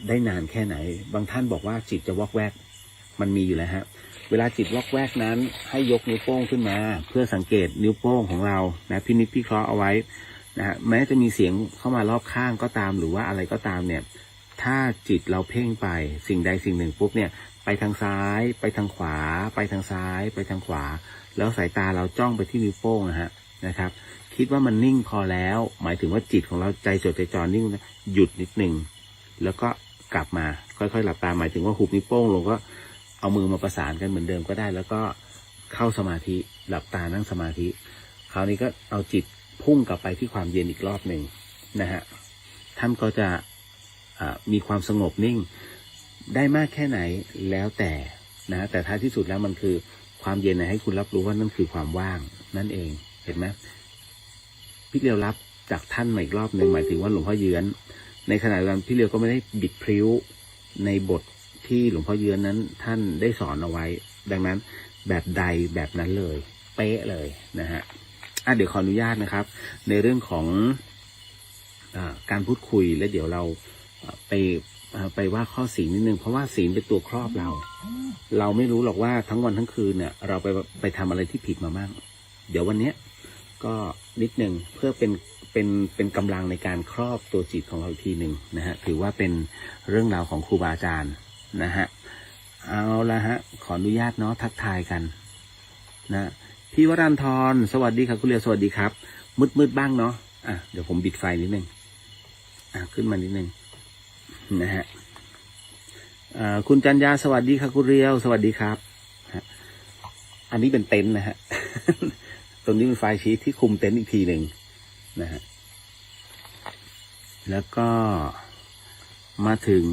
ได้นานแค่ไหนบางท่านบอกว่าจิตจะวอกแวกมันมีอยู่แล้วฮะเวลาจิตวอกแวกนั้นให้ยกนิ้วโป้งขึ้นมาเพื่อสังเกตนิ้วโป้งของเรานะพินิจพิเคราะห์เอาไว้นะฮะแม้จะมีเสียงเข้ามารอบข้างก็ตามหรือว่าอะไรก็ตามเนี่ยถ้าจิตเราเพ่งไปสิ่งใดสิ่งหนึ่งปุ๊บเนี่ยไปทางซ้ายไปทางขวาไปทางซ้ายไปทางขวาแล้วสายตาเราจ้องไปที่นิ้วโป้งนะครับคิดว่ามันนิ่งพอแล้วหมายถึงว่าจิตของเราใจจดใจจ่อนิ่งหยุดนิดหนึ่งแล้วก็กลับมาค่อยๆหลับตาหมายถึงว่าหุบนิ้วโป้งลงก็เอามือมาประสานกันเหมือนเดิมก็ได้แล้วก็เข้าสมาธิหลับตานั่งสมาธิคราวนี้ก็เอาจิตพุ่งกลับไปที่ความเย็นอีกรอบหนึ่งนะฮะท่านก็จะมีความสงบนิ่งได้มากแค่ไหนแล้วแต่นะแต่ท้ายที่สุดแล้วมันคือความเย็นให้คุณรับรู้ว่านั่นคือความว่างนั่นเองเห็นไหมพี่เรียวรับจากท่านมาอีกรอบหนึ่งหมายถึงว่าหลวงพ่อเยื้อนในขณะเดียวกันพี่เรียวก็ไม่ได้บิดพริ้วในบทที่หลวงพ่อเยื้อนนั้นท่านได้สอนเอาไว้ดังนั้นแบบใดแบบนั้นเลยเป๊ะเลยนะฮะเดี๋ยวขออนุญาตนะครับในเรื่องของการพูดคุยและเดี๋ยวเราไปว่าข้อศีลนิดนึงเพราะว่าศีลเป็นตัวครอบเราไม่รู้หรอกว่าทั้งวันทั้งคืนเนี่ยเราไปทำอะไรที่ผิดมาบ้างเดี๋ยววันนี้ก็นิดนึงเพื่อเป็นกำลังในการครอบตัวจิตของเราอีกทีหนึ่งนะฮะถือว่าเป็นเรื่องราวของครูบาอาจารย์นะฮะเอาละฮะขออนุญาตเนาะทักทายกันนะพี่วรันทรสวัสดีครับคุณเรียวสวัสดีครับมืดบ้างเนาะเดี๋ยวผมบิดไฟนิดนึงขึ้นมานิดนึงนะฮะคุณจันยาสวัสดีครับคุณเรียวสวัสดีครับอันนี้เป็นเต็นท์นะฮะ ตรงนี้เป็นไฟชีทที่คุมเต็นท์อีกทีหนึ่งนะฮะแล้วก็มาถึง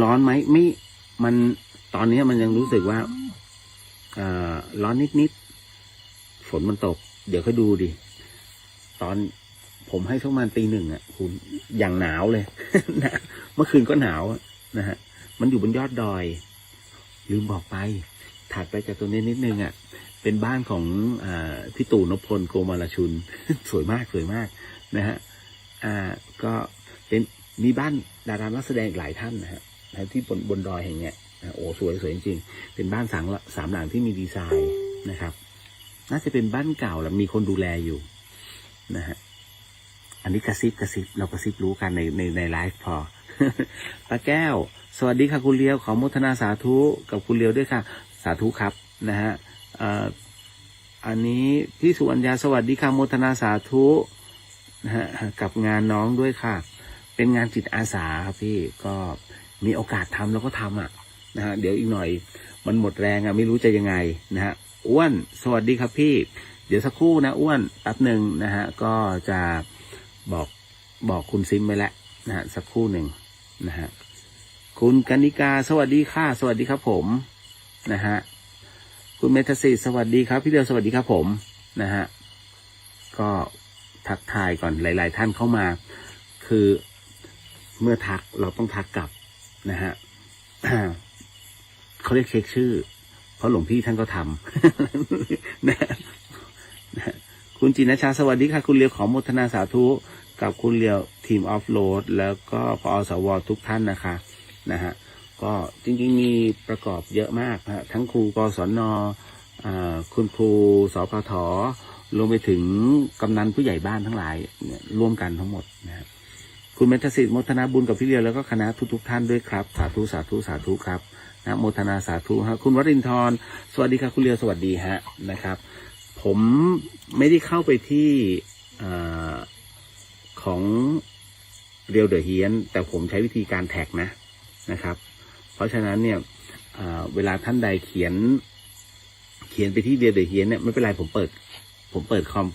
ร้อนไหมไม่มันตอนนี้มันยังรู้สึกว่าร้อนนิดฝนมันตกเดี๋ยวค่อยดูดิตอนผมให้ประมาณตีหนึ่งคุณอย่างหนาวเลย นะเมื่อคืนก็หนาวนะฮะมันอยู่บนยอดดอยลืมบอกไปถัดไปจากตรงนี้นิดนึงเป็นบ้านของพี่ตู่นพพลโกมลชุน สวยมากนะฮะก็เป็นมีบ้านดารานักแสดงหลายท่านนะฮะที่บนดอยแห่งเนี้ยโอ้สวยจริงๆเป็นบ้านสามหลังที่มีดีไซน์นะครับน่าจะเป็นบ้านเก่าแล้วมีคนดูแลอยู่นะฮะอันนี้กระซิบเรากระซิบรู้กันในไลฟ์พอ ป้าแก้วสวัสดีค่ะคุณเลียวขอโมทนาสาธุกับคุณเลียวด้วยค่ะสาธุครับนะฮะอันนี้พี่สุวรรณยาสวัสดีค่ะโมทนาสาธุนะฮะกับงานน้องด้วยค่ะเป็นงานจิตอาสาครับพี่ก็มีโอกาสทำแล้วก็ทำนะฮะเดี๋ยวอีกหน่อยมันหมดแรงไม่รู้จะยังไงนะฮะอ้วนสวัสดีครับพี่เดี๋ยวสักครู่นะอ้วนแป๊บหนึ่งนะฮะก็จะบอกคุณซิมไปแล้วนะฮะสักครู่หนึ่งนะฮะคุณกนิกาสวัสดีค่ะสวัสดีครับผมนะฮะคุณเมธสิทธิ์สวัสดีครับพี่เดียวสวัสดีครับผมนะฮะก็ทักทายก่อนหลายๆท่านเข้ามาคือเมื่อทักเราต้องทักกลับนะฮะ เขาเรียกเช็คชื่อเพราะหลวงพี่ท่านก็ทำ นะคุณจินชาสวัสดีค่ะคุณเลียวขอโมทนาสาธุกับคุณเลียวทีมออฟโหลดแล้วก็ปอสวทุกท่านนะคะนะฮะก็จริงๆมีประกอบเยอะมากนะทั้งครูกศนคุณครูสพทรวมไปถึงกำนันผู้ใหญ่บ้านทั้งหลายเนี่ยร่วมกันทั้งหมดนะคุณเมธสิทธิ์โมทนาบุญกับพี่เลียวแล้วก็คณะทุกท่านด้วยครับสาธุครับนะโมทนาสาธุฮะคุณวรินทร์สวัสดีครับคุณเลียวสวัสดีฮะนะครับผมไม่ได้เข้าไปที่ของเรียวเดอะเฮียนแต่ผมใช้วิธีการแท็กนะครับเพราะฉะนั้นเนี่ยเวลาท่านใดเขียนไปที่เรียวเดอะเฮียนเนี่ยไม่เป็นไรผมเปิดคอม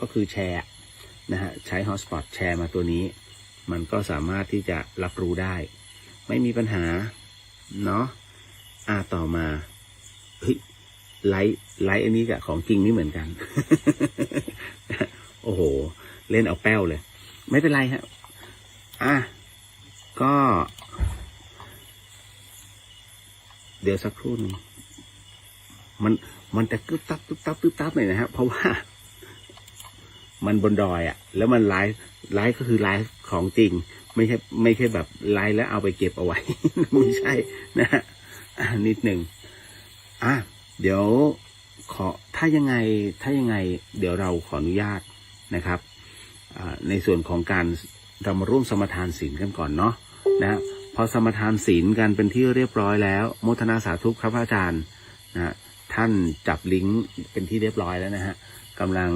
ก็คือแชร์นะฮะใช้ฮอตสปอตแชร์มาตัวนี้มันก็สามารถที่จะรับรู้ได้ไม่มีปัญหาเนาะต่อมาเฮ้ยไลท์อันนี้กับของจริงนี่เหมือนกัน โอ้โหเล่นเอาแป้วเลยไม่เป็นไรฮะก็เดี๋ยวสักครู่นึงมันจะตึ๊บตับหน่อยนะฮะเพราะว่ามันบนดอยแล้วมันไลฟ์ก็คือไลฟ์ของจริง ไม่ใช่แบบไลฟ์แล้วเอาไปเก็บเอาไว้ ไม่ใช่นะฮะนิดหนึ่งเดี๋ยวถ้ายังไงเดี๋ยวเราขออนุญาตนะครับในส่วนของการเรามาร่วมสมทานศีลกันก่อนเนาะนะพอสมทานศีลกันเป็นที่เรียบร้อยแล้วโมทนาสาธุครับอาจารย์นะท่านจับลิงก์เป็นที่เรียบร้อยแล้วนะฮะกำลัง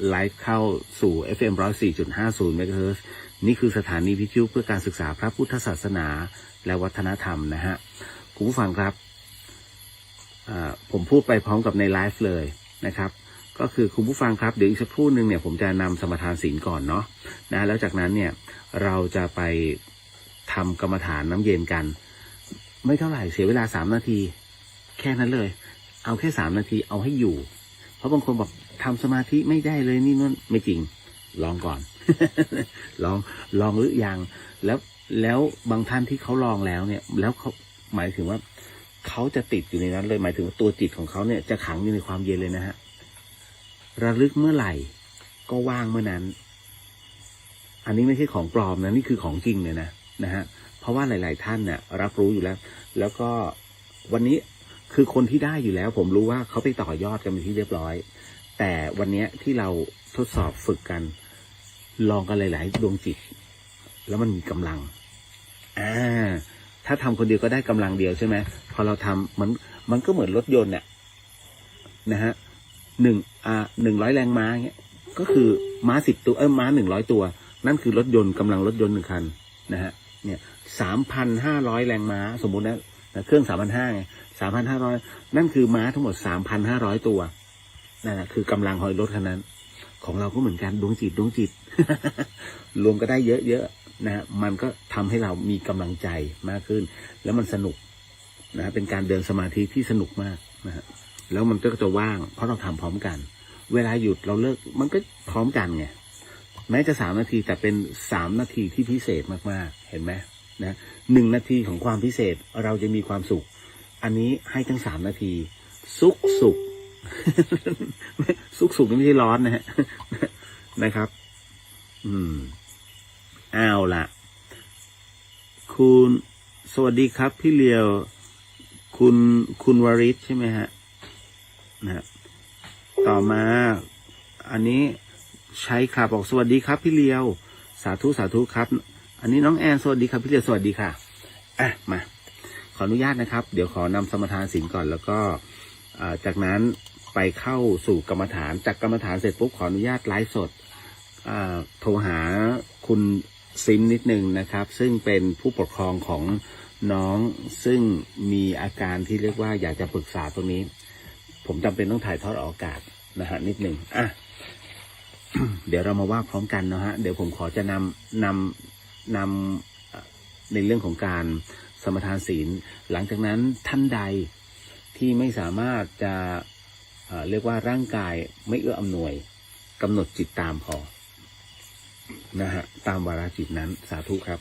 ไลฟ์เข้าสู่ FM 104.50 MHz นี่คือสถานีวิทยุเพื่อการศึกษาพระพุทธศาสนาและวัฒนธรรมนะฮะคุณผู้ฟังครับผมพูดไปพร้อมกับในไลฟ์เลยนะครับก็คือคุณผู้ฟังครับเดี๋ยวอีกสักครู่นึงเนี่ยผมจะนำสมทานศีลก่อนเนาะนะแล้วจากนั้นเนี่ยเราจะไปทำกรรมฐานน้ำเย็นกันไม่เท่าไหร่เสียเวลา3 นาทีแค่นั้นเลยเอาแค่3 นาทีเอาให้อยู่เพราะบางคนบอกทำสมาธิไม่ได้เลยนี่นั่นไม่จริงลองก่อน ลองหรือยังแล้วบางท่านที่เขาลองแล้วเนี่ยแล้วเขาหมายถึงว่าเขาจะติดอยู่ในนั้นเลยหมายถึงว่าตัวจิตของเขาเนี่ยจะขังอยู่ในความเย็นเลยนะฮะระลึกเมื่อไหร่ก็ว่างเมื่อนั้นอันนี้ไม่ใช่ของปลอมนะนี่คือของจริงเลยนะฮะเพราะว่าหลายๆท่านเนี่ยรับรู้อยู่แล้วก็วันนี้คือคนที่ได้อยู่แล้วผมรู้ว่าเขาไปต่อยอดกันเป็นที่เรียบร้อยแต่วันนี้ที่เราทดสอบฝึกกันลองกันหลายๆดวงจิตแล้วมันมีกำลังถ้าทำคนเดียวก็ได้กำลังเดียวใช่ไหมพอเราทำมันก็เหมือนรถยนต์เนี่ยนะฮะ100 แรงม้าเงี้ยก็คือม้า10 ตัวม้า100 ตัวนั่นคือรถยนต์กำลังรถยนต์1 คันนะฮะเนี่ย3,500 แรงม้าสมมุตินะเครื่อง 3,500 ไง 3,500 นั่นคือม้าทั้งหมด 3,500 ตัวนั่นแหละคือกำลังของรถคันนั้นของเราก็เหมือนกันดวงจิต รวมก็ได้เยอะๆนะมันก็ทำให้เรามีกำลังใจมากขึ้นแล้วมันสนุกนะเป็นการเดินสมาธิที่สนุกมากนะฮะแล้วมันก็จะว่างเพราะเราทำพร้อมกันเวลาหยุดเราเลิกมันก็พร้อมกันไงแม้จะ3 นาทีแต่เป็น3 นาทีที่พิเศษมากๆเห็นไหมนะ1 นาทีของความพิเศษเราจะมีความสุขอันนี้ให้ทั้ง3 นาทีสุข สุขนี่ไม่ใช่ร้อนนะฮะนะครับเอาล่ะคุณสวัสดีครับพี่เลียวคุณวริศใช่ไหมฮะนะต่อมาอันนี้ใช้ค่ะบอกสวัสดีครับพี่เลียวสาธุครับอันนี้น้องแอนสวัสดีครับพี่เลียวสวัสดีค่ะมาขออนุญาตนะครับเดี๋ยวขอนำสมทานศีลก่อนแล้วก็จากนั้นไปเข้าสู่กรรมฐานจากกรรมฐานเสร็จปุ๊บขออนุญาตไลฟ์สดโทรหาคุณซิมนิดนึงนะครับซึ่งเป็นผู้ปกครองของน้องซึ่งมีอาการที่เรียกว่าอยากจะปรึกษาตรงนี้ผมจำเป็นต้องถ่ายทอดออกอากาศนะฮะนิดนึงเดี๋ยวเรามาว่าพร้อมกันนะฮะเดี๋ยวผมขอจะนำในเรื่องของการสมทานศีลหลังจากนั้นท่านใดที่ไม่สามารถจะเรียกว่าร่างกายไม่เอื้ออำนวยกำหนดจิตตามพอนะฮะตามวาระจิตนั้นสาธุครับ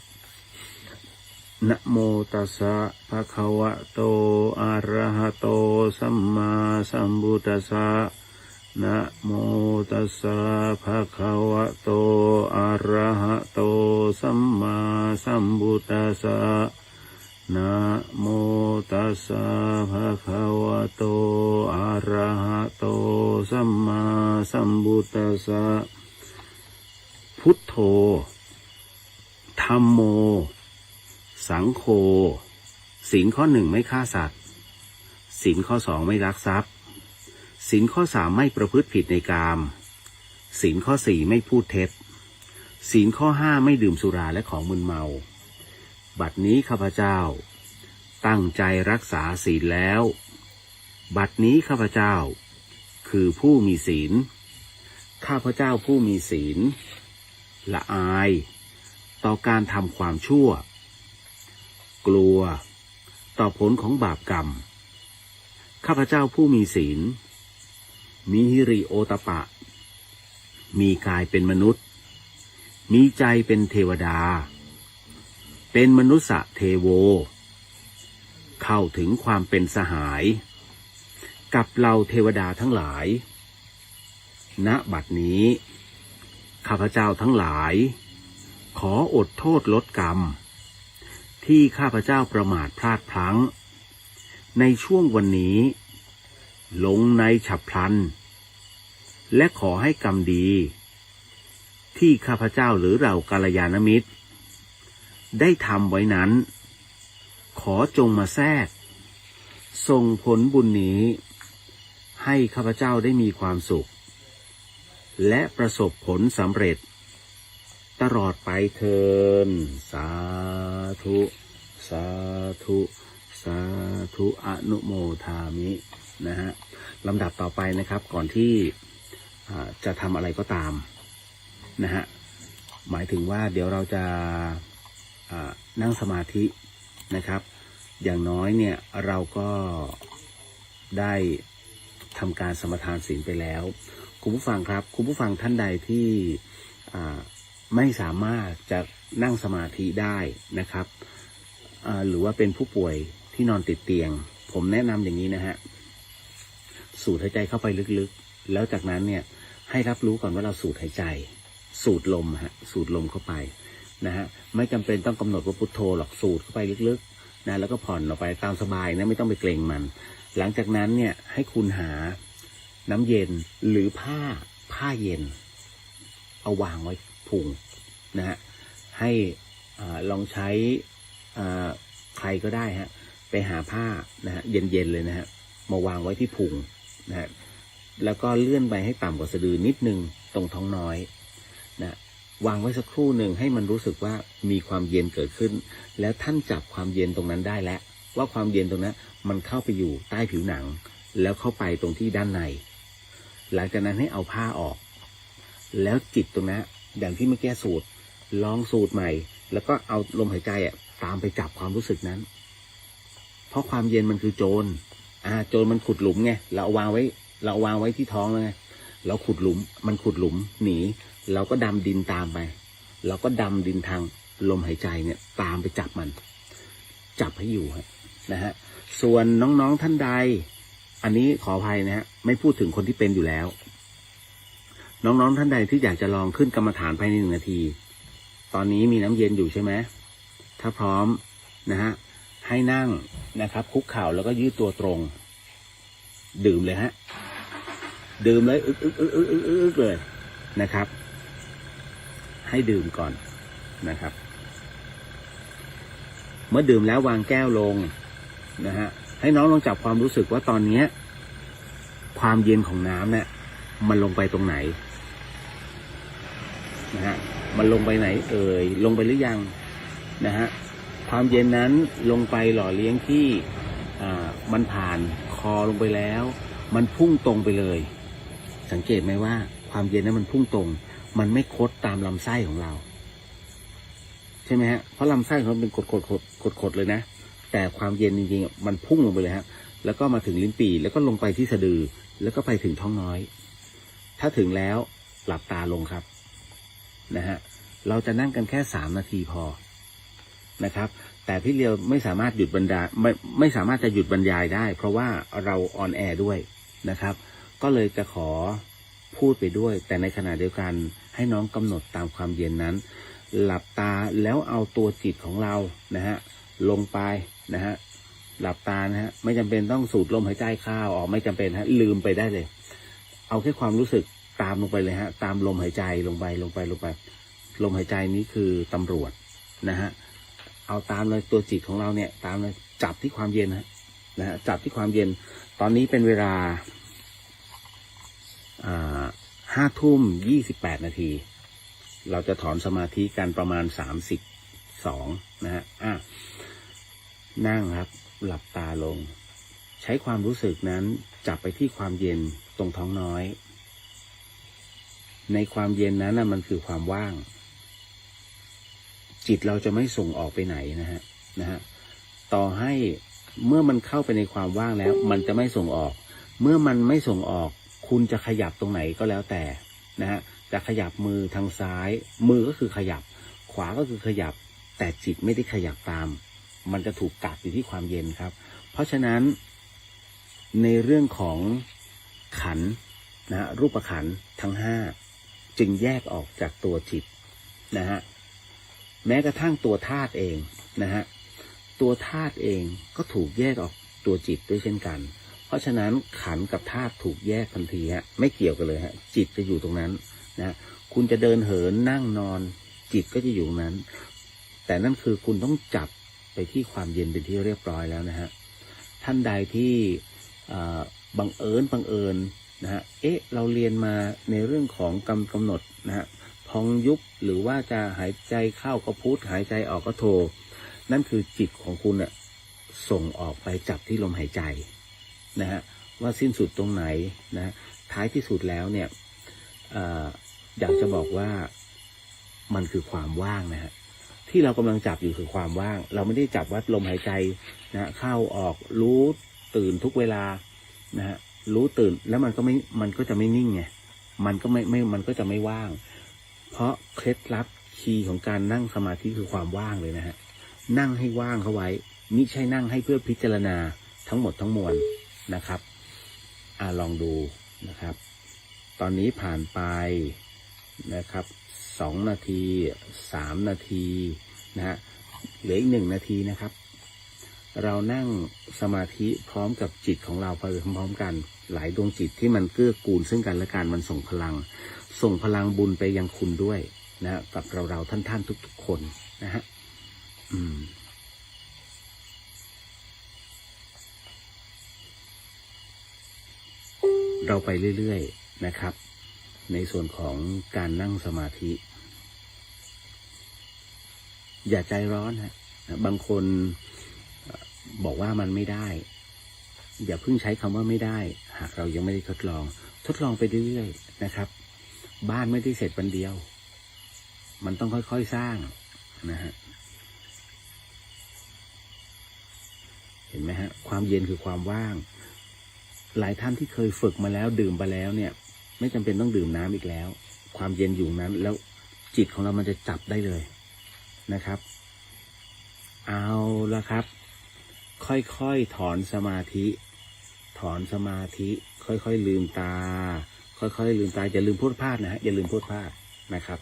นะโมตัสสะภะคะวะโตอะระหะโตสัมมาสัมพุทธัสสะนะโมตัสสะภะคะวะโตอะระหะโตสัมมาสัมพุทธัสสะนะโมตัสสะภะคะวะโตอะระหะโตสัมมาสัมพุทธัสสะพุทโธธัมโมสังโฆศีลข้อ 1ไม่ฆ่าสัตว์ศีลข้อ 2ไม่ลักทรัพย์ศีลข้อ 3ไม่ประพฤติผิดในกามศีลข้อ 4ไม่พูดเท็จศีลข้อ 5ไม่ดื่มสุราและของมึนเมาบัดนี้ข้าพเจ้าตั้งใจรักษาศีลแล้วบัดนี้ข้าพเจ้าคือผู้มีศีลข้าพเจ้าผู้มีศีลละอายต่อการทำความชั่วกลัวต่อผลของบาปกรรมข้าพเจ้าผู้มีศีลมีหิริโอตปะมีกายเป็นมนุษย์มีใจเป็นเทวดาเป็นมนุษย์เทโวเข้าถึงความเป็นสหายกับเราเทวดาทั้งหลายณบัดนี้ข้าพเจ้าทั้งหลาย ขออดโทษลดกรรมที่ข้าพเจ้าประมาทพลาดพลั้งในช่วงวันนี้ลงในฉับพลันและขอให้กรรมดีที่ข้าพเจ้าหรือเรากัลยาณมิตรได้ทำไว้นั้นขอจงมาแทรกส่งผลบุญนี้ให้ข้าพเจ้าได้มีความสุขและประสบผลสำเร็จตลอดไปเถิดสาธุสาธุสาธุอนุโมทามินะฮะลำดับต่อไปนะครับก่อนที่จะทำอะไรก็ตามนะฮะหมายถึงว่าเดี๋ยวเราจะนั่งสมาธินะครับอย่างน้อยเนี่ยเราก็ได้ทำการสมทานศีลไปแล้วคุณผู้ฟังครับคุณผู้ฟังท่านใดที่ไม่สามารถจะนั่งสมาธิได้นะครับหรือว่าเป็นผู้ป่วยที่นอนติดเตียงผมแนะนำอย่างนี้นะฮะสูดหายใจเข้าไปลึกๆแล้วจากนั้นเนี่ยให้รับรู้ก่อนว่าเราสูดหายใจสูดลมฮะสูดลมเข้าไปนะฮะไม่จำเป็นต้องกำหนดว่าพุทโธหรอกสูดเข้าไปลึกๆนะแล้วก็ผ่อนออกไปตามสบายนะไม่ต้องไปเกรงมันหลังจากนั้นเนี่ยให้คุณหาน้ำเย็นหรือผ้าเย็นเอาวางไว้พุงนะฮะให้ลองใช้ใครก็ได้ฮะไปหาผ้านะฮะเย็นๆเลยนะฮะมาวางไว้ที่พุงนะฮะแล้วก็เลื่อนไปให้ต่ำกว่าสะดือนิดนึงตรงท้องน้อยนะวางไว้สักครู่หนึ่งให้มันรู้สึกว่ามีความเย็นเกิดขึ้นแล้วท่านจับความเย็นตรงนั้นได้แล้วว่าความเย็นตรงนั้นมันเข้าไปอยู่ใต้ผิวหนังแล้วเข้าไปตรงที่ด้านในหลังจากนั้นให้เอาผ้าออกแล้วจิตตรงนั้นอย่างที่เมื่อกี้สูดลองสูดใหม่แล้วก็เอาลมหายใจตามไปจับความรู้สึกนั้นเพราะความเย็นมันคือโจรโจรมันขุดหลุมไงเราวางไว้ที่ท้องแล้วไงเราขุดหลุมมันขุดหลุมหนีเราก็ดำดินตามไปเราก็ดำดินทางลมหายใจเนี่ยตามไปจับมันจับให้อยู่นะฮะส่วนน้องๆท่านใดอันนี้ขออภัยนะฮะไม่พูดถึงคนที่เป็นอยู่แล้วน้องๆท่านใดที่อยากจะลองขึ้นกรรมฐานภายใน1 นาทีตอนนี้มีน้ำเย็นอยู่ใช่ไหมถ้าพร้อมนะฮะให้นั่งนะครับคุกเข่าแล้วก็ยืดตัวตรงดื่มเลยฮะดื่มเลยอึกเลยนะครับให้ดื่มก่อนนะครับเมื่อดื่มแล้ววางแก้วลงนะฮะให้น้องลองจับความรู้สึกว่าตอนนี้ความเย็นของน้ำเนี่ยมันลงไปตรงไหนนะฮะมันลงไปไหนลงไปหรือยังนะฮะความเย็นนั้นลงไปหล่อเลี้ยงที่มันผ่านคอลงไปแล้วมันพุ่งตรงไปเลยสังเกตไหมว่าความเย็นนั้นมันพุ่งตรงมันไม่คดตามลำไส้ของเราใช่ไหมฮะเพราะลำไส้ของเราเป็นกดเลยนะแต่ความเย็นจริงๆมันพุ่งลงไปเลยฮะแล้วก็มาถึงลิ้นปี่แล้วก็ลงไปที่สะดือแล้วก็ไปถึงท้องน้อยถ้าถึงแล้วหลับตาลงครับนะฮะเราจะนั่งกันแค่3 นาทีพอนะครับแต่พี่เลียวไม่สามารถหยุดบรรยายไม่สามารถจะหยุดบรรยายได้เพราะว่าเราออนแอร์ด้วยนะครับก็เลยจะขอพูดไปด้วยแต่ในขณะเดียวกันให้น้องกำหนดตามความเย็นนั้นหลับตาแล้วเอาตัวจิตของเรานะฮะลงไปนะฮะหลับตานะฮะไม่จำเป็นต้องสูดลมหายใจเข้าออกไม่จำเป็นฮะลืมไปได้เลยเอาแค่ความรู้สึกตามลงไปเลยฮะตามลมหายใจลงไปลมหายใจนี้คือตำรวจนะฮะเอาตามเลยตัวจิตของเราเนี่ยตามเลยจับที่ความเย็นนะฮะจับที่ความเย็นตอนนี้เป็นเวลา5:28 นาทีเราจะถอนสมาธิกันประมาณ32นะฮะนั่งครับหลับตาลงใช้ความรู้สึกนั้นจับไปที่ความเย็นตรงท้องน้อยในความเย็นนั้นมันคือความว่างจิตเราจะไม่ส่งออกไปไหนนะฮะต่อให้เมื่อมันเข้าไปในความว่างแล้วมันจะไม่ส่งออกเมื่อมันไม่ส่งออกคุณจะขยับตรงไหนก็แล้วแต่นะฮะจะขยับมือทางซ้ายมือก็คือขยับขวาก็คือขยับแต่จิตไม่ได้ขยับตามมันจะถูกกักอยู่ที่ความเย็นครับเพราะฉะนั้นในเรื่องของขันธ์นะฮะรูปขันธ์ทั้ง5จึงแยกออกจากตัวจิตนะฮะ แม้กระทั่งตัวธาตุเองนะฮะตัวธาตุเองก็ถูกแยกออกตัวจิตด้วยเช่นกันเพราะฉะนั้นขันธ์กับธาตุถูกแยกทันทีฮะไม่เกี่ยวกันเลยฮะจิตจะอยู่ตรงนั้นนะคุณจะเดินเหินนั่งนอนจิตก็จะอยู่ตรงนั้นแต่นั่นคือคุณต้องจับไปที่ความเย็นเป็นที่เรียบร้อยแล้วนะฮะท่านใดที่บังเอิญนะฮะเราเรียนมาในเรื่องของกำหนดนะฮะพองยุบหรือว่าจะหายใจเข้าก็พุทหายใจออกก็โทนั่นคือจิตของคุณอะส่งออกไปจับที่ลมหายใจนะฮะว่าสิ้นสุดตรงไหนนะท้ายที่สุดแล้วเนี่ยอยากจะบอกว่ามันคือความว่างนะฮะที่เรากำลังจับอยู่คือความว่างเราไม่ได้จับวัดลมหายใจนะเข้าออกรู้ตื่นทุกเวลานะฮะรู้ตื่นแล้วมันก็จะไม่นิ่งไงมันก็จะไม่ว่างเพราะเคล็ดลับคีย์ของการนั่งสมาธิคือความว่างเลยนะฮะนั่งให้ว่างเข้าไว้มิใช่นั่งให้เพื่อพิจารณาทั้งหมดทั้งมวลนะครับลองดูนะครับตอนนี้ผ่านไปนะครับ2 นาที3 นาทีนะฮะเหลืออีก1 นาทีนะครับเรานั่งสมาธิพร้อมกับจิตของเราไปพร้อมๆกันหลายดวงจิตที่มันเกื้อกูลซึ่งกันและกันมันส่งพลังบุญไปยังคุณด้วยนะกับเราท่านทุกๆคนนะฮะเราไปเรื่อยๆนะครับในส่วนของการนั่งสมาธิอย่าใจร้อนฮะบางคนบอกว่ามันไม่ได้อย่าเพิ่งใช้คำว่าไม่ได้หากเรายังไม่ได้ทดลองไปเรื่อยๆนะครับบ้านไม่ได้เสร็จวันเดียวมันต้องค่อยๆสร้างนะฮะเห็นไหมฮะความเย็นคือความว่างหลายท่านที่เคยฝึกมาแล้วดื่มไปแล้วเนี่ยไม่จำเป็นต้องดื่มน้ำอีกแล้วความเย็นอยู่นั้นแล้วจิตของเรามันจะจับได้เลยนะครับเอาละครับค่อยๆถอนสมาธิค่อยๆลืมตาอย่าลืมพูดพลาดนะฮะอย่าลืมพูดพลาดนะครับ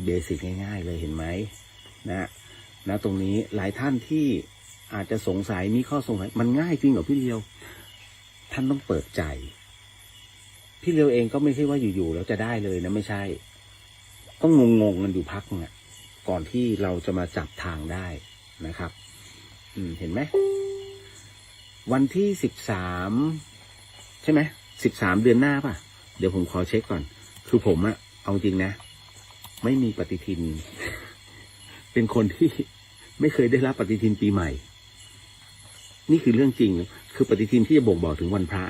เบสิกง่ายๆเลยเห็นไหมนะตรงนี้หลายท่านที่อาจจะสงสัยมีข้อสงสัยมันง่ายจริงเหรอพี่เลียวท่านต้องเปิดใจพี่เลียวเองก็ไม่ใช่ว่าอยู่ๆแล้วจะได้เลยนะไม่ใช่ต้องงงกันอยู่พักนึงก่อนที่เราจะมาจับทางได้นะครับเห็นไหมวันที่13ใช่ไหม13 เดือนหน้าป่ะเดี๋ยวผมขอเช็คก่อนคือผมเอาจริงนะไม่มีปฏิทิน เป็นคนที่ไม่เคยได้รับปฏิทินปีใหม่นี่คือเรื่องจริงคือปฏิทินที่จะบ่งบอกถึงวันพระ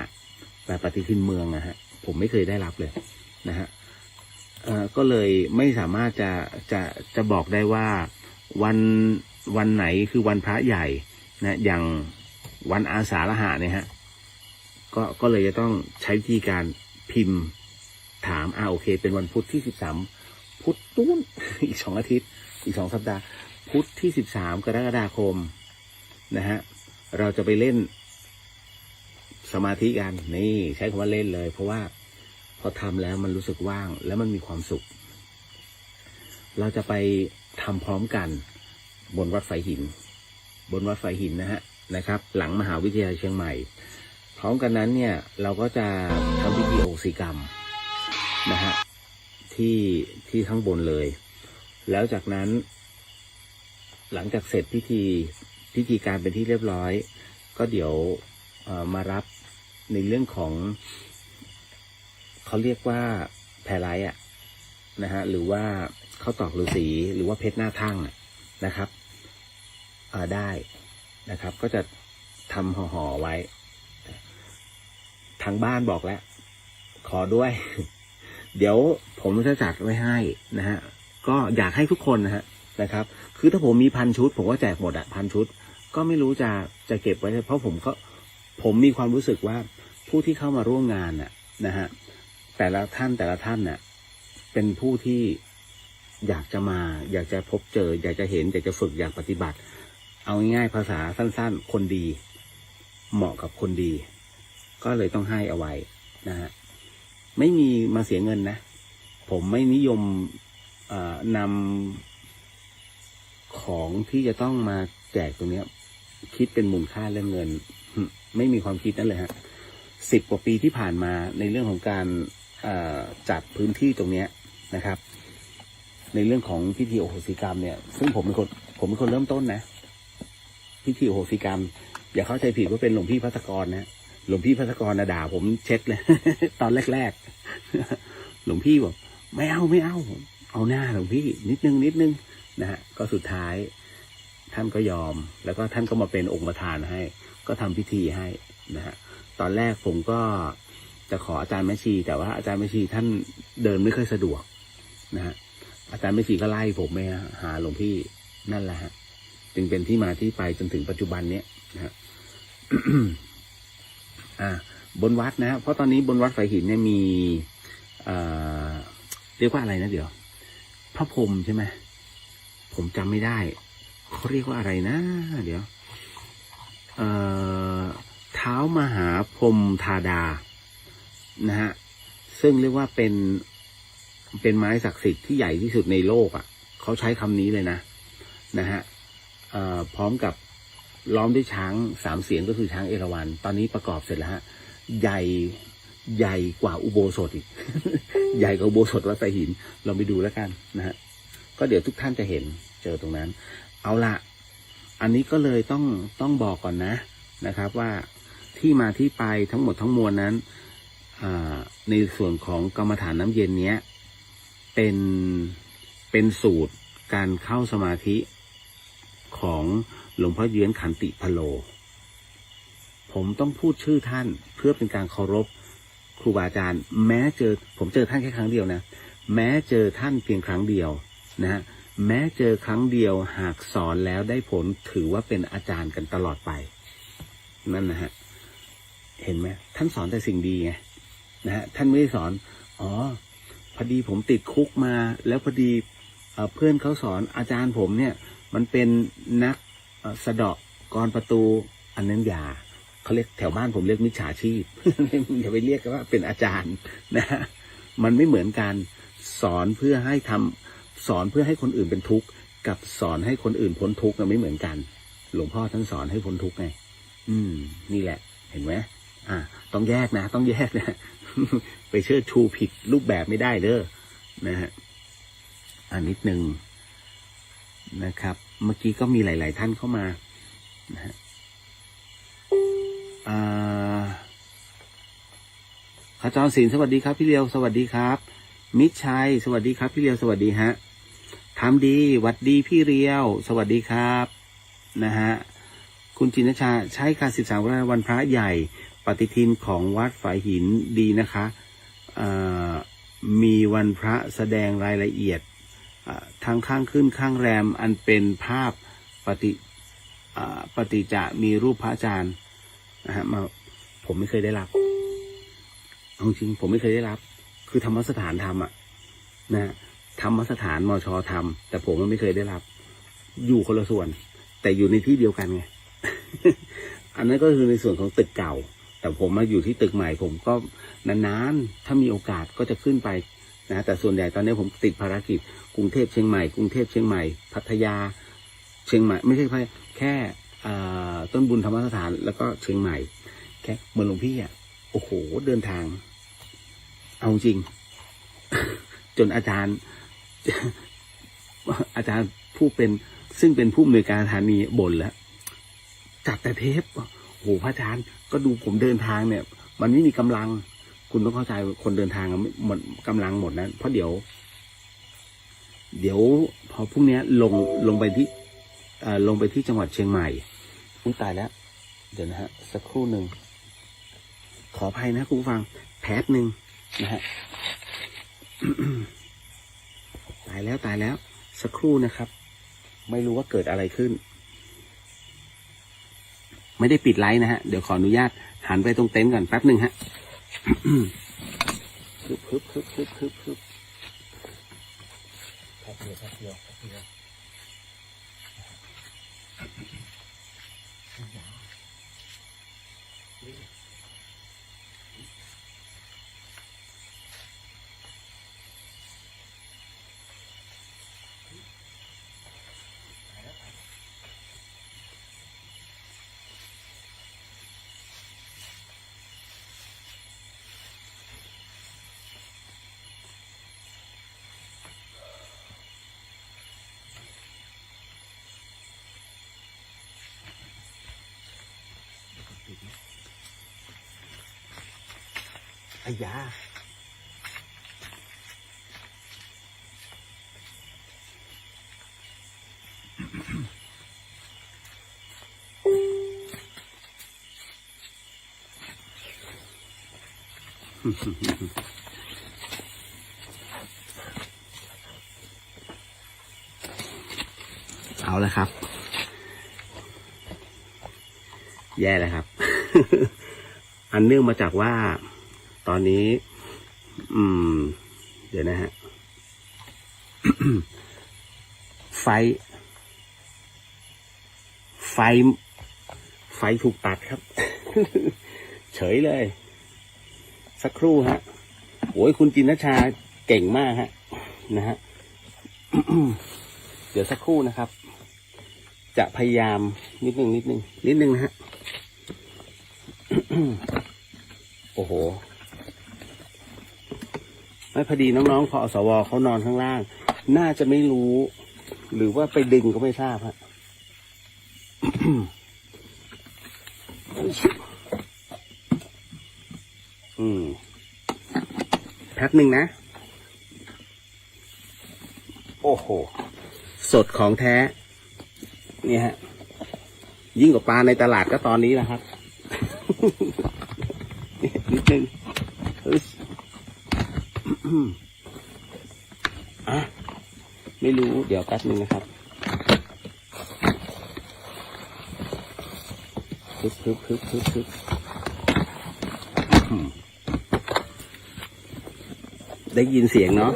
แต่ปฏิทินเมืองนะฮะผมไม่เคยได้รับเลยนะฮะก็เลยไม่สามารถจะบอกได้ว่าวันไหนคือวันพระใหญ่นะอย่างวันอาสาฬหะเนี่ยฮะก็เลยจะต้องใช้วิธีการพิมพ์ถามโอเคเป็นวันพุธที่13พุธตุ้นอีก2 อาทิตย์อีก2 สัปดาห์พุธที่13 กรกฎาคมนะฮะเราจะไปเล่นสมาธิกันนี่ใช้คำว่าเล่นเลยเพราะว่าพอทำแล้วมันรู้สึกว่างแล้วมันมีความสุขเราจะไปทำพร้อมกันบนวัดไฟหินนะครับหลังมหาวิทยาลัยเชียงใหม่พร้อมกันนั้นเนี่ยเราก็จะทำพิธีโอสิกรรมนะฮะที่ข้างบนเลยแล้วจากนั้นหลังจากเสร็จพิธีการเป็นที่เรียบร้อยก็เดี๋ยวมารับในเรื่องของเขาเรียกว่าแพรไลท์นะฮะหรือว่าข้าวตอกฤาษีหรือว่าเพชรหน้าทั่งนะครับได้นะครับก็จะทำห่อไว้ทางบ้านบอกแล้วขอด้วย เดี๋ยวผมจะจัดไว้ให้นะฮะก็อยากให้ทุกคนนะครับคือถ้าผมมี1,000 ชุดผมก็แจกหมด1,000 ชุดก็ไม่รู้จะเก็บไว้เพราะผมมีความรู้สึกว่าผู้ที่เข้ามาร่วมงานนะฮะแต่ละท่านเป็นผู้ที่อยากจะมาอยากจะพบเจออยากจะเห็นอยากจะฝึกอยากปฏิบัติเอาง่ายๆภาษาสั้นๆคนดีเหมาะกับคนดีก็เลยต้องให้เอาไว้นะฮะไม่มีมาเสียเงินนะผมไม่นิยม นำของที่จะต้องมาแจกตรงเนี้ยคิดเป็นมูลค่าเรื่องเงินไม่มีความคิดนั่นเลยฮะ10 กว่าปีที่ผ่านมาในเรื่องของการจัดพื้นที่ตรงเนี้ยนะครับในเรื่องของพิธีโอโหสิกรรมเนี่ยซึ่งผมเป็นคนเริ่มต้นนะพิธีโอโหสิกรรมอย่าเข้าใจผิดว่าเป็นหลวงพี่ภัสกรนะหลวงพี่ภัสกรด่าผมเช็ดเลย ตอนแรกๆหลวงพี่บอกไม่เอาเอาหน้าหลวงพี่นิดนึงนะฮะก็สุดท้ายท่านก็ยอมแล้วก็ท่านก็มาเป็นองค์ประธานให้ก็ทำพิธีให้นะฮะตอนแรกผมก็จะขออาจารย์แม่ชีแต่ว่าอาจารย์แม่ชีท่านเดินไม่ค่อยสะดวกนะฮะอาจารย์แม่ชีก็ไล่ผมไปหาหลวงพี่นั่นแหละฮะจึงเป็นที่มาที่ไปจนถึงปัจจุบันเนี้ยนะฮะ บนวัดนะเพราะตอนนี้บนวัดฝายหินเนี่ยมีเรียกว่าอะไรนะเดี๋ยวพระพรหมใช่ไหมผมจำไม่ได้เขาเรียกว่าอะไรนะเดี๋ยวเท้ามหาพรหมธาดานะฮะซึ่งเรียกว่าเป็นไม้ศักดิ์สิทธิ์ที่ใหญ่ที่สุดในโลกอ่ะเขาใช้คำนี้เลยนะฮะพร้อมกับล้อมด้วยช้าง3 เสียนก็คือช้างเอราวัณตอนนี้ประกอบเสร็จแล้วฮะใหญ่กว่าอุโบสถอีก ใหญ่กว่าอุโบสถวัดไซหินเราไปดูแล้วกันนะฮะก็เดี๋ยวทุกท่านจะเห็นเจอตรงนั้นเอาละอันนี้ก็เลยต้องบอกก่อนนะครับว่าที่มาที่ไปทั้งหมดทั้งมวลนั้นในส่วนของกรรมฐานน้ำเย็นเนี้ยเป็นสูตรการเข้าสมาธิของหลวงพ่อเยื้อนขันติพโลผมต้องพูดชื่อท่านเพื่อเป็นการเคารพครูบาอาจารย์แม้ผมเจอท่านแค่ครั้งเดียวนะแม้เจอท่านเพียงครั้งเดียวนะฮะแม้เจอครั้งเดียวหากสอนแล้วได้ผลถือว่าเป็นอาจารย์กันตลอดไปนั่นนะฮะเห็นไหมท่านสอนแต่สิ่งดีไงนะฮะท่านไม่ได้สอนพอดีผมติดคุกมาแล้วพอดีเพื่อนเขาสอนอาจารย์ผมเนี่ยมันเป็นนักสะเดาะกรประตูอันนั้นอย่าเขาเรียกแถวบ้านผมเรียกมิจฉาชีพ อย่าไปเรียกว่าเป็นอาจารย์นะมันไม่เหมือนกันสอนเพื่อให้คนอื่นเป็นทุกข์กับสอนให้คนอื่นพ้นทุกข์ไม่เหมือนกันหลวงพ่อท่านสอนให้พ้นทุกข์ไงนี่แหละเห็นไหมต้องแยกนะ ไปเชิดชูผิดรูปแบบไม่ได้เด้อนะฮะนิดนึงนะครับเมื่อกี้ก็มีหลายๆท่านเข้ามานะฮะขจรศิลป์สวัสดีครับพี่เลียวสวัสดีครับมิตรชัยสวัสดีครับพี่เลียวสวัสดีฮะทำดีหวัดดีพี่เลียวสวัสดีครับนะฮะคุณจินชาใช้การ13 วันพระใหญ่ปฏิทินของวัดฝายหินดีนะคะมีวันพระแสดงรายละเอียดทั้งข้างขึ้นข้างแรมอันเป็นภาพปฏิจะมีรูปพระอาจารย์นะฮะผมไม่เคยได้รับจริงผมไม่เคยได้รับคือธรรมสถานทำนะธรรมสถานมชทำแต่ผมไม่เคยได้รับอยู่คนละส่วนแต่อยู่ในที่เดียวกันไง อันนั้นก็คือในส่วนของตึกเก่าแต่ผมมาอยู่ที่ตึกใหม่ผมก็นานๆถ้ามีโอกาสก็จะขึ้นไปนะแต่ส่วนใหญ่ตอนนี้ผมติดภารกิจกรุงเทพเชียงใหม่กรุงเทพเชียงใหม่พัทยาเชียงใหม่ไม่ใช่แค่ต้นบุญธรรมสถานแล้วก็เชียงใหม่แค่เหมือนหลวงพี่โอ้โหเดินทางเอาจริง จนอาจารย์ผู้ซึ่งเป็นผู้อำนวยการสถานีบ่นแล้วจัดแต่เทปโอ้โหพระอาจารย์ก็ดูผมเดินทางเนี่ยมันไม่มีกำลังคุณต้องเข้าใจคนเดินทางหมดกำลังหมดนะเพราะเดี๋ยวพอพรุ่งนี้ลงไปที่จังหวัดเชียงใหม่ตายแล้วเดี๋ยวนะฮะสักครู่หนึ่งขออภัยนะคุณผู้ฟังแป๊บหนึ่งนะฮะ ตายแล้วสักครู่นะครับไม่รู้ว่าเกิดอะไรขึ้นไม่ได้ปิดไลฟ์นะฮะเดี๋ยวขออนุญาตหันไปตรงเต็นท์ก่อนแป๊บหนึ่งฮะ คึบแป๊บเดียว อ้ยาเอาแล้วครับ แย่แล้วครับ อันเนื่องมาจากว่าตอนนี้ เดี๋ยวนะฮะ ไฟถูกตัดครับ เฉยเลย สักครู่ฮะโอ้ยคุณจินนชาเก่งมากฮะนะฮะ เดี๋ยวสักครู่นะครับ จะพยายามนิดนึงนะฮะ โอ้โหไม่พอดีน้องๆพอสวเขานอนข้างล่าง น่าจะไม่รู้ หรือว่าไปดึงก็ไม่ทราบฮะ แป๊บหนึ่งนะ โอ้โหสดของแท้เนี่ยฮะยิ่งกว่าปลาในตลาดก็ตอนนี้นะครับ นิดนึงไม่รู้เดี๋ยวแป๊บนึงนะครับฮึบได้ยินเสียงเนาะ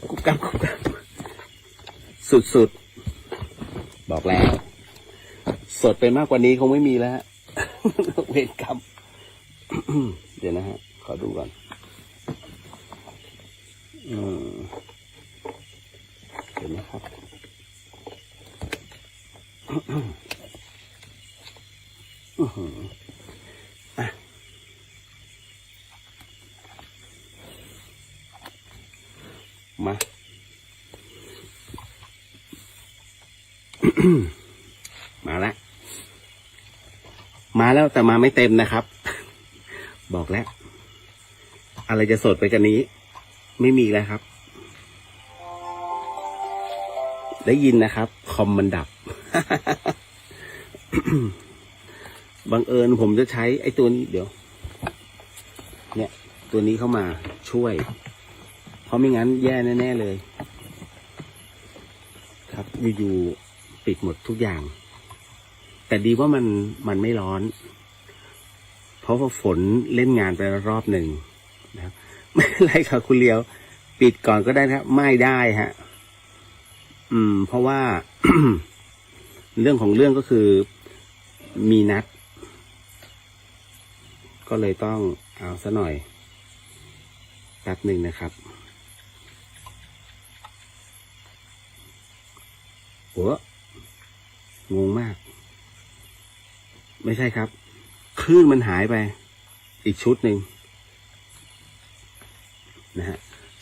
กุ๊บกับสุดบอกแล้ว สดไปมากกว่านี้คงไม่มีแล้วฮะ เวรกรรม เดี๋ยวนะฮะขอดูก่อนเดี๋ยวนะครับ มา มาแล้วแต่มาไม่เต็มนะครับ บอกแล้วอะไรจะสดไปกันนี้ไม่มีแล้วครับ ได้ยินนะครับคอมมันดับ บังเอิญผมจะใช้ไอ้ตัวนี้เดี๋ยวเนี่ยตัวนี้เข้ามาช่วยเพราะไม่งั้นแย่แน่ๆเลยครับอยู่ๆปิดหมดทุกอย่างแต่ดีว่ามันไม่ร้อนเพราะว่าฝนเล่นงานไปรอบหนึ่งนะครับไม่เป็นไรครับคุณเลียวปิดก่อนก็ได้ครับไม่ได้ฮะเพราะว่า เรื่องของเรื่องก็คือมีนัดก็เลยต้องเอาซะหน่อยแป๊บหนึ่งนะครับโหงงมากไม่ใช่ครับคลื่นมันหายไปอีกชุดหนึ่งนะฮะ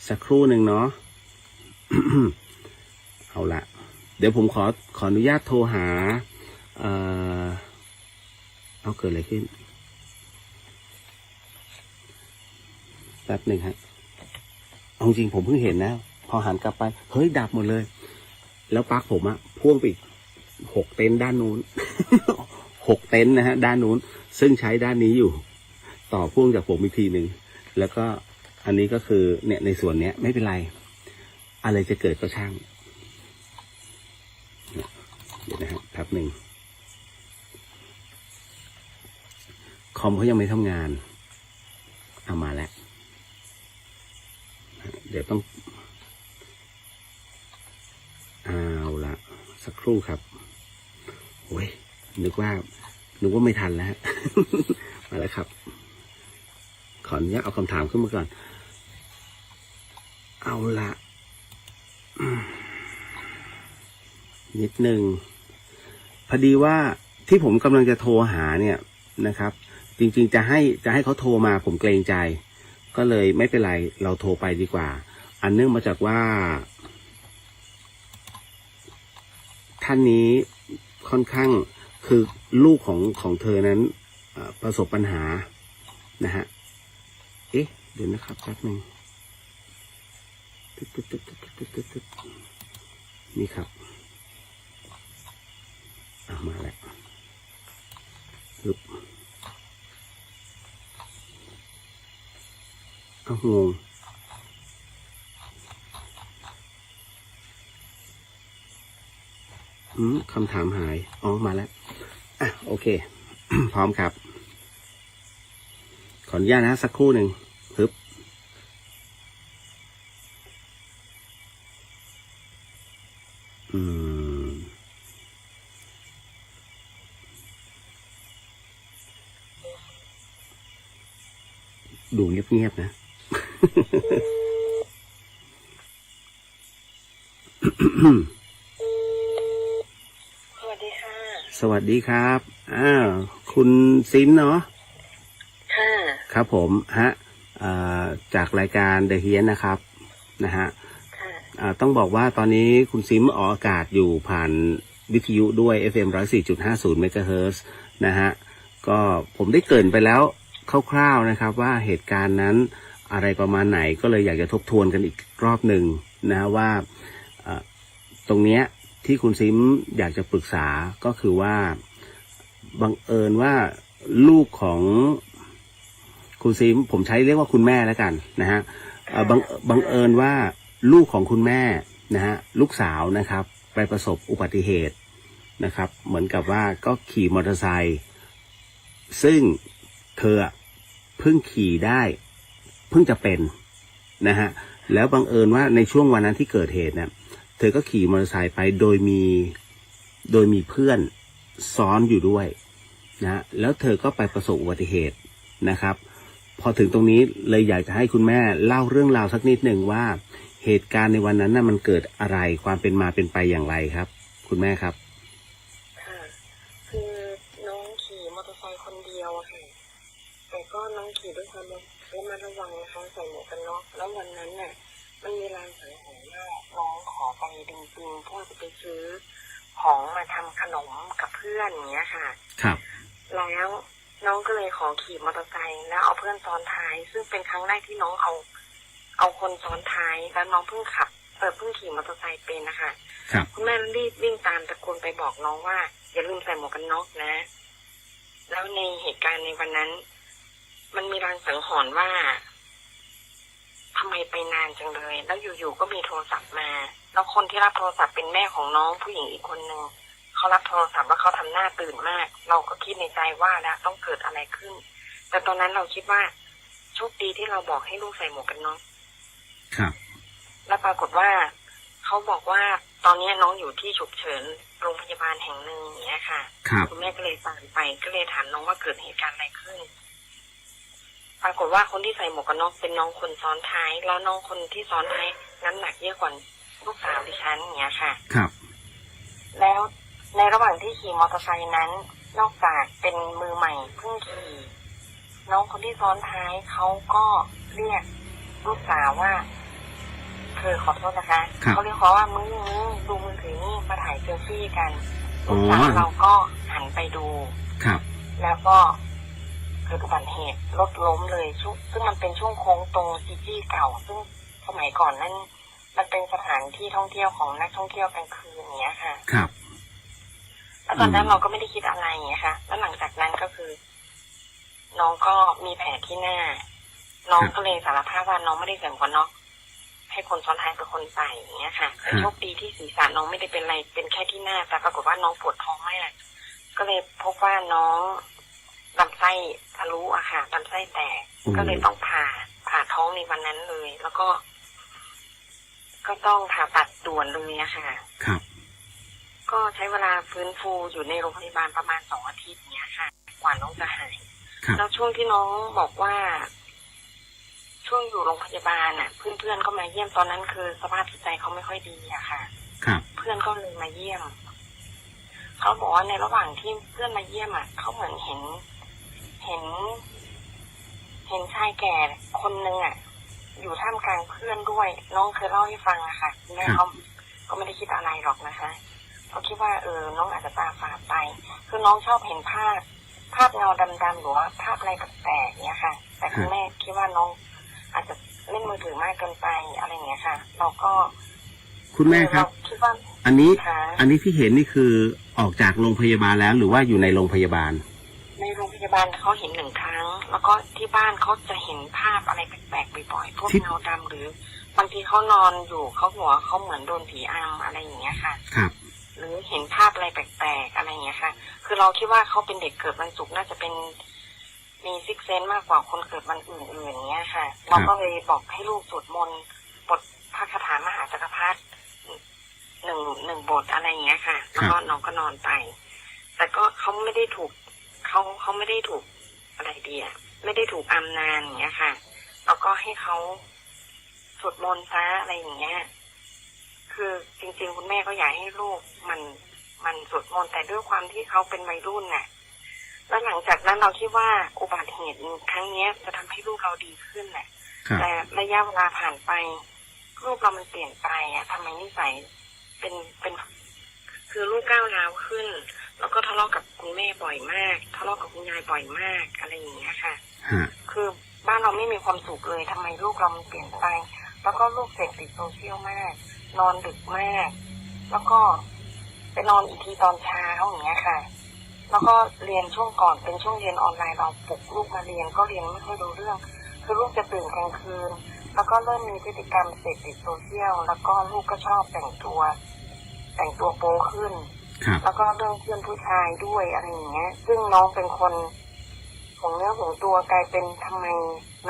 สักครู่หนึ่งเนาะ เอาละเดี๋ยวผมขออนุญาตโทรหาเอาเกิดอะไรขึ้นแป๊บหนึ่งฮะเอาจริงผมเพิ่งเห็นนะพอหันกลับไปเฮ้ยดับหมดเลยแล้วปลั๊กผมอะพ่วงไป6 เต็นท์ด้านนู้น 6 เต็นท์นะฮะด้านนู้นซึ่งใช้ด้านนี้อยู่ต่อพ่วงจากผมอีกทีหนึ่งแล้วก็อันนี้ก็คือเนี่ยในส่วนเนี้ยไม่เป็นไรอะไรจะเกิดก็ช่างเดี๋ยวนะฮะแป๊บหนึ่งคอมเขายังไม่ทำงานเอามาแล้วเดี๋ยวต้องเอาละสักครู่ครับโอ้ยนึกว่าไม่ทันแล้ว มาแล้วครับขออนุญาตเอาคำถามขึ้นมาก่อนเอาละนิดนึงพอดีว่าที่ผมกำลังจะโทรหาเนี่ยนะครับจริงๆจะให้เขาโทรมาผมเกรงใจก็เลยไม่เป็นไรเราโทรไปดีกว่าอันเนื่องมาจากว่าท่านนี้ค่อนข้างคือลูกของเธอนั้นประสบปัญหานะฮะเอ๊ะ เดี๋ยวนะครับแป๊บนึงนี่ครับมาแล้วปึ๊บงงคำถามหายมาแล้วโอเค พร้อมครับขออนุญาตนะสักครู่หนึ่งปึ๊บดูเงียบๆนะ สวัสดีค่ะ สวัสดีครับคุณซิมเนาะค่ะครับผมจากรายการ The Hien นะครับนะฮะต้องบอกว่าตอนนี้คุณซิมออกอากาศอยู่ผ่านวิทยุด้วย FM 104.50 MHz นะฮะก็ผมได้เกริ่นไปแล้วคร่าวๆนะครับว่าเหตุการณ์นั้นอะไรประมาณไหนก็เลยอยากจะทบทวนกันอีกรอบหนึ่งนะว่าตรงเนี้ยที่คุณซิมอยากจะปรึกษาก็คือว่าบังเอิญว่าลูกของคุณซิมผมใช้เรียกว่าคุณแม่แล้วกันนะฮะบังเอิญว่าลูกของคุณแม่นะฮะลูกสาวนะครับไปประสบอุบัติเหตุนะครับเหมือนกับว่าก็ขี่มอเตอร์ไซค์ซึ่งเธอเพิ่งขี่ได้เพิ่งจะเป็นนะฮะแล้วบังเอิญว่าในช่วงวันนั้นที่เกิดเหตุเนี่ยเธอก็ขี่มอเตอร์ไซค์ไปโดยมีเพื่อนซ้อนอยู่ด้วยนะแล้วเธอก็ไปประสบอุบัติเหตุนะครับพอถึงตรงนี้เลยอยากจะให้คุณแม่เล่าเรื่องราวสักนิดหนึ่งว่าเหตุการณ์ในวันนั้นน่ะมันเกิดอะไรความเป็นมาเป็นไปอย่างไรครับคุณแม่ครับค่ะคือน้องขี่มอเตอร์ไซค์คนเดียวค่ะแต่ก็น้องขี่ด้วยความระมัดระวังนะคะใส่หมวกกันน็อกแล้ววันนั้นน่ะมันมีรางสังหรณ์ว่าน้องขอไปจริงๆเพื่อจะไปซื้อของมาทำขนมกับเพื่อนอย่างเงี้ยค่ะครับแล้วน้องก็เลยขอขี่มอเตอร์ไซค์แล้วเอาเพื่อนซ้อนท้ายซึ่งเป็นครั้งแรกที่น้องเอาคนซ้อนท้ายแล้วน้องเพิ่งขี่มอเตอร์ไซค์เป็นนะคะคุณแม่รีบวิ่งตามตะโกนไปบอกน้องว่าอย่าลืมใส่หมวกกันน็อกนะแล้วในเหตุการณ์ในวันนั้นมันมีรางสังหรณ์ว่าทำไมไปนานจังเลยแล้วอยู่ๆก็มีโทรศัพท์มาแล้วคนที่รับโทรศัพท์เป็นแม่ของน้องผู้หญิงอีกคนนึงเขารับโทรศัพท์แล้วเขาทำหน้าตื่นมากเราก็คิดในใจว่าแล้วต้องเกิดอะไรขึ้นแต่ตอนนั้นเราคิดว่าโชคดีที่เราบอกให้ลูกใส่หมวกกันน็อกครับแล้วปรากฏว่าเขาบอกว่าตอนนี้น้องอยู่ที่ฉุกเฉินโรงพยาบาลแห่งหนึ่งอย่างเงี้ยค่ะคุณแม่ก็เลยตามไปก็เลยถามน้องว่าเกิดเหตุการณ์อะไรขึ้นปรากฏว่าคนที่ใส่หมวกกันน็อกเป็นน้องคนซ้อนท้ายแล้วน้องคนที่ซ้อนท้ายน้ำหนักเยอะกว่าลูกสาวดิฉันอย่างเงี้ยค่ะครับแล้วในระหว่างที่ขี่มอเตอร์ไซค์นั้นนอกจากเป็นมือใหม่เพิ่งขี่น้องคนที่ซ้อนท้ายเขาก็เรียกลูกสาวว่าเธอขอโทษนะคะเขาเรียกเขาว่ามึงดูมือถือนี่มาถ่ายเซลฟี่กันลูกสาวเราก็หันไปดูครับแล้วก็เกิดอุบัติเหตุรถล้มเลยซึ่งมันเป็นช่วงโค้งตรงจีจี้เก่าซึ่งสมัยก่อนนั้นมันเป็นสถานที่ท่องเที่ยวของนักท่องเที่ยวกลางคืนอย่างเงี้ยค่ะครับแล้วตอนนั้นเราก็ไม่ได้คิดอะไรอย่างเงี้ยค่ะแล้วหลังจากนั้นก็คือน้องก็มีแผลที่หน้าน้องก็เลยสารภาพว่าน้องไม่ได้ใส่หมวกกันน็อกให้คนซ้อนท้ายเป็นคนใส่อย่างเงี้ยค่ะแต่โชคดีที่ศีรษะน้องไม่ได้เป็นอะไรเป็นแค่ที่หน้าแต่ปรากฏว่าน้องปวดท้องมากก็เลยพบว่าน้องลำไส้ทะลุอะค่ะลำไส้แตกก็เลยต้องผ่าท้องในวันนั้นเลยแล้วก็ต้องผ่าตัดด่วนเลยอะค่ะครับก็ใช้เวลาฟื้นฟูอยู่ในโรงพยาบาลประมาณ2 อาทิตย์เนี้ยค่ะกว่าน้องจะหายแล้วช่วงที่น้องบอกว่าช่วงอยู่โรงพยาบาลน่ะเพื่อนๆก็มาเยี่ยมตอนนั้นคือสภาพจิตใจเขาไม่ค่อยดีอะค่ะเพื่อนก็เลยมาเยี่ยมเขาบอกว่าในระหว่างที่เพื่อนมาเยี่ยมอ่ะเขาเหมือนเห็นชายแก่คนนึงอ่ะอยู่ท่ามกลางเพื่อนด้วยน้องเคยเล่าให้ฟังอะค่ะแม่เขาก็ไม่ได้คิดอะไรหรอกนะคะเขาคิดว่าน้องอาจจะตาฝาดไปคือน้องชอบเห็นภาพเงาดำๆหรือว่าภาพอะไรแปลกๆเนี้ยค่ะแต่คุณแม่คิดว่าน้อง อาจจะเล่นมือถือมากเกินไปอะไรอย่างเงี้ยค่ะเราก็คุณแม่ครับคิดว่าอันนี้ที่เห็นนี่คือออกจากโรงพยาบาลแล้วหรือว่าอยู่ในโรงพยาบาลในโรงพยาบาลเขาเห็น1 ครั้งแล้วก็ที่บ้านเขาจะเห็นภาพอะไรแปลกๆบ่อยๆพวกเงาดำหรือบางทีเขานอนอยู่เขาหัวเขาเหมือนโดนผีอำอะไรอย่างเงี้ยค่ะครับหรือเห็นภาพอะไรแปลกๆอะไรอย่างเงี้ยค่ะคือเราคิดว่าเขาเป็นเด็กเกิดวันศุกร์น่าจะเป็นมีซิกเซนมากกว่าคนเกิดวันอื่นๆเงี้ยค่ะเราก็เลยบอกให้ลูกสวดมนต์บทพระคาถามหาจักรพรรดิหนึ่งบทอะไรอย่างเงี้ยค่ะแล้วก็น้องก็นอนไปแต่ก็เขาไม่ได้ถูกเขาไม่ได้ถูกอะไรดีอ่ะไม่ได้ถูกอำนานอย่างเงี้ยค่ะแล้วก็ให้เขาสวดมนต์ซะอะไรอย่างเงี้ยคือจริงๆคุณแม่ก็อยากให้ลูกมันสวดมนต์แต่ด้วยความที่เขาเป็นวัยรุ่นน่ะแล้วหลังจากนั้นเราคิดว่าอุบัติเหตุครั้งนี้จะทำให้ลูกเราดีขึ้นน่ะแต่ระยะเวลาผ่านไปลูกเรามันเปลี่ยนไปอ่ะทำไมนิสัยเป็นคือลูกก้าวร้าวขึ้นแล้วก็ทะเลาะกับคุณแม่บ่อยมากทะเลาะกับคุณยายบ่อยมากอะไรอย่างเงี้ยค่ะคือบ้านเราไม่มีความสุขเลยทำไมลูกเรามันเปลี่ยนไปแล้วก็ลูกเสพติดโซเชียลมากนอนดึกมากแล้วก็ไปนอนอีกทีตอนเช้าอย่างเงี้ยค่ะแล้วก็เรียนช่วงก่อนเป็นช่วงเรียนออนไลน์เราปลุกลูกมาเรียนก็เรียนไม่ค่อยรู้เรื่องคือลูกจะตื่นกลางคืนแล้วก็เริ่มมีพฤติกรรมเสพติดโซเชียลแล้วก็ลูกก็ชอบแต่งตัวโป๊ขึ้นแล้วก็เรื่องเพื่อนผู้ชายด้วยอะไรอย่างเงี้ยซึ่งน้องเป็นคนห่วงเนื้อห่วงตัวกลายเป็นทำไม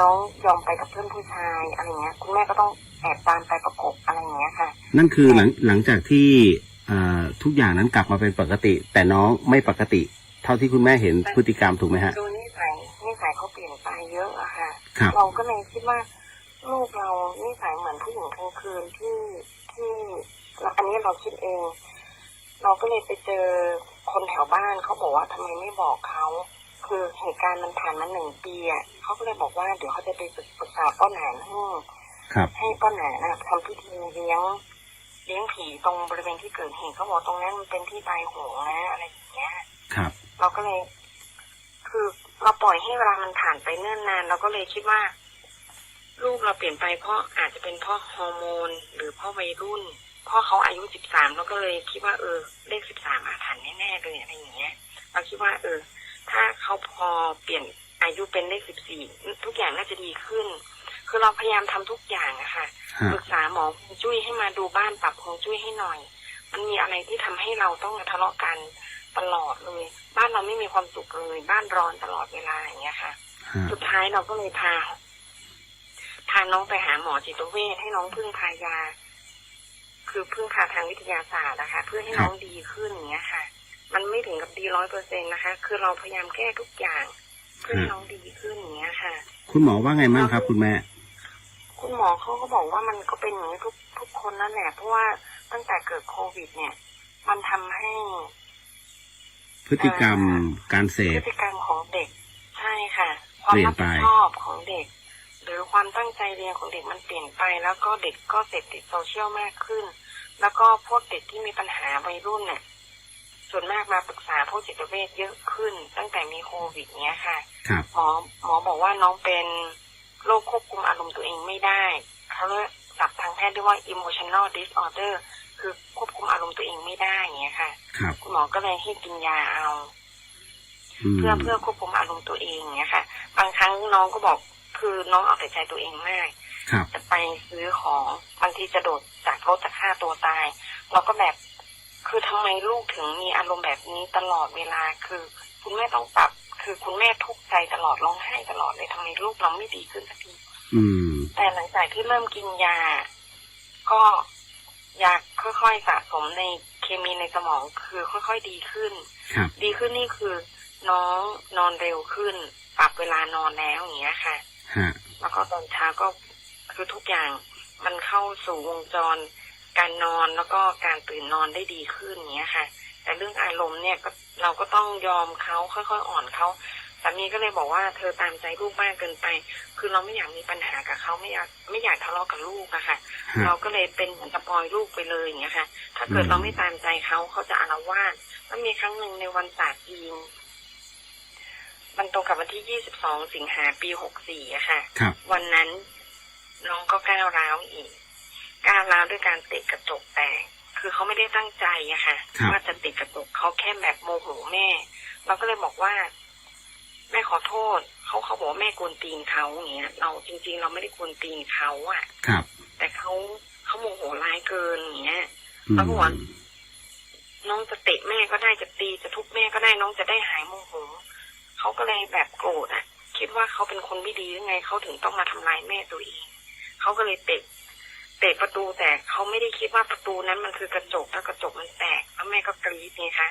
น้องยอมไปกับเพื่อนผู้ชายอะไรเงี้ยคุณแม่ก็ต้องแอบตามไปประกบอะไรอย่างเงี้ยค่ะนั่นคือหลังจากที่ทุกอย่างนั้นกลับมาเป็นปกติแต่น้องไม่ปกติเท่าที่คุณแม่เห็นพฤติกรรมถูกไหมฮะคือนิสัยเขาเปลี่ยนไปเยอะอะค่ะเราก็เลยคิดว่าลูกเรานิสัยเหมือนผู้หญิงกลางคืนที่อันนี้เราคิดเองเราก็เลยไปเจอคนแถวบ้านเขาบอกว่าทำไมไม่บอกเขาคือเหตุการณ์มันผ่านมา1 ปีอ่ะเขาก็เลยบอกว่าเดี๋ยวเขาจะไปปรึกษาป้าหนานให้ป้าหนานทำพิธีเลี้ยงผีตรงบริเวณที่เกิดเหตุเขาบอกตรงนั้นมันเป็นที่ตายโหงนะอะไรอย่างเงี้ยครับเราก็เลยคือเราปล่อยให้เวลามันผ่านไปเนิ่นนานเราก็เลยคิดว่าลูกเราเปลี่ยนไปเพราะอาจจะเป็นเพราะฮอร์โมนหรือเพราะวัยรุ่นเพราะเขาอายุ13เราก็เลยคิดว่าเลข13อาถรรพ์แน่ๆเลยอะไรอย่างเงี้ยเราคิดว่าถ้าเขาพอเปลี่ยนอายุเป็นเลข14ทุกอย่างน่าจะดีขึ้นคือเราพยายามทำทุกอย่างอะค่ะปรึกษาหมอฮวงจุ้ยให้มาดูบ้านปรับฮวงจุ้ยให้หน่อยมันมีอะไรที่ทำให้เราต้องมาทะเลาะกันตลอดเลยบ้านเราไม่มีความสุขเลยบ้านร้อนตลอดเวลาอย่างเงี้ยค่ะสุดท้ายเราก็เลยพาน้องไปหาหมอจิตเวชให้น้องพึ่งพายาคือพึ่งพาทางวิทยาศาสตร์นะคะเพื่อให้น้องดีขึ้นอย่างเงี้ยค่ะมันไม่ถึงกับดี100%นะคะคือเราพยายามแก้ทุกอย่างเพื่อให้น้องดีขึ้นอย่างเงี้ยค่ะคุณหมอว่าไงบ้างครับคุณแม่คุณหมอเขาก็บอกว่ามันก็เป็นอย่างนี้ทุกคนนั่นแหละเพราะว่าตั้งแต่เกิดโควิดเนี่ยมันทำให้พฤติกรรมการเสพพฤติกรรมของเด็กใช่ค่ะความรับผิดชอบของเด็กหรือความตั้งใจเรียนของเด็กมันเปลี่ยนไปแล้วก็เด็กก็เสพติดโซเชียลมากขึ้นแล้วก็พวกเด็กที่มีปัญหาวัยรุ่นเนี่ยส่วนมากมาปรึกษาผู้จิตเวชเยอะขึ้นตั้งแต่มีโควิดเนี้ยค่ะหมอบอกว่าน้องเป็นโรคควบคุมอารมณ์ตัวเองไม่ได้เขาเรียกศัพท์ทางแพทย์เรียกว่า emotional disorder คือควบคุมอารมณ์ตัวเองไม่ได้เงี้ยค่ะคุณหมอก็เลยให้กินยาเอาเพื่อควบคุมอารมณ์ตัวเองเงี้ยค่ะบางครั้งน้องก็บอกคือน้องเอาแต่ใจตัวเองมากจะไปซื้อของบางทีจะโดดจากรถจะฆ่าตัวตายเราก็แบบคือทำไมลูกถึงมีอารมณ์แบบนี้ตลอดเวลาคือคุณแม่ต้องปรับคือคุณแม่ทุกข์ใจตลอดร้องไห้ตลอดเลยทำไมลูกเราไม่ดีขึ้นสักทีแต่หลังจากที่เริ่มกินยาก็ยาค่อยๆสะสมในเคมีในสมองคือค่อยๆดีขึ้นนี่คือน้องนอนเร็วขึ้นปรับเวลานอนแล้วอย่างเงี้ยค่ะแล้วก็ตอนเช้าก็คือทุกอย่างมันเข้าสู่วงจรการนอนแล้วก็การตื่นนอนได้ดีขึ้นอย่างเงี้ยค่ะแต่เรื่องอารมณ์เนี่ยก็เราก็ต้องยอมเขาค่อยๆอ่อนเขาสามีก็เลยบอกว่าเธอตามใจลูกมากเกินไปคือเราไม่อยากมีปัญหากับเขาไม่อยากทะเลาะกับลูกอะค่ะเราก็เลยเป็นเหมือนกับปล่อยลูกไปเลยอย่างเงี้ยค่ะถ้าเกิดเราไม่ตามใจเขาจะอาละวาดมันมีครั้งหนึ่งในวันศาสตร์จีนมันตรงกับวันที่22 สิงหาปี 64อะค่ะวันนั้น น้องก็ก้าวร้าวอีกก้าวร้าวด้วยการติดกระจกแตกคือเขาไม่ได้ตั้งใจอะค่ะว่าจะติดกระจกเขาแค่แบบโมโหแม่เราก็เลยบอกว่าแม่ขอโทษเขาบอกว่าแม่กวนตีนเขาอย่างเงี้ยเราจริงๆเราไม่ได้กวนตีนเขาอะครับแต่เขาโมโหร้ายเกินอย่างเงี้ยเขาบอกว่าน้องจะเตะแม่ก็ได้จะตีจะทุบแม่ก็ได้น้องจะได้หายโมโหเขาก็เลยแบบโกรธอะคิดว่าเขาเป็นคนไม่ดีหรือไงเขาถึงต้องมาทำร้ายแม่ตัวเองเขาก็เลยเตะประตูแต่เขาไม่ได้คิดว่าประตูนั้นมันคือกระจกแล้วกระจกมันแตกแล้วแม่ก็กรี๊ดไงคะ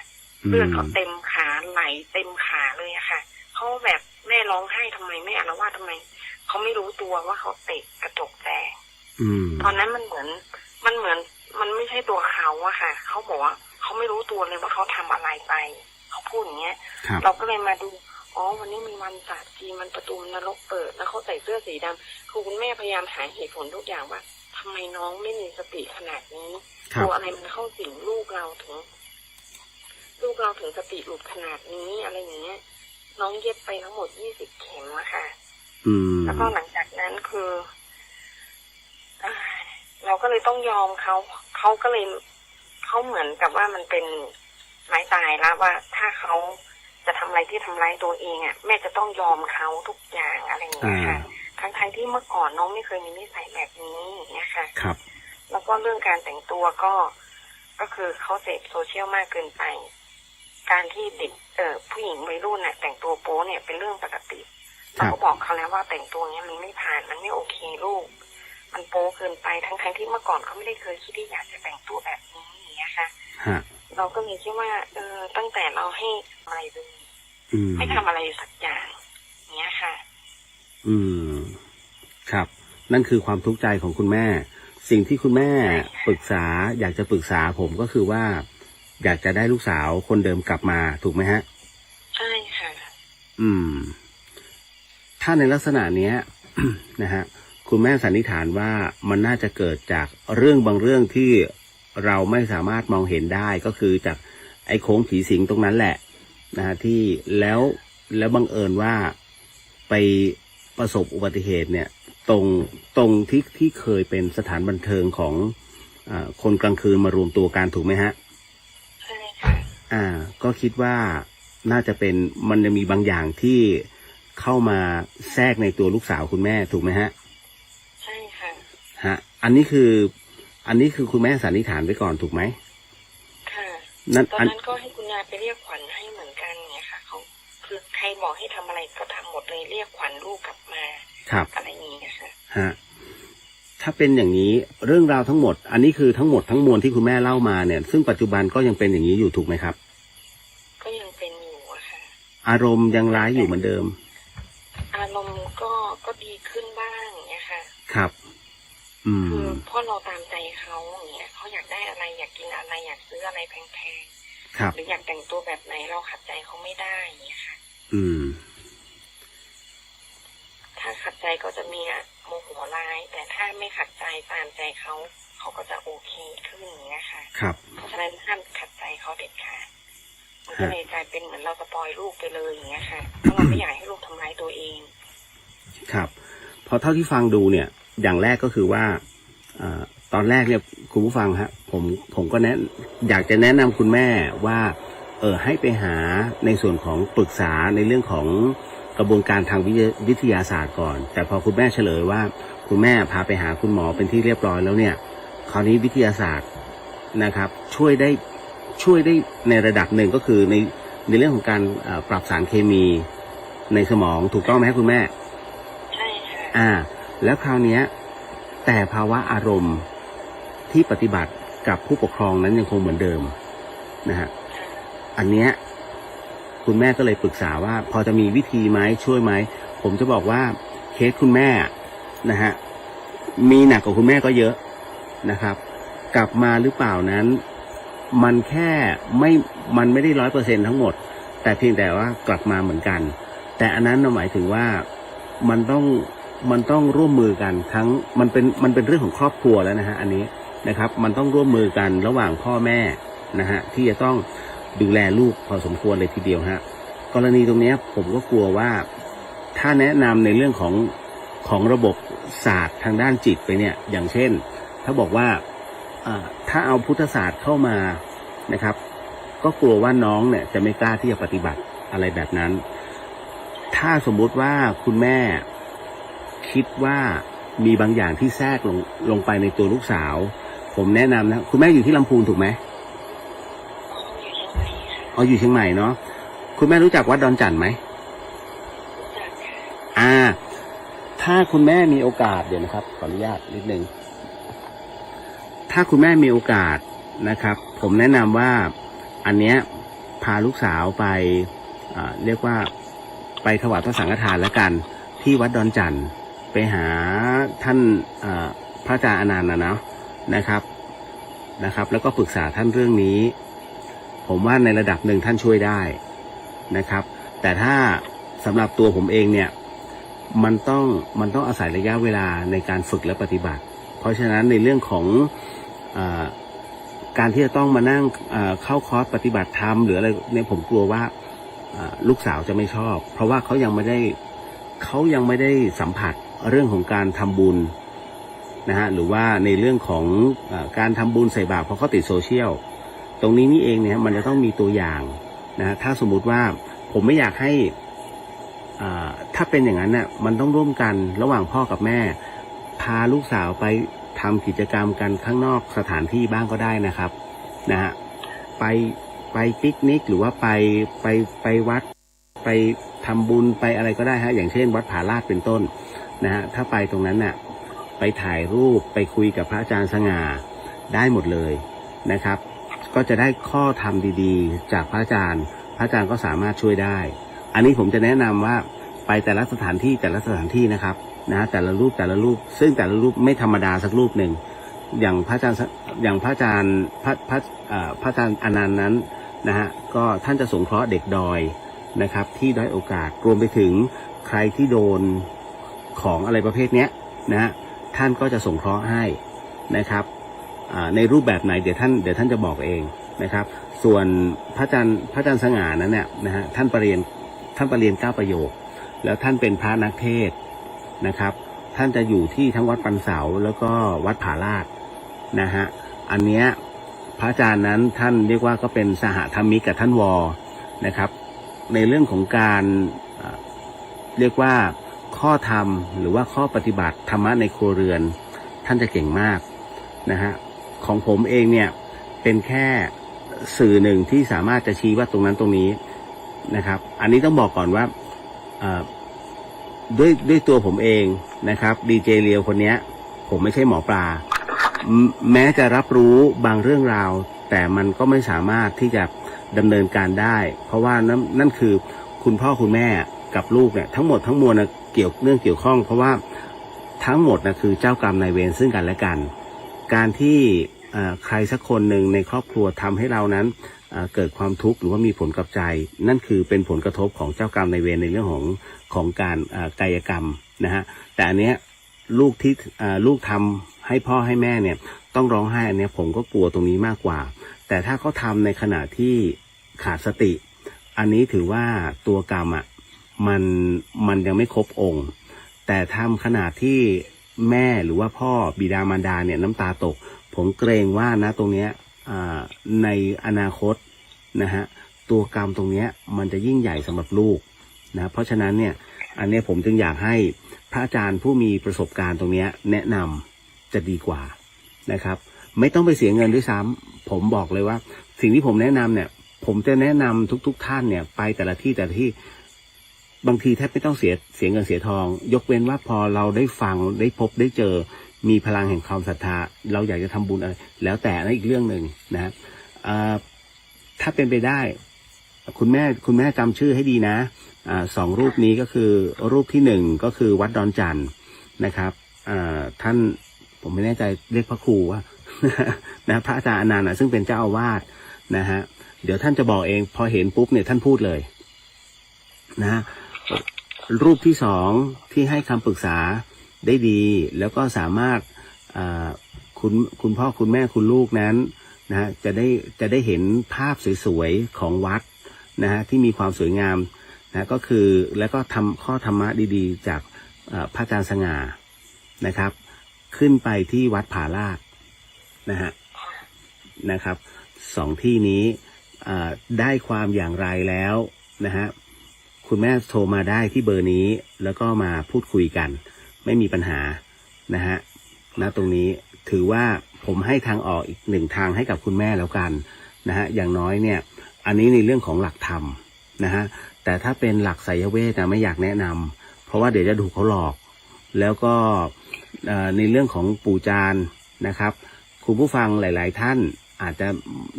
เลือดเขาเต็มขาไหลเต็มขาเลยอะค่ะเขาแบบแม่ร้องไห้ทำไมแม่อาละวาดทำไมเขาไม่รู้ตัวว่าเขาเตะกระจกแตกตอนนั้นมันเหมือนมันไม่ใช่ตัวเขาอะค่ะเขาบอกว่าเขาไม่รู้ตัวเลยว่าเขาทำอะไรไปเขาพูดอย่างเงี้ยเราก็เลยมาดูอ๋อวันนี้มีวันศาสตร์จีนมันประตูนรกเปิดแล้วเขาใส่เสื้อสีดำคือคุณแม่พยายามหาเหตุผลทุกอย่างว่าทำไมน้องไม่มีสติขนาดนี้ตัวอะไรมันเข้าสิงลูกเราถึงสติหลุดขนาดนี้อะไรอย่างเงี้ยน้องเย็บไปทั้งหมด20 เข็มอะค่ะแล้วก็หลังจากนั้นคือเราก็เลยต้องยอมเขาก็เลยเขาเหมือนกับว่ามันเป็นไม้ตายแล้วว่าถ้าเขาจะทำอะไรที่ทำร้ายตัวเองอ่ะแม่จะต้องยอมเขาทุกอย่างอะไรอย่างเงี้ยค่ะทั้งที่เมื่อก่อนน้องไม่เคยมีนิสัยแบบนี้เนี่ยค่ะครับแล้วก็เรื่องการแต่งตัวก็คือเขาเสพโซเชียลมากเกินไปการที่เด็กผู้หญิงวัยรุ่นน่ะแต่งตัวโป๊เนี่ยเป็นเรื่องปกติเราก็บอกเขาแล้วว่าแต่งตัวเนี้ยมันไม่ผ่านมันไม่โอเคลูกมันโป๊เกินไปทั้งที่เมื่อก่อนเขาไม่ได้เคยคิดที่อยากจะแต่งตัวแบบนี้อย่างเงี้ยค่ะเราก็มีคิดว่าตั้งแต่เราให้อะไรเลยไม่ทำอะไรสักอย่างเนี้ยค่ะครับนั่นคือความทุกข์ใจของคุณแม่สิ่งที่คุณแม่ปรึกษาอยากจะปรึกษาผมก็คือว่าอยากจะได้ลูกสาวคนเดิมกลับมาถูกไหมฮะใช่ค่ะถ้าในลักษณะเนี้ย นะฮะคุณแม่สันนิษฐานว่ามันน่าจะเกิดจากเรื่องบางเรื่องที่เราไม่สามารถมองเห็นได้ก็คือจากไอ้โค้งผีสิงตรงนั้นแหละนะฮะที่แล้วบังเอิญว่าไปประสบอุบัติเหตุเนี่ยตรงที่เคยเป็นสถานบันเทิงของคนกลางคืนมารวมตัวกันถูกไหมฮะใช่ค่ะก็คิดว่าน่าจะเป็นมันจะมีบางอย่างที่เข้ามาแทรกในตัวลูกสาวคุณแม่ถูกไหมฮะใช่ค่ะฮะอันนี้คือคุณแม่สันนิษฐานไว้ก่อนถูกไหมค่ะตอนนั้นก็ให้คุณยายไปเรียกขวัญให้เหมือนกันเนี่ยค่ะเขาคือใครบอกให้ทำอะไรก็ทำหมดเลยเรียกขวัญลูกกลับมาอะไรอย่างนี้ค่ะฮะถ้าเป็นอย่างนี้เรื่องราวทั้งหมดอันนี้คือทั้งหมดทั้งมวลที่คุณแม่เล่ามาเนี่ยซึ่งปัจจุบันก็ยังเป็นอย่างนี้อยู่ถูกไหมครับก็ยังเป็นอยู่อะค่ะอารมณ์ยังร้ายอยู่เหมือนเดิมอารมณ์ก็ดีขึ้นบ้างเนี่ยค่ะครับคือพ่อเราตามใจเขาอย่างเงี้ยเขาอยากได้อะไรอยากกินอะไรอยากซื้ออะไรแพงๆหรืออยากแต่งตัวแบบไหนเราขัดใจเขาไม่ได้อย่างเงี้ยค่ะถ้าขัดใจก็จะมีโมโหร้ายแต่ถ้าไม่ขัดใจตามใจเขาก็จะโอเคขึ้นอย่างเงี้ยค่ะครับเพราะฉะนั้นห้ามขัดใจเขาเด็ดขาดมันก็เลยกลายเป็นเหมือนเราสปอยลูกไปเลยอย่างเงี้ยค่ะเพราะเราไม่อยากให้ลูกทำร้ายตัวเองครับพอเท่าที่ฟังดูเนี่ยอย่างแรกก็คือว่าตอนแรกเนี่ยคุณผู้ฟังฮะผมก็อยากจะแนะนำคุณแม่ว่าให้ไปหาในส่วนของปรึกษาในเรื่องของกระบวนการทางวิทยาศาสตร์ก่อนแต่พอคุณแม่เฉลยว่าคุณแม่พาไปหาคุณหมอเป็นที่เรียบร้อยแล้วเนี่ยคราวนี้วิทยาศาสตร์นะครับช่วยได้ในระดับหนึ่งก็คือในเรื่องของการปรับสารเคมีในสมองถูกต้องไหมคุณแม่ใช่ค่ะแล้วคราวนี้แต่ภาวะอารมณ์ที่ปฏิบัติกับผู้ปกครองนั้นยังคงเหมือนเดิมนะฮะอันเนี้ยคุณแม่ก็เลยปรึกษาว่าพอจะมีวิธีไหมช่วยไหมผมจะบอกว่าเคสคุณแม่นะฮะมีหนักกว่าคุณแม่ก็เยอะนะครับกลับมาหรือเปล่านั้นมันแค่มันไม่ได้ 100% ทั้งหมดแต่เพียงแต่ว่ากลับมาเหมือนกันแต่อันนั้นหมายถึงว่ามันต้องร่วมมือกันทั้งมันเป็นเรื่องของครอบครัวแล้วนะฮะอันนี้นะครับมันต้องร่วมมือกันระหว่างพ่อแม่นะฮะที่จะต้องดูแลลูกพอสมควรเลยทีเดียวฮะกรณีตรงนี้ผมก็กลัวว่าถ้าแนะนำในเรื่องของระบบ ศาสตร์ทางด้านจิตไปเนี่ยอย่างเช่นถ้าบอกว่าถ้าเอาพุทธศาสตร์เข้ามานะครับก็กลัวว่าน้องเนี่ยจะไม่กล้าที่จะปฏิบัติอะไรแบบนั้นถ้าสมมุติว่าคุณแม่คิดว่ามีบางอย่างที่แทรกลงไปในตัวลูกสาวผมแนะนำนะคุณแม่อยู่ที่ลำพูนถูกไหมอ๋ออยู่เชียงใหม่เนาะคุณแม่รู้จักวัดดอนจันทร์ไหมถ้าคุณแม่มีโอกาสเดี๋ยวนะครับขออนุญาตนิดนึงถ้าคุณแม่มีโอกาสนะครับผมแนะนำว่าอันเนี้ยพาลูกสาวไปเรียกว่าไปถวายพระสังฆทานแล้วกันที่วัดดอนจันทร์ไปหาท่านพระอาจารย์อนันต์นะครับแล้วก็ปรึกษาท่านเรื่องนี้ผมว่าในระดับหนึ่งท่านช่วยได้นะครับแต่ถ้าสำหรับตัวผมเองเนี่ยมันต้องอาศัยระยะเวลาในการฝึกและปฏิบัติเพราะฉะนั้นในเรื่องของการที่จะต้องมานั่งเข้าคอร์สปฏิบัติธรรมหรืออะไรเนี่ยผมกลัวว่าลูกสาวจะไม่ชอบเพราะว่าเขายังไม่ได้สัมผัสเรื่องของการทำบุญนะฮะหรือว่าในเรื่องของการทำบุญใส่บาตรเพราะเขาติดโซเชียลตรงนี้นี่เองเนี่ยมันจะต้องมีตัวอย่างนะถ้าสมมุติว่าผมไม่อยากให้ถ้าเป็นอย่างนั้นเนี่ยมันต้องร่วมกันระหว่างพ่อกับแม่พาลูกสาวไปทำกิจกรรมกันข้างนอกสถานที่บ้างก็ได้นะครับนะฮะไปปิกนิกหรือว่าไปวัดไปทำบุญไปอะไรก็ได้ฮะอย่างเช่นวัดผาลาดเป็นต้นนะฮะถ้าไปตรงนั้นน่ะไปถ่ายรูปไปคุยกับพระอาจารย์สง่าได้หมดเลยนะครับก็จะได้ข้อธรรมดีๆจากพระอาจารย์ก็สามารถช่วยได้อันนี้ผมจะแนะนำว่าไปแต่ละสถานที่นะครับนะแต่ละรูปซึ่งแต่ละรูปไม่ธรรมดาสักรูปหนึ่งอย่างพระอาจารย์อนันต์นั้นนะฮะก็ท่านจะสงเคราะห์เด็กดอยนะครับที่ด้อยโอกาสรวมไปถึงใครที่โดนของอะไรประเภทเนี้ยนะฮะท่านก็จะสงเคราะห์ให้นะครับในรูปแบบไหนเดี๋ยวท่านจะบอกเองนะครับส่วนพระอาจารย์สง่านั้นเนี่ยนะฮะท่านประเรียน9ประโยคแล้วท่านเป็นพระนักเทศน์นะครับท่านจะอยู่ที่ทั้งวัดปันเสาแล้วก็วัดผาลาดนะฮะอันเนี้ยพระอาจารย์นั้นท่านเรียกว่าก็เป็นสหธรรมิกกับท่านวอนะครับในเรื่องของการเรียกว่าข้อธรรมหรือว่าข้อปฏิบัติธรรมะในครัวเรือนท่านจะเก่งมากนะฮะของผมเองเนี่ยเป็นแค่สื่อหนึ่งที่สามารถจะชี้ว่าตรงนั้นตรงนี้นะครับอันนี้ต้องบอกก่อนว่าด้วยตัวผมเองนะครับดีเจเลียวคนนี้ผมไม่ใช่หมอปลาแม้จะรับรู้บางเรื่องราวแต่มันก็ไม่สามารถที่จะดำเนินการได้เพราะว่านั่นคือคุณพ่อคุณแม่กับลูกเนี่ยทั้งหมดทั้งมวลนะเกี่ยวข้องเพราะว่าทั้งหมดนะคือเจ้ากรรมนายเวรซึ่งกันและกันการที่ใครสักคนหนึ่งในครอบครัวทำให้เรานั้นเกิดความทุกข์หรือว่ามีผลกับใจนั่นคือเป็นผลกระทบของเจ้ากรรมนายเวรในเรื่องของการกายกรรมนะฮะแต่อันเนี้ยลูกทำให้พ่อให้แม่เนี่ยต้องร้องไห้อันเนี้ยผมก็กลัวตรงนี้มากกว่าแต่ถ้าเขาทำในขณะที่ขาดสติอันนี้ถือว่าตัวกรรมมันยังไม่ครบองค์แต่ทำขณะที่แม่หรือว่าพ่อบิดามารดาเนี่ยน้ำตาตกผมเกรงว่านะตรงเนี้ยในอนาคตนะฮะตัวกรรมตรงเนี้ยมันจะยิ่งใหญ่สำหรับลูกนะเพราะฉะนั้นเนี่ยอันนี้ผมจึงอยากให้พระอาจารย์ผู้มีประสบการณ์ตรงนี้แนะนำจะดีกว่านะครับไม่ต้องไปเสียเงินด้วยซ้ำผมบอกเลยว่าสิ่งที่ผมแนะนำเนี่ยผมจะแนะนำทุกท่านเนี่ยไปแต่ละที่บางทีแทบไม่ต้องเสียเงินเสียทองยกเว้นว่าพอเราได้ฟังได้พบได้เจอมีพลังแห่งความศรัทธาเราอยากจะทำบุญอะไรแล้วแต่นั่นอีกเรื่องหนึ่งนะถ้าเป็นไปได้คุณแม่จำชื่อให้ดีนะ2 รูปนี้ก็คือรูปที่1ก็คือวัดดอนจันทร์นะครับท่านผมไม่แน่ใจเรียกพระครูว่า นะพระอาจารย์อนันต์ซึ่งเป็นเจ้าอาวาสนะฮะเดี๋ยวท่านจะบอกเองพอเห็นปุ๊บเนี่ยท่านพูดเลยนะรูปที่2ที่ให้คำปรึกษาได้ดีแล้วก็สามารถคุณพ่อคุณแม่คุณลูกนั้นนะจะได้เห็นภาพสวยๆของวัดนะฮะที่มีความสวยงามนะก็คือแล้วก็ทำข้อธรรมะดีๆจากพระอาจารย์สง่า นะครับขึ้นไปที่วัดผาลาดนะฮะนะครับ2ที่นี้ได้ความอย่างไรแล้วนะฮะคุณแม่โทรมาได้ที่เบอร์นี้แล้วก็มาพูดคุยกันไม่มีปัญหานะฮะณตรงนี้ถือว่าผมให้ทางออกอีกหนึ่งทางให้กับคุณแม่แล้วกันนะฮะอย่างน้อยเนี่ยอันนี้ในเรื่องของหลักธรรมนะฮะแต่ถ้าเป็นหลักไสยเวทนะไม่อยากแนะนำเพราะว่าเดี๋ยวจะถูกเขาหลอกแล้วก็ในเรื่องของปู่จานนะครับคุณผู้ฟังหลายๆท่านอาจจะ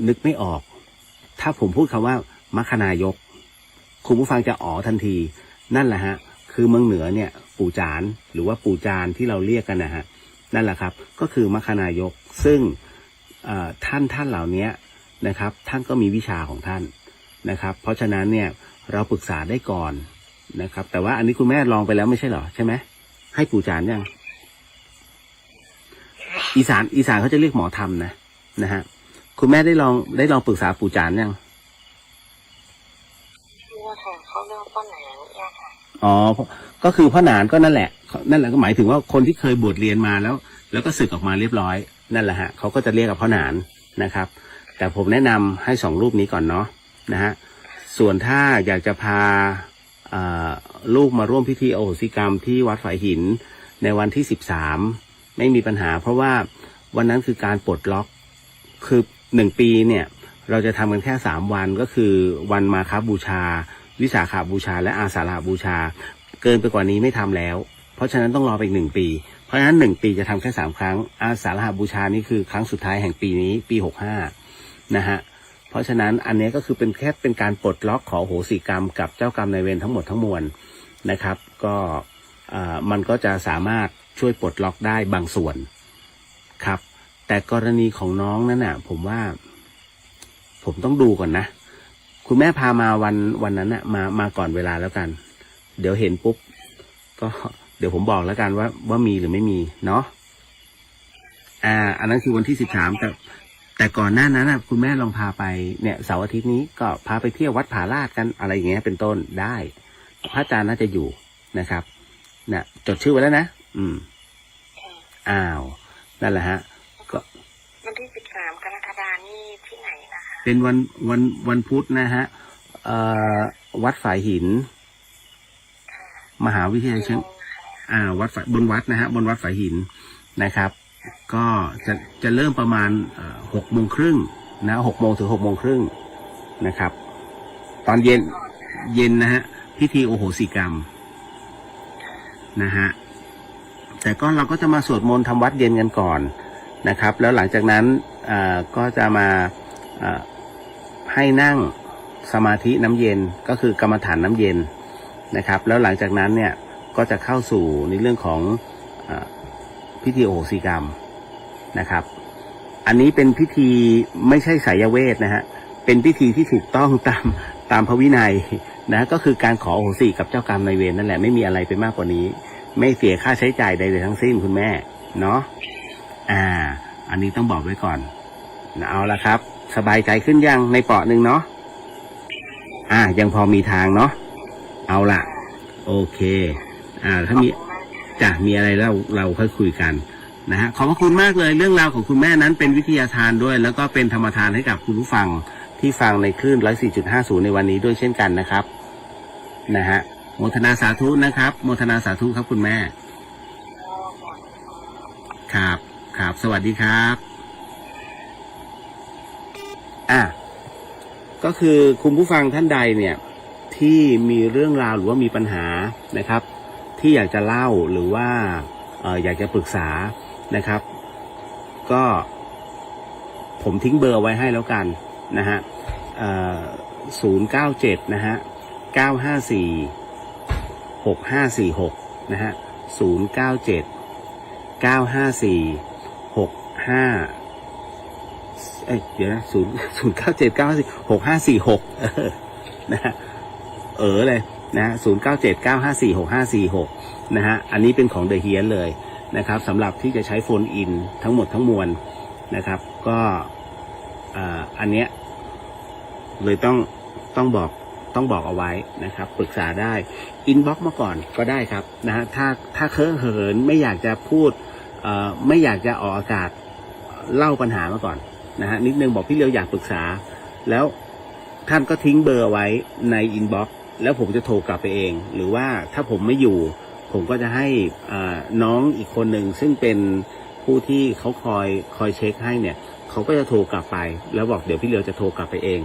นึกไม่ออกถ้าผมพูดคำว่ามัคคณายกคุณผู้ฟังจะอ๋อทันทีนั่นแหละฮะคือเมืองเหนือเนี่ยปู่จานหรือว่าปู่จานที่เราเรียกกันนะฮะนั่นแหละครับก็คือมัคคณายกซึ่งท่านเหล่านี้นะครับท่านก็มีวิชาของท่านนะครับเพราะฉะนั้นเนี่ยเราปรึกษาได้ก่อนนะครับแต่ว่าอันนี้คุณแม่ลองไปแล้วไม่ใช่เหรอใช่ไหมให้ปู่จานยังอีสานเขาจะเรียกหมอธรรมนะฮะคุณแม่ได้ลองปรึกษาปู่จานยังเขาเรียกพ่อหนานเนี่ยค่ะอ๋อก็คือพ่อหนานก็นั่นแหละก็หมายถึงว่าคนที่เคยบวชเรียนมาแล้วก็สึกออกมาเรียบร้อยนั่นแหละฮะเขาก็จะเรียกกับพ่อหนานนะครับแต่ผมแนะนำให้2รูปนี้ก่อนเนาะนะฮะส่วนถ้าอยากจะพาลูกมาร่วมพิธีอโหสิกรรมที่วัดฝายหินในวันที่13ไม่มีปัญหาเพราะว่าวันนั้นคือการปลดล็อกคือ1ปีเนี่ยเราจะทำกันแค่3วันก็คือวันมาฆบูชาวิสาขบูชาและอาสาฬหบูชาเกินไปกว่านี้ไม่ทำแล้วเพราะฉะนั้นต้องรอไปอีก1ปีเพราะฉะนั้น1ปีจะทำแค่3ครั้งอาสาฬหบูชานี่คือครั้งสุดท้ายแห่งปีนี้ปี65นะฮะเพราะฉะนั้นอันนี้ก็คือเป็นการปลดล็อกขอโหสิกรรมกับเจ้ากรรมนายเวรทั้งหมดทั้งมวลนะครับก็มันก็จะสามารถช่วยปลดล็อกได้บางส่วนครับแต่กรณีของน้องนั้นน่ะผมว่าผมต้องดูก่อนนะคุณแม่พามาวันนั้นน่ะมาก่อนเวลาแล้วกันเดี๋ยวเห็นปุ๊บก็เดี๋ยวผมบอกแล้วกันว่ามีหรือไม่มีเนาะอันนั้นคือวันที่13แต่ก่อนหน้านั้นนะคุณแม่ลองพาไปเนี่ยเสาร์อาทิตย์นี้ก็พาไปเที่ยววัดผาลาดกันอะไรอย่างเงี้ยเป็นต้นได้พระอาจารย์น่าจะอยู่นะครับเนี่ยจดชื่อไว้แล้วนะอ้าวนั่นแหละฮะก็วันที่13กรกฎาคมนี่ที่ไหนนะคะเป็นวันพุธนะฮะวัดฝายหินมหาวิทยาลัยเชียงวัดบนวัดนะฮะบนวัดฝายหินนะครับก็จะเริ่มประมาณ6:30นะ6:00 ถึง 6:30นะครับตอนเย็นนะฮะพิธีโอโหสิกรรมนะฮะแต่ก็เราก็จะมาสวดมนต์ทำวัดเย็นกันก่อนนะครับแล้วหลังจากนั้นก็จะมาให้นั่งสมาธิน้ำเย็นก็คือกรรมฐานน้ำเย็นนะครับแล้วหลังจากนั้นเนี่ยก็จะเข้าสู่ในเรื่องของพิธีโอโหสิกรรมนะครับอันนี้เป็นพิธีไม่ใช่ไสยเวทนะฮะเป็นพิธีที่ถูกต้องตามพระวินัยนะก็คือการขอโอโหสิกับเจ้ากรรมนายเวรนั่นแหละไม่มีอะไรไปมากกว่านี้ไม่เสียค่าใช้จ่ายใดๆทั้งสิ้นคุณแม่เนาะอันนี้ต้องบอกไว้ก่อนเอาละครับสบายใจขึ้นยังในเปาะหนึ่งเนาะยังพอมีทางเนาะเอาละโอเคถ้ามีอะไรแล้วเราค่อยคุยกันนะฮะขอบพระคุณมากเลยเรื่องราวของคุณแม่นั้นเป็นวิทยาทานด้วยแล้วก็เป็นธรรมทานให้กับคุณผู้ฟังที่ฟังในคลื่น 104.50 ในวันนี้ด้วยเช่นกันนะครับนะฮะโมทนาสาธุนะครับโมทนาสาธุครับคุณแม่ครับสวัสดีครับก็คือคุณผู้ฟังท่านใดเนี่ยที่มีเรื่องราวหรือว่ามีปัญหานะครับที่อยากจะเล่าหรือว่าอยากจะปรึกษานะครับก็ผมทิ้งเบอร์ไว้ให้แล้วกันนะฮะ097นะฮะ954 6546นะฮะ097 954 65เดี๋ยวนะ097 954 6546นะฮะเลยนะ097 954 6546นะฮะอันนี้เป็นของเดอะเฮียนเลยนะครับสำหรับที่จะใช้โฟนอินทั้งหมดทั้งมวลนะครับก็อันเนี้ยเลยต้องบอก ต้องบอกเอาไว้นะครับปรึกษาได้อินบ็อกซ์มาก่อนก็ได้ครับนะฮะถ้าเคอะเหินไม่อยากจะพูดไม่อยากจะออกอากาศเล่าปัญหามาก่อนนะฮะนิดนึงบอกพี่เลียวอยากปรึกษาแล้วท่านก็ทิ้งเบอร์ไว้ในอินบ็อกซ์แล้วผมจะโทรกลับไปเองหรือว่าถ้าผมไม่อยู่ผมก็จะให้น้องอีกคนหนึ่งซึ่งเป็นผู้ที่เขาคอยเช็คให้เนี่ยเขาก็จะโทรกลับไปแล้วบอกเดี๋ยวพี่เลียวจะโทรกลับไปเอง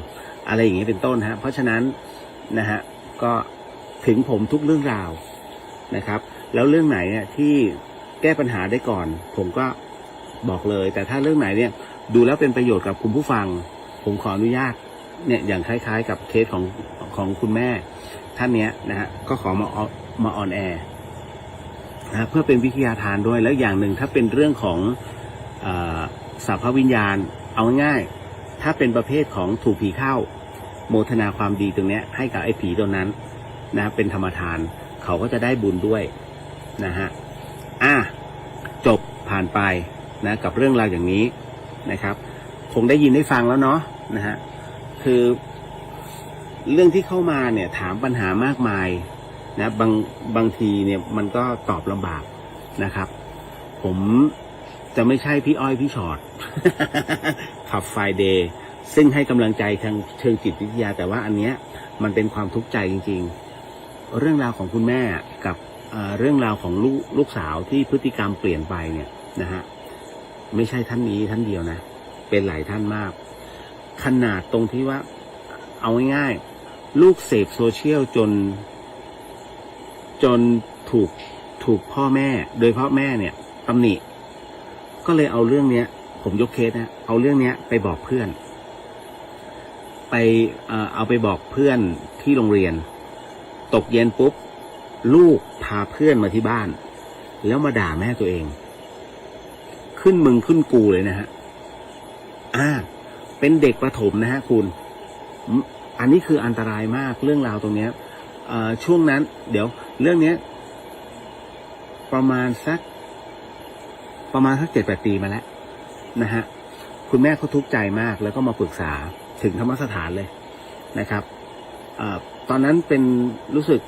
อะไรอย่างนี้เป็นต้นฮะเพราะฉะนั้นนะฮะก็ถึงผมทุกเรื่องราวนะครับแล้วเรื่องไหนเนี่ยที่แก้ปัญหาได้ก่อนผมก็บอกเลยแต่ถ้าเรื่องไหนเนี่ยดูแล้วเป็นประโยชน์กับคุณผู้ฟังผมขออนุญาตเนี่ยอย่างคล้ายๆกับเคสของคุณแม่ท่านเนี้ยนะฮะก็ขอมาออนแอร์นะเพื่อเป็นวิทยาทานด้วยแล้วอย่างหนึ่งถ้าเป็นเรื่องของสัพพวิญญาณเอาง่ายๆถ้าเป็นประเภทของถูกผีเข้าโมทนาความดีตรงเนี้ยให้กับไอ้ผีตัวนั้นนะเป็นธรรมทานเขาก็จะได้บุญด้วยนะฮะจบผ่านไปนะกับเรื่องราวอย่างนี้นะครับคงได้ยินได้ฟังแล้วเนาะนะฮะคือเรื่องที่เข้ามาเนี่ยถามปัญหามากมายนะบางทีเนี่ยมันก็ตอบลำบากนะครับผมจะไม่ใช่พี่อ้อยพี่ชอด ขับไฟเดย์ซึ่งให้กำลังใจทางเชิงจิตวิทยาแต่ว่าอันเนี้ยมันเป็นความทุกข์ใจจริงๆเรื่องราวของคุณแม่กับเรื่องราวของลูกสาวที่พฤติกรรมเปลี่ยนไปเนี่ยนะฮะไม่ใช่ท่านนี้ท่านเดียวนะเป็นหลายท่านมากขนาดตรงที่ว่าเอาง่ายๆลูกเสพโซเชียลจนถูกพ่อแม่โดยพ่อแม่เนี่ยตำหนิก็เลยเอาเรื่องเนี้ยผมยกเคสนะเอาเรื่องเนี้ยไปบอกเพื่อนเอาไปบอกเพื่อนที่โรงเรียนตกเย็นปุ๊บลูกพาเพื่อนมาที่บ้านแล้วมาด่าแม่ตัวเองขึ้นมึงขึ้นกูเลยนะฮะเป็นเด็กประถมนะฮะคุณอันนี้คืออันตรายมากเรื่องราวตรงเนี้ยช่วงนั้นเดี๋ยวเรื่องเนี้ยประมาณสัก 7-8 ปีมาแล้วนะฮะคุณแม่เขาทุกข์ใจมากแล้วก็มาปรึกษาถึงธรรมสถานเลยนะครับตอนนั้นเป็นรู้สึก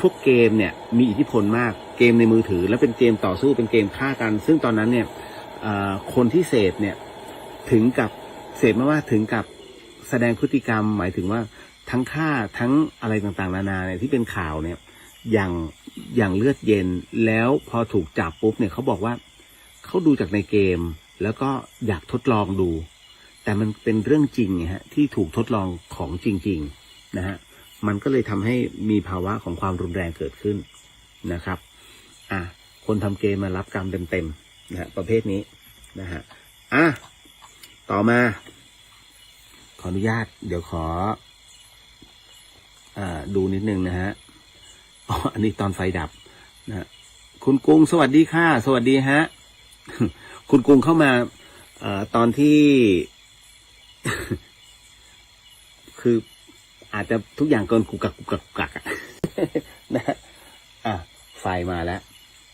พวกเกมเนี่ยมีอิทธิพลมากเกมในมือถือแล้วเป็นเกมต่อสู้เป็นเกมฆ่ากันซึ่งตอนนั้นเนี่ยคนที่เสพเนี่ยถึงกับเสพไม่ว่าถึงกับแสดงพฤติกรรมหมายถึงว่าทั้งฆ่าทั้งอะไรต่างๆนานาเนี่ยที่เป็นข่าวเนี่ยอย่างเลือดเย็นแล้วพอถูกจับปุ๊บเนี่ยเขาบอกว่าเขาดูจากในเกมแล้วก็อยากทดลองดูแต่มันเป็นเรื่องจริงไงฮะที่ถูกทดลองของจริงๆนะฮะมันก็เลยทำให้มีภาวะของความรุนแรงเกิดขึ้นนะครับคนทำเกมมารับกรรมเต็มๆนะฮะประเภทนี้นะฮะต่อมาขออนุญาตเดี๋ยวขอดูนิดนึงนะฮะอันนี้ตอนไฟดับนะคุณกุ้งสวัสดีค่ะสวัสดีฮะ คุณกุ้งเข้ามาตอนที่ คืออาจจะทุกอย่างเกินกุกกักนะไฟมาแล้ว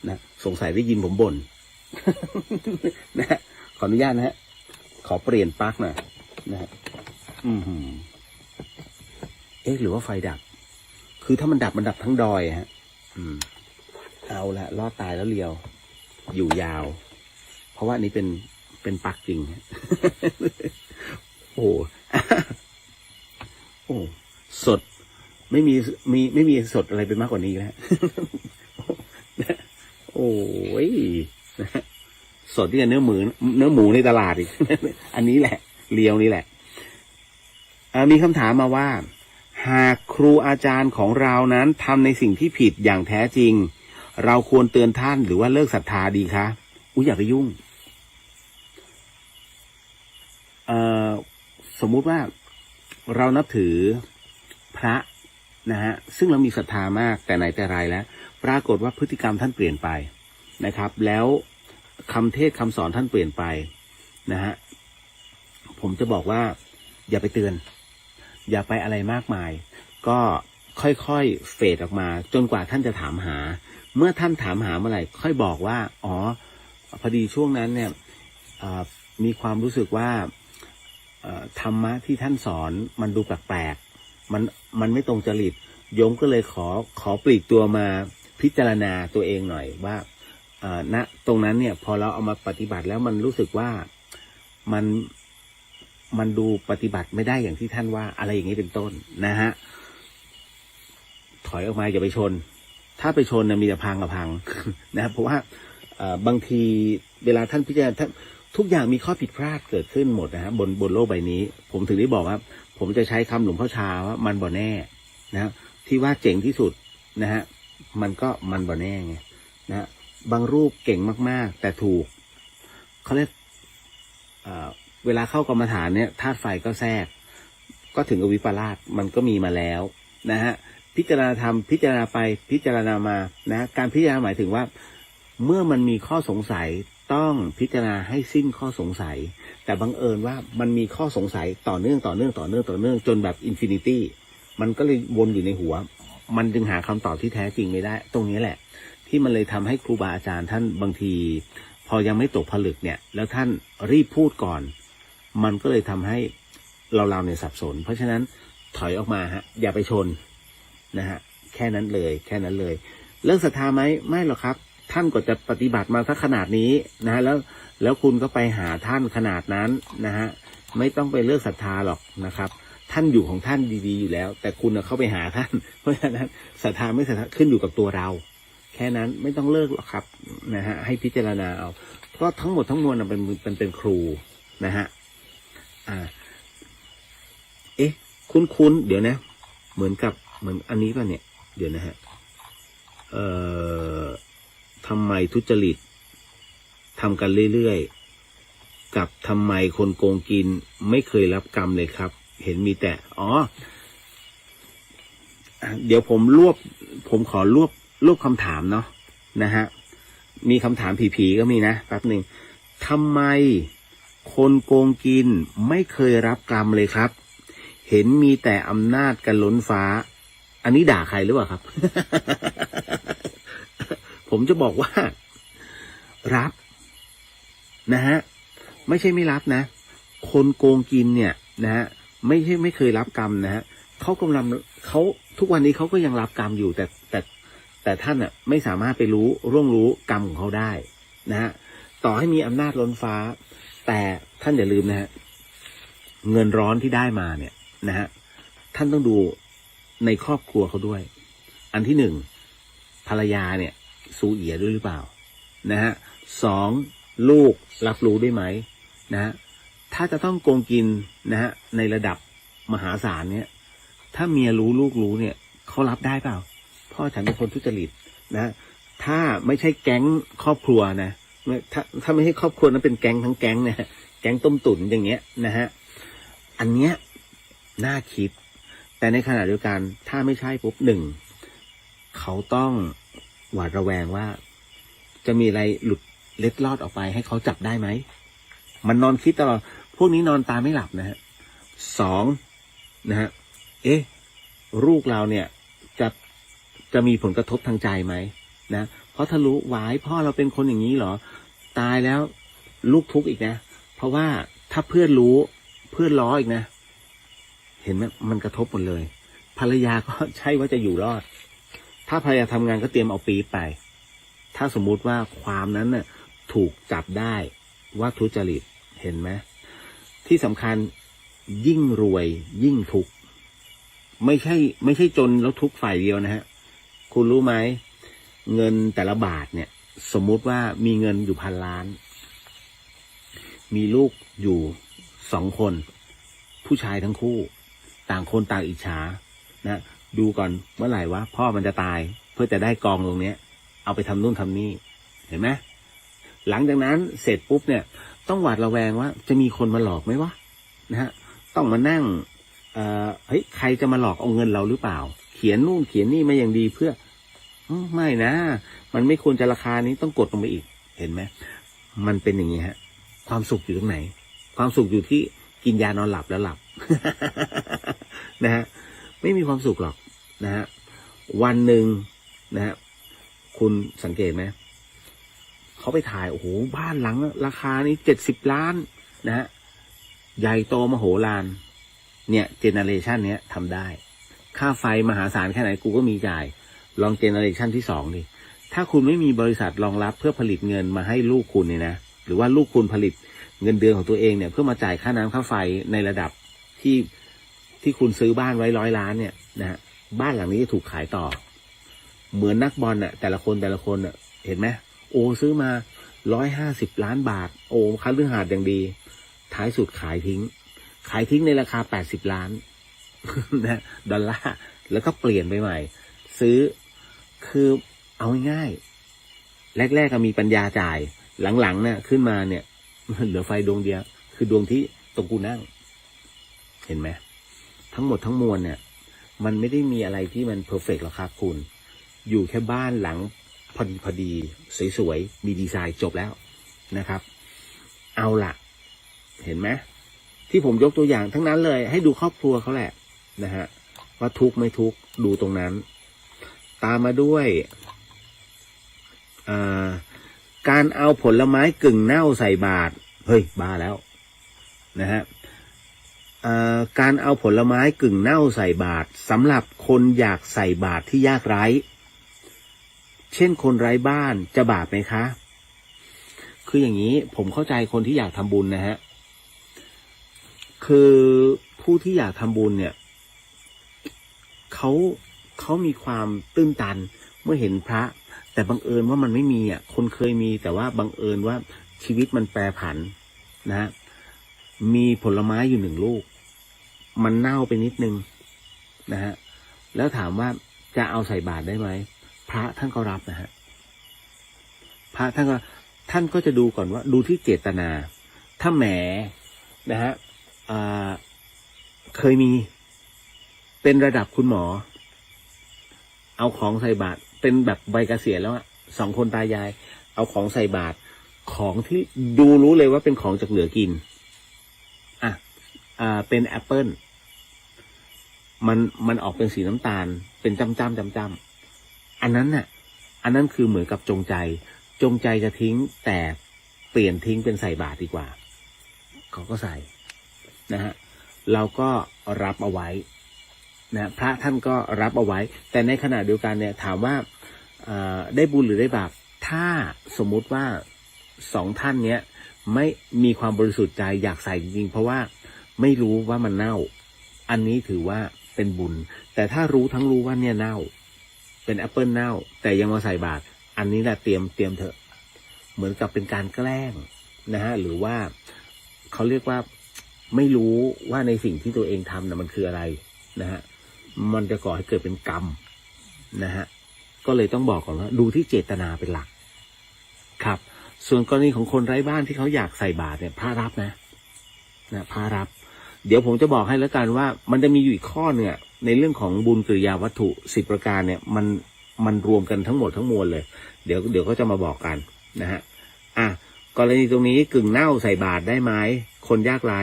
นะสงสัยได้ยินผมบ่น นะขออนุญาตนะฮะขอเปลี่ยนปลั๊กหน่อยนะฮะหรือว่าไฟดับคือถ้ามันดับทั้งดอยฮะเอาละรอดตายแล้วเลียวอยู่ยาวเพราะว่านี้เป็นปลั๊กจริง โอ้สดไม่มีสดอะไรไปมากกว่านี้แล้ว โอ้ยสดที่เนื้อหมูในตลาดอีก อันนี้แหละเลียวนี่แหละมีคำถามมาว่าหากครูอาจารย์ของเรานั้นทำในสิ่งที่ผิดอย่างแท้จริงเราควรเตือนท่านหรือว่าเลิกศรัทธาดีคะอย่าไปยุ่งสมมุติว่าเรานับถือพระนะฮะซึ่งเรามีศรัทธามากแต่ไหนแต่ไรแล้วปรากฏว่าพฤติกรรมท่านเปลี่ยนไปนะครับแล้วคำเทศคำสอนท่านเปลี่ยนไปนะฮะผมจะบอกว่าอย่าไปเตือนอย่าไปอะไรมากมายก็ค่อยๆเฟดออกมาจนกว่าท่านจะถามหาเมื่อท่านถามหาเมื่อไหร่ค่อยบอกว่าพอดีช่วงนั้นเนี่ยมีความรู้สึกว่าธรรมะที่ท่านสอนมันดูแปลกๆ มันไม่ตรงจริตโยมก็เลยขอปลีกตัวมาพิจารณาตัวเองหน่อยว่าณตรงนั้นเนี่ยพอเราเอามาปฏิบัติแล้วมันรู้สึกว่ามันดูปฏิบัติไม่ได้อย่างที่ท่านว่าอะไรอย่างนี้เป็นต้นนะฮะถอยออกมาอย่าไปชนถ้าไปชนนะมีแต่พังกับพัง นะเพราะว่าบางทีเวลาท่านพิจารณาทุกอย่างมีข้อผิดพลาดเกิดขึ้นหมดนะฮะบนโลกใบนี้ผมถึงได้บอกว่าผมจะใช้คำหลวงพ่อชาว่ามันบ่แน่นะที่ว่าเจ๋งที่สุดนะฮะมันบ่แน่ไงนะบางรูปเก่งมากๆแต่ถูกเขาเรียกเวลาเข้ากรรมฐานเนี่ยธาตุไฟก็แทรกก็ถึงกับวิปลาสมันก็มีมาแล้วนะฮะพิจารณาธรรมพิจารณาไปพิจารณามานะการพิจารณาหมายถึงว่าเมื่อมันมีข้อสงสัยต้องพิจารณาให้สิ้นข้อสงสัยแต่บังเอิญว่ามันมีข้อสงสัยต่อเนื่องจนแบบอินฟินิตี้มันก็เลยวนอยู่ในหัวมันจึงหาคำตอบที่แท้จริงไม่ได้ตรงนี้แหละที่มันเลยทำให้ครูบาอาจารย์ท่านบางทีพอยังไม่ตกผลึกเนี่ยแล้วท่านรีบพูดก่อนมันก็เลยทำให้เราเนี่ยสับสนเพราะฉะนั้นถอยออกมาฮะอย่าไปชนนะฮะแค่นั้นเลยเรื่องศรัทธาไหมไม่หรอกครับท่านก็จะปฏิบัติมาสักขนาดนี้นะฮะแล้วคุณก็ไปหาท่านขนาดนั้นนะฮะไม่ต้องไปเลือกศรัทธาหรอกนะครับท่านอยู่ของท่านดีๆอยู่แล้วแต่คุณเข้าไปหาท่านเพราะฉะนั้นศรัทธาไม่ศรัทธาขึ้นอยู่กับตัวเราแค่นั้นไม่ต้องเลิกหรอกครับนะฮะให้พิจารณาเอาก็ทั้งหมดทั้งมวลเป็นครูนะฮะคุ้นเดี๋ยวนะเหมือนอันนี้ป่ะเนี่ยเดี๋ยวนะฮะทำไมทุจริตทำกันเรื่อยๆกับทำไมคนโกงกินไม่เคยรับกรรมเลยครับเห็นมีแต่เดี๋ยวผมขอรวบคำถามเนาะนะฮะมีคำถามผีๆก็มีนะแป๊บหนึ่งทำไมคนโกงกินไม่เคยรับกรรมเลยครับเห็นมีแต่อำนาจกันล้นฟ้าอันนี้ด่าใครหรือเปล่าครับ ผมจะบอกว่ารับนะฮะไม่ใช่ไม่รับนะคนโกงกินเนี่ยนะฮะไม่เคยรับกรรมนะฮะเขาทุกวันนี้เขาก็ยังรับกรรมอยู่แต่ท่านอ่ะไม่สามารถไปร่วงรู้กรรมของเขาได้นะฮะต่อให้มีอำนาจล้นฟ้าแต่ท่านอย่าลืมนะฮะเงินร้อนที่ได้มาเนี่ยนะฮะท่านต้องดูในครอบครัวเขาด้วยอันที่หนึ่งภรรยาเนี่ยสูเอียด้วยหรือเปล่านะฮะสองลูกรับรู้ได้ไหมนะฮะถ้าจะต้องโกงกินนะฮะในระดับมหาศาลเนี่ยถ้าเมียรู้ลูกรู้เนี่ยเขารับได้เปล่าพ่อฉันเป็นคนทุจริตนะถ้าไม่ใช่แก๊งครอบครัวนะถ้าไม่ใช่ครอบครัวนั้นเป็นแก๊งทั้งแก๊งเนี่ยแก๊งต้มตุ๋นอย่างเงี้ยนะฮะอันเนี้ยน่าคิดแต่ในขณะเดียวกันถ้าไม่ใช่ปุ๊บหนึ่งเขาต้องหวาดระแวงว่าจะมีอะไรหลุดเล็ดลอดออกไปให้เขาจับได้ไหมมันนอนคิดตลอดพวกนี้นอนตาไม่หลับนะฮะสองนะฮะลูกเราเนี่ยจะมีผลกระทบทางใจไหมนะเพราะถ้ารู้วายพ่อเราเป็นคนอย่างนี้เหรอตายแล้วลูกทุกข์อีกนะเพราะว่าถ้าเพื่อนรู้เพื่อนล้ออีกนะเห็นไหมมันกระทบหมดเลยภรรยาก็ใช่ว่าจะอยู่รอดถ้าภรรยาทำงานก็เตรียมเอาปี๊บไปถ้าสมมุติว่าความนั้นน่ะถูกจับได้ว่าทุจริตเห็นไหมที่สำคัญยิ่งรวยยิ่งทุกข์ไม่ใช่จนแล้วทุกข์ฝ่ายเดียวนะฮะคุณรู้ไหมเงินแต่ละบาทเนี่ยสมมุติว่ามีเงินอยู่1,000 ล้านมีลูกอยู่2 คนผู้ชายทั้งคู่ต่างคนต่างอิจฉานะดูก่อนเมื่อไหร่วะพ่อมันจะตายเพื่อจะได้กองตรงเนี้ยเอาไปทำนู่นทำนี่เห็นไหมหลังจากนั้นเสร็จปุ๊บเนี่ยต้องหวาดระแวงว่าจะมีคนมาหลอกไหมวะนะฮะต้องมานั่งใครจะมาหลอกเอาเงินเราหรือเปล่าเขียนนู่นเขียนนี่มาอย่างดีเพื่อไม่นะมันไม่ควรจะราคานี้ต้องกดลงไปอีกเห็นไหมมันเป็นอย่างนี้ฮะความสุขอยู่ตรงไหนความสุขอยู่ที่กินยานอนหลับแล้วหลับ นะฮะไม่มีความสุขหรอกนะฮะวันหนึ่งนะฮะคุณสังเกตไหมเขาไปถ่ายโอ้โหบ้านหลังราคานี้70 ล้านนะฮะใหญ่โตมโหฬารเนี่ยเจเนอเรชันเนี้ยทำได้ ค่าไฟมหาศาลแค่ไหนกูก็มีจ่ายลองเจเนอเรชันที่สองดิถ้าคุณไม่มีบริษัทรองรับเพื่อผลิตเงินมาให้ลูกคุณเนี่ยนะหรือว่าลูกคุณผลิตเงินเดือนของตัวเองเนี่ยเพื่อมาจ่ายค่าน้ำค่าไฟในระดับที่คุณซื้อบ้านไว้100 ล้านเนี่ยนะฮะบ้านหลังนี้จะถูกขายต่อเหมือนนักบอลน่ะแต่ละคนน่ะเห็นไหมโอ้ซื้อมา150 ล้านบาทโอ้คันเรื่องหาดอย่างดีท้ายสุดขายทิ้งในราคา80 ล้านนะดอลลาร์แล้วก็เปลี่ยนไปใหม่ซื้อคือเอาง่ายๆแรกๆก็มีปัญญาจ่ายหลังๆเนี่ยขึ้นมาเนี่ยเหลือไฟดวงเดียวคือดวงที่ตรงกูนั่งเห็นไหมทั้งหมดทั้งมวลเนี่ยมันไม่ได้มีอะไรที่มันเพอร์เฟกต์หรอกครับคุณอยู่แค่บ้านหลังพอดีสวยๆมีดีไซน์จบแล้วนะครับเอาล่ะเห็นไหมที่ผมยกตัวอย่างทั้งนั้นเลยให้ดูครอบครัวเขาแหละนะฮะว่าทุกข์ไม่ทุกข์ดูตรงนั้นตามมาด้วยการเอาผลไม้กึ่งเน่าใส่บาตรเฮ้ยบ้าแล้วนะฮะการเอาผลไม้กึ่งเน่าใส่บาตรสำหรับคนอยากใส่บาตรที่ยากไร้เช่นคนไร้บ้านจะบาปไหมคะคืออย่างนี้ผมเข้าใจคนที่อยากทำบุญนะฮะคือผู้ที่อยากทำบุญเนี่ยเขามีความตื้นตันเมื่อเห็นพระแต่บังเอิญว่ามันไม่มีอ่ะคนเคยมีแต่ว่าบังเอิญว่าชีวิตมันแปรผันนะฮะมีผลไม้อยู่1 ลูกมันเน่าไปนิดนึงนะฮะแล้วถามว่าจะเอาใส่บาตรได้ไหมพระท่านก็รับนะฮะพระท่านก็จะดูก่อนว่าดูที่เจตนาถ้าแหมนะฮะเคยมีเป็นระดับคุณหมอเอาของใส่บาตรเป็นแบบใบเกษียณแล้วอะ2 คนตายายเอาของใส่บาตรของที่ดูรู้เลยว่าเป็นของจากเหลือกินเป็นแอปเปิลมันออกเป็นสีน้ำตาลเป็นจ้ำอันนั้นคือเหมือนกับจงใจจะทิ้งแต่เปลี่ยนทิ้งเป็นใส่บาตรดีกว่าเขาก็ใส่นะฮะเราก็รับเอาไว้นะพระท่านก็รับเอาไว้แต่ในขณะเดียวกันเนี่ยถามว่าได้บุญหรือได้บาปถ้าสมมุติว่า2 ท่านเนี้ยไม่มีความบริสุทธิ์ใจอยากใส่จริงๆเพราะว่าไม่รู้ว่ามันเน่าอันนี้ถือว่าเป็นบุญแต่ถ้ารู้ว่าเนี่ยเน่าเป็นแอปเปิลเน่าแต่ยังมาใส่บาตรอันนี้แหละเตรียมเถอะเหมือนกับเป็นการแกล้งนะฮะหรือว่าเขาเรียกว่าไม่รู้ว่าในสิ่งที่ตัวเองทำนะมันคืออะไรนะฮะมันจะก่อให้เกิดเป็นกรรมนะฮะก็เลยต้องบอกก่อนว่าดูที่เจตนาเป็นหลักครับส่วนกรณีของคนไร้บ้านที่เขาอยากใส่บาตรเนี่ยพระรับนะพระรับเดี๋ยวผมจะบอกให้แล้วกันว่ามันจะมีอยู่อีกข้อเนี่ยในเรื่องของบุญกิริยาวัตถุ10 ประการเนี่ยมันรวมกันทั้งหมดทั้งมวลเลยเดี๋ยวก็จะมาบอกกันนะฮะกรณีตรงนี้กึ่งเน่าใส่บาตรได้ไหมคนยากไร้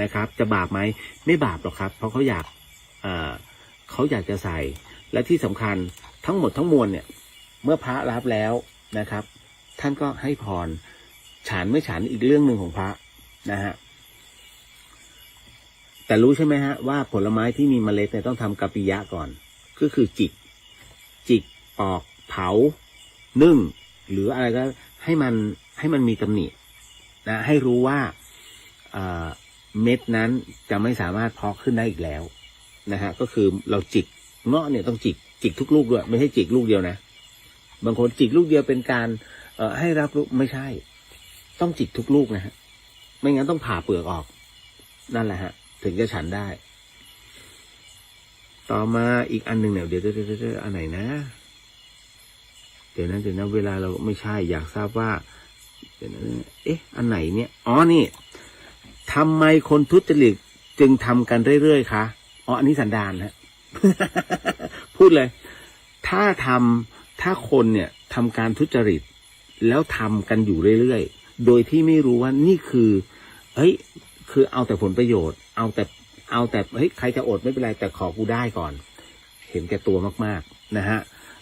นะครับจะบาปไหมไม่บาปหรอกครับเพราะเขาอยากจะใส่และที่สำคัญทั้งหมดทั้งมวลเนี่ยเมื่อพระรับแล้วนะครับท่านก็ให้พรฉันไม่ฉันอีกเรื่องหนึ่งของพระนะฮะแต่รู้ใช่ไหมฮะว่าผลไม้ที่มีเมล็ดเนี่ยต้องทำกัปปิยะก่อนก็คือจิกปอกเผานึ่งหรืออะไรก็ให้มันมีตำหนินะให้รู้ว่าเม็ดนั้นจะไม่สามารถเพาะขึ้นได้อีกแล้วนะฮะก็คือเราจิกเงาะเนี่ยต้องจิกทุกลูกด้วยไม่ใช่จิกลูกเดียวนะบางคนจิกลูกเดียวเป็นการให้รับรู้ไม่ใช่ต้องจิกทุกลูกนะฮะไม่งั้นต้องผ่าเปลือกออกนั่นแหละฮะถึงจะฉันได้ต่อมาอีกอันหนึ่งเนี่ยเดี๋ยวอันไหนนะเดี๋ยวนะเวลาเราไม่ใช่อยากทราบว่าอันไหนเนี่ยนี่ทำไมคนทุจริตจึงทำกันเรื่อยๆคะอันนี้สันดานฮะ พูดเลยถ้าคนเนี่ยทำการทุจริตแล้วทำกันอยู่เรื่อยๆโดยที่ไม่รู้ว่านี่คือคือเอาแต่ผลประโยชน์เอาแต่ใครจะอดไม่เป็นไรแต่ขอกูได้ก่อนเห็นแก่ตัวมากๆนะฮะ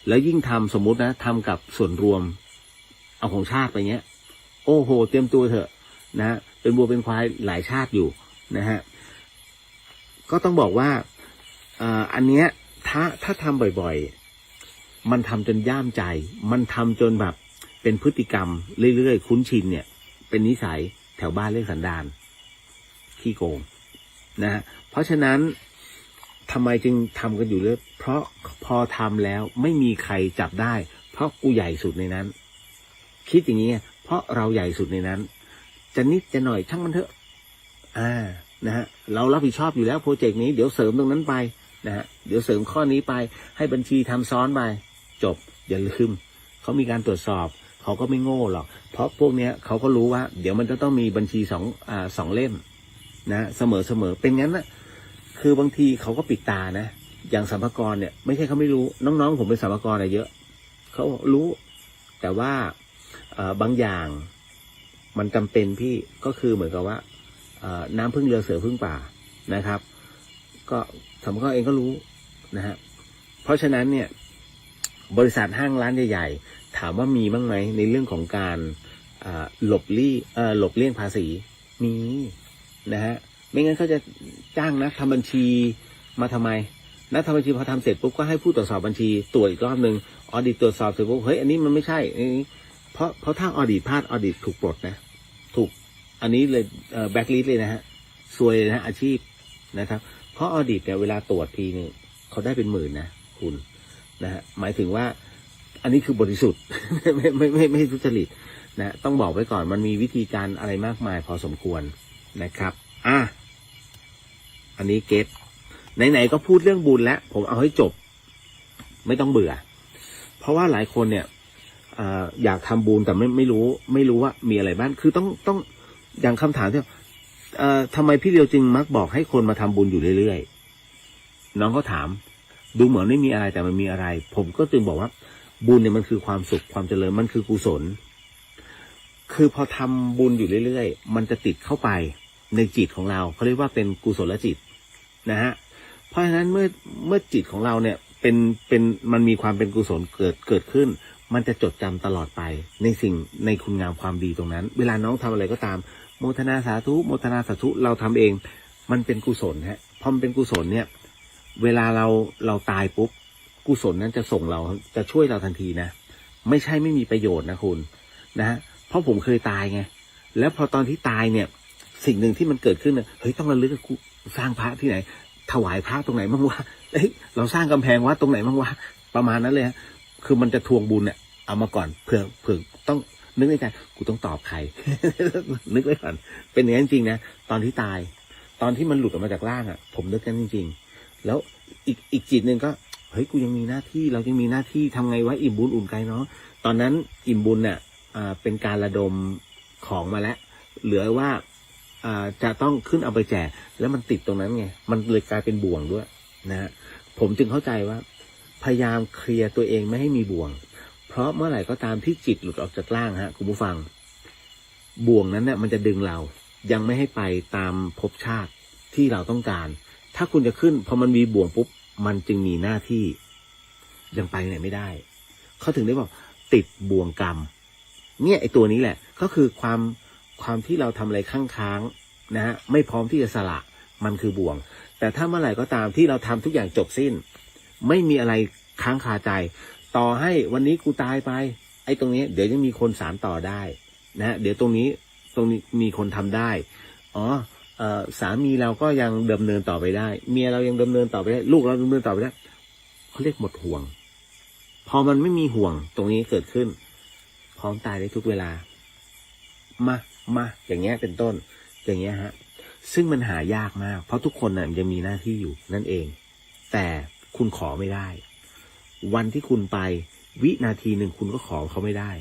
แล้วยิ่งทำสมมุตินะทำกับส่วนรวมเอาของชาติไปเงี้ยโอ้โหเตรียมตัวเถอะนะฮะเป็นวัวเป็นควายหลายชาติอยู่นะฮะก็ต้องบอกว่าอันเนี้ย ถ้าทำบ่อยๆมันทำจนย่ามใจมันทำจนแบบเป็นพฤติกรรมเรื่อยๆคุ้นชินเนี่ยเป็นนิสัยแถวบ้านเรียกสันดานขี้โกงนะฮะเพราะฉะนั้นทำไมจึงทำกันอยู่เรื่อยเพราะพอทำแล้วไม่มีใครจับได้เพราะกูใหญ่สุดในนั้นคิดอย่างนี้เพราะเราใหญ่สุดในนั้นจะนิดจะหน่อยช่างมันเถอะนะฮะเรารับผิดชอบอยู่แล้วโปรเจกต์นี้เดี๋ยวเสริมตรงนั้นไปนะฮะเดี๋ยวเสริมข้อนี้ไปให้บัญชีทำซ้อนไปจบอย่าลืมเขามีการตรวจสอบเขาก็ไม่โง่หรอกเพราะพวกเนี้ยเขาก็รู้ว่าเดี๋ยวมันจะต้องมีบัญชีสองเล่มนะเสมอเป็นงั้นนะคือบางทีเขาก็ปิดตานะอย่างสรรพากรเนี่ยไม่ใช่เขาไม่รู้น้องๆผมเป็นสรรพากรเยอะเขารู้แต่ว่าบางอย่างมันจำเป็นพี่ก็คือเหมือนกับว่าน้ำพึ่งเรือเสือพึ่งป่านะครับก็สรรพากรเองก็รู้นะฮะเพราะฉะนั้นเนี่ยบริษัทห้างร้านใหญ่ๆถามว่ามีบ้างไหมในเรื่องของการหลบเลี่ยงภาษีมีนะฮะไม่งั้นเขาจะจ้างนักทำบัญชีมาทำไมนักทำบัญชีพอทำเสร็จปุ๊บก็ให้ผู้ตรวจสอบบัญชีตรวจอีกรอบนึงออดิตตรวจสอบเสร็จปุ๊บเฮ้ยอันนี้มันไม่ใช่เพราะถ้าออดิตพลาดออดิตถูกปลดนะถูกอันนี้เลยแบล็คลิสต์เลยนะฮะซวยเลยนะอาชีพนะครับเพราะออดิตเนี่ยเวลาตรวจทีนึงเขาได้เป็นหมื่นนะคุณนะฮะหมายถึงว่าอันนี้คือบริสุทธิ์ ไม่ทุจริตนะต้องบอกไว้ก่อนมันมีวิธีการอะไรมากมายพอสมควรนะครับอันนี้เก็ตไหนๆก็พูดเรื่องบุญแล้วผมเอาให้จบไม่ต้องเบื่อเพราะว่าหลายคนเนี่ยอยากทำบุญแต่ไม่รู้ว่ามีอะไรบ้างคือต้องอย่างคำถามที่ทำไมพี่เดียวจึงมักบอกให้คนมาทำบุญอยู่เรื่อยๆน้องเขาถามดูเหมือนไม่มีอะไรแต่มันมีอะไรผมก็จึงบอกว่าบุญเนี่ยมันคือความสุขความเจริญมันคือกุศลคือพอทำบุญอยู่เรื่อยๆมันจะติดเข้าไปในจิตของเราเขาเรียกว่าเป็นกุศลจิตนะฮะเพราะฉะนั้นเมื่อจิตของเราเนี่ยเป็นมันมีความเป็นกุศลเกิดขึ้นมันจะจดจำตลอดไปในคุณงามความดีตรงนั้นเวลาน้องทำอะไรก็ตามโมทนาสาธุโมทนาสาธุเราทำเองมันเป็นกุศลฮะพอมันเป็นกุศลเนี่ยเวลาเราตายปุ๊บกุศลนั้นจะส่งเราจะช่วยเราทันทีนะไม่ใช่ไม่มีประโยชน์นะคุณนะฮะเพราะผมเคยตายไงแล้วพอตอนที่ตายเนี่ยสิ่งหนึ่งที่มันเกิดขึ้นเนี่ยเฮ้ยต้องระลึกกูสร้างพระที่ไหนถวายพระตรงไหนบ้างวะเฮ้ยเราสร้างกำแพงวัดตรงไหนบ้างวะประมาณนั้นเลยฮะคือมันจะทวงบุญเนี่ยเอามาก่อนเผื่อต้องนึกในใจกูต้องตอบใคร นึกไว้ก่อนเป็นอย่างนั้นจริงๆนะตอนที่ตายตอนที่มันหลุดออกมาจากร่างอ่ะผมนึกกันจริงๆแล้วอีกจิตหนึ่งก็เฮ้ยกูยังมีหน้าที่เรายังมีหน้าที่ทำไงวะอิ่มบุญอุ่นใจเนาะตอนนั้นอิ่มบุญเนี่ยเป็นการระดมของมาแล้วเหลือว่าจะต้องขึ้นเอาไปแจกแล้วมันติดตรงนั้นไงมันเลยกลายเป็นบ่วงด้วยนะฮะผมจึงเข้าใจว่าพยายามเคลียร์ตัวเองไม่ให้มีบ่วงเพราะเมื่อไหร่ก็ตามที่จิตหลุดออกจากร่างฮะคุณผู้ฟังบ่วงนั้นเนี่ยมันจะดึงเรายังไม่ให้ไปตามภพชาติที่เราต้องการถ้าคุณจะขึ้นพอมันมีบ่วงปุ๊บมันจึงมีหน้าที่ยังไปไหนไม่ได้เขาถึงได้บอกติดบ่วงกรรมเนี่ยไอตัวนี้แหละก็คือความที่เราทำอะไรค้างนะฮะไม่พร้อมที่จะสละมันคือบ่วงแต่ถ้าเมื่อไหร่ก็ตามที่เราทำทุกอย่างจบสิ้นไม่มีอะไรค้างคาใจต่อให้วันนี้กูตายไปไอ้ตรงนี้เดี๋ยวยังมีคนสานต่อได้นะฮะเดี๋ยวตรงนี้มีคนทำได้สามีเราก็ยังดำเนินต่อไปได้เมียเรายังดำเนินต่อไปได้ลูกเราดำเนินต่อไปได้เขาเรียกหมดห่วงพอมันไม่มีห่วงตรงนี้เกิดขึ้นพร้อมตายได้ทุกเวลามาอย่างเงี้ยเป็นต้นอย่างเงี้ยฮะซึ่งมันหายากมากเพราะทุกคนน่ะยังมีหน้าที่อยู่นั่นเองแต่คุณขอไม่ได้วันที่คุณไปวินาทีหนึ่งคุณก็ขอเขาไม่ได้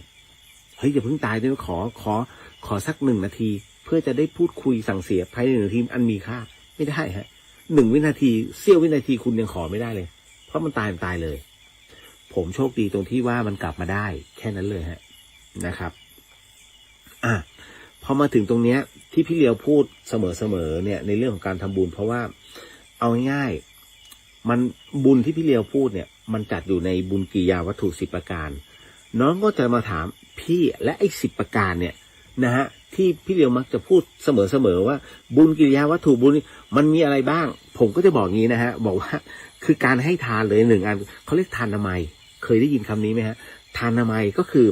เฮ้ยอย่าเพิ่งตายด้วยขอสัก1 นาทีเพื่อจะได้พูดคุยสั่งเสียภายใน1 นาทีอันมีค่าไม่ได้ฮะ1 วินาทีเสี้ยววินาทีคุณยังขอไม่ได้เลยเพราะมันตายเลยผมโชคดีตรงที่ว่ามันกลับมาได้แค่นั้นเลยฮะนะครับพอมาถึงตรงเนี้ยที่พี่เลียวพูดเสมอเนี่ยในเรื่องของการทำบุญเพราะว่าเอาง่ายๆมันบุญที่พี่เลียวพูดเนี่ยมันจัดอยู่ในบุญกิริยาวัตถุ10 ประการน้องก็จะมาถามพี่และไอ้10 ประการเนี่ยนะฮะ ที่พี่เลียวมักจะพูดเสมอว่าบุญกิริยาวัตถุบุญมันมีอะไรบ้างผมก็จะบอกงี้นะฮะบอกว่าคือการให้ทานเลย1 อันเขาเรียกทานนามัยเคยได้ยินคำนี้ไหมฮะทานนามัยก็คือ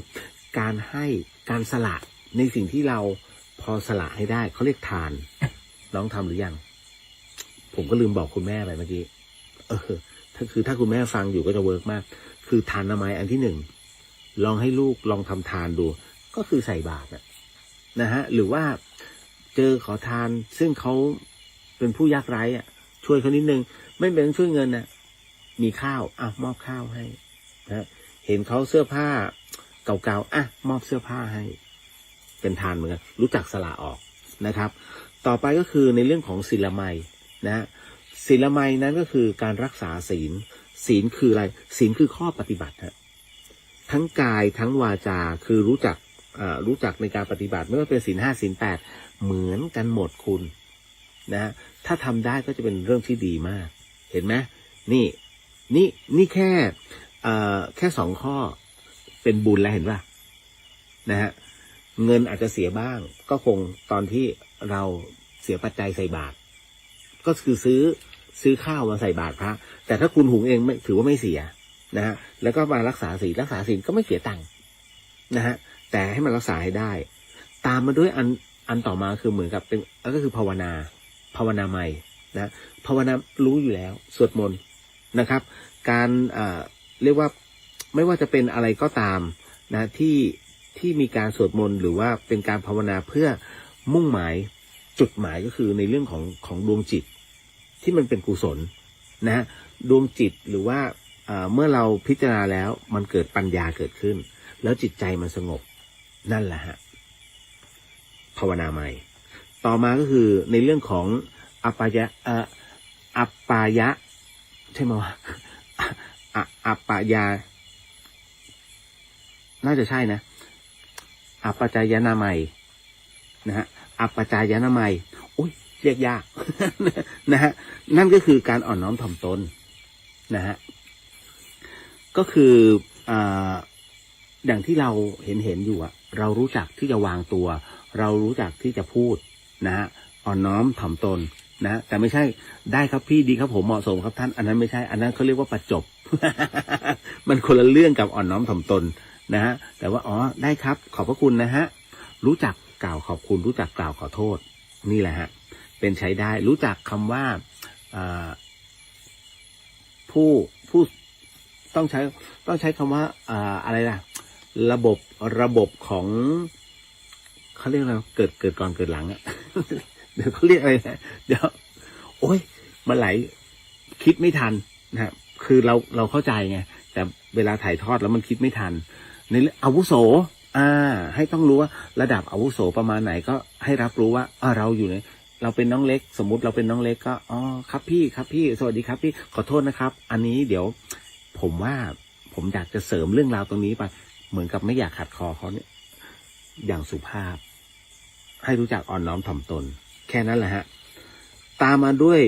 การให้การสละในสิ่งที่เราพอสละให้ได้เขาเรียกทานน้องทำหรือยังผมก็ลืมบอกคุณแม่ไปเมื่อกี้ถ้าคุณแม่ฟังอยู่ก็จะเวิร์กมากคือทานนามัยอันที่1ลองให้ลูกลองทำทานดูก็คือใส่บาตรนะฮะหรือว่าเจอขอทานซึ่งเขาเป็นผู้ยากไร้ช่วยเขานิดนึงไม่เป็นช่วยเงินมีข้าวมอบข้าวให้นะเห็นเขาเสื้อผ้าเก่าๆมอบเสื้อผ้าให้เป็นทานเหมือนกันรู้จักสละออกนะครับต่อไปก็คือในเรื่องของศีลไมยนะฮะศีลไมยนั้นก็คือการรักษาศีลคืออะไรศีลคือข้อปฏิบัติทั้งกายทั้งวาจาคือรู้จักในการปฏิบัติไม่ว่าเป็นศีล 5 ศีล 8เหมือนกันหมดคุณนะถ้าทำได้ก็จะเป็นเรื่องที่ดีมากเห็นไหมนี่แค่2 ข้อเป็นบุญแล้วเห็นป่ะนะฮะเงินอาจจะเสียบ้างก็คงตอนที่เราเสียปัจจัยใส่บาตรก็คือซื้อข้าวมาใส่บาตรพระแต่ถ้าคุณหุงเองไม่ถือว่าไม่เสียนะฮะแล้วก็มารักษาศีลก็ไม่เสียตังค์นะฮะแต่ให้มันรักษาให้ได้ตามมาด้วยอันต่อมาคือเหมือนกับเป็นก็คือภาวนาใหม่นะภาวนารู้อยู่แล้วสวดมนต์นะครับการเรียกว่าไม่ว่าจะเป็นอะไรก็ตามนะที่มีการสวดมนต์หรือว่าเป็นการภาวนาเพื่อมุ่งหมายจุดหมายก็คือในเรื่องของดวงจิตที่มันเป็นกุศลนะดวงจิตหรือว่าเมื่อเราพิจารณาแล้วมันเกิดปัญญาเกิดขึ้นแล้วจิตใจมันสงบนั่นแหละฮะภาวนาใหม่ต่อมาก็คือในเรื่องของอัปปายะใช่ไหมวะอัปปายาน่าจะใช่นะอัปปจายนามัยนะฮะอัปปจายนามัยเรียกยาก นะฮะนั่นก็คือการอ่อนน้อมถ่อมตนนะฮะก็คืออย่างที่เราเห็นอยู่เรารู้จักที่จะวางตัวเรารู้จักที่จะพูดนะฮะอ่อนน้อมถ่อมตนนะแต่ไม่ใช่ได้ครับพี่ดีครับผมเหมาะสมครับท่านอันนั้นไม่ใช่อันนั้นเขาเรียกว่าประจบ มันคนละเรื่องกับอ่อนน้อมถ่อมตนนะฮะแต่ว่าได้ครับขอบพระคุณนะฮะรู้จักกล่าวขอบคุณรู้จักกล่าวขอโทษนี่แหละฮะเป็นใช้ได้รู้จักคำว่าผู้ต้องใช้คำว่าอะไรล่ะระบบของเขาเรียกอะไรเกิดก่อนเกิดหลังเดี๋ยวเขาเรียกอะไรนะเดี๋ยวมันไหลคิดไม่ทันนะครับคือเราเข้าใจไงแต่เวลาถ่ายทอดแล้วมันคิดไม่ทันในอาวุโสให้ต้องรู้ว่าระดับอาวุโสประมาณไหนก็ให้รับรู้ว่าเราอยู่ในเราเป็นน้องเล็กสมมุติเราเป็นน้องเล็กก็ครับพี่สวัสดีครับพี่ขอโทษนะครับอันนี้เดี๋ยวผมอยากจะเสริมเรื่องราวตรงนี้ไปเหมือนกับไม่อยากขัดคอเขาเนี่ยอย่างสุภาพให้รู้จักอ่อนน้อมถ่อมตนแค่นั้นแหละฮะตามมาด้วย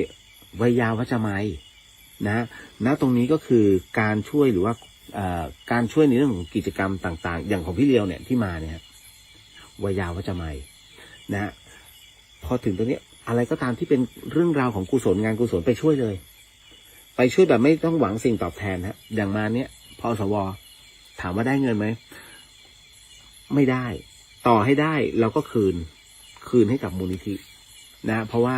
ไวยาวัจมัยนะตรงนี้ก็คือการช่วยหรือว่าการช่วยในเรื่องของกิจกรรมต่างๆอย่างของพี่เลียวเนี่ยที่มาเนี่ยไวยาวัจมัยนะพอถึงตรงนี้อะไรก็ตามที่เป็นเรื่องราวของกุศลงานกุศลไปช่วยเลยไปช่วยแบบไม่ต้องหวังสิ่งตอบแทนฮะอย่างมาเนี้ยพสวถามว่าได้เงินไหมไม่ได้ต่อให้ได้เราก็คืนให้กับมูลนิธินะเพราะว่า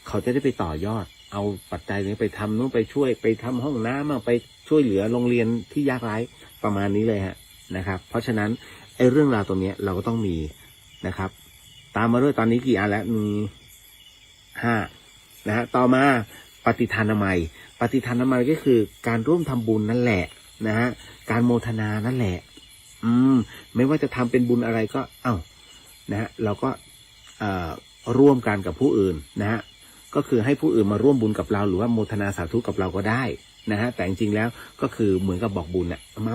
เขาจะได้ไปต่อยอดเอาปัจจัยนี้ไปทำนู้นไปช่วยไปทำห้องน้ำไปช่วยเหลือโรงเรียนที่ยากไร้ประมาณนี้เลยฮะนะครับเพราะฉะนั้นไอ้เรื่องราวตรงนี้เราก็ต้องมีนะครับตามมาด้วยตอนนี้กี่อันแล้วมี5นะฮะต่อมาปฏิทานนามัยก็คือการร่วมทำบุญนั่นแหละนะฮะการโมทนานั่นแหละไม่ว่าจะทำเป็นบุญอะไรก็นะฮะเราก็ร่วมกันกับผู้อื่นนะฮะก็คือให้ผู้อื่นมาร่วมบุญกับเราหรือว่าโมทนาสาธุกับเราก็ได้นะฮะแต่จริงๆแล้วก็คือเหมือนกับบอกบุญเนี่ยม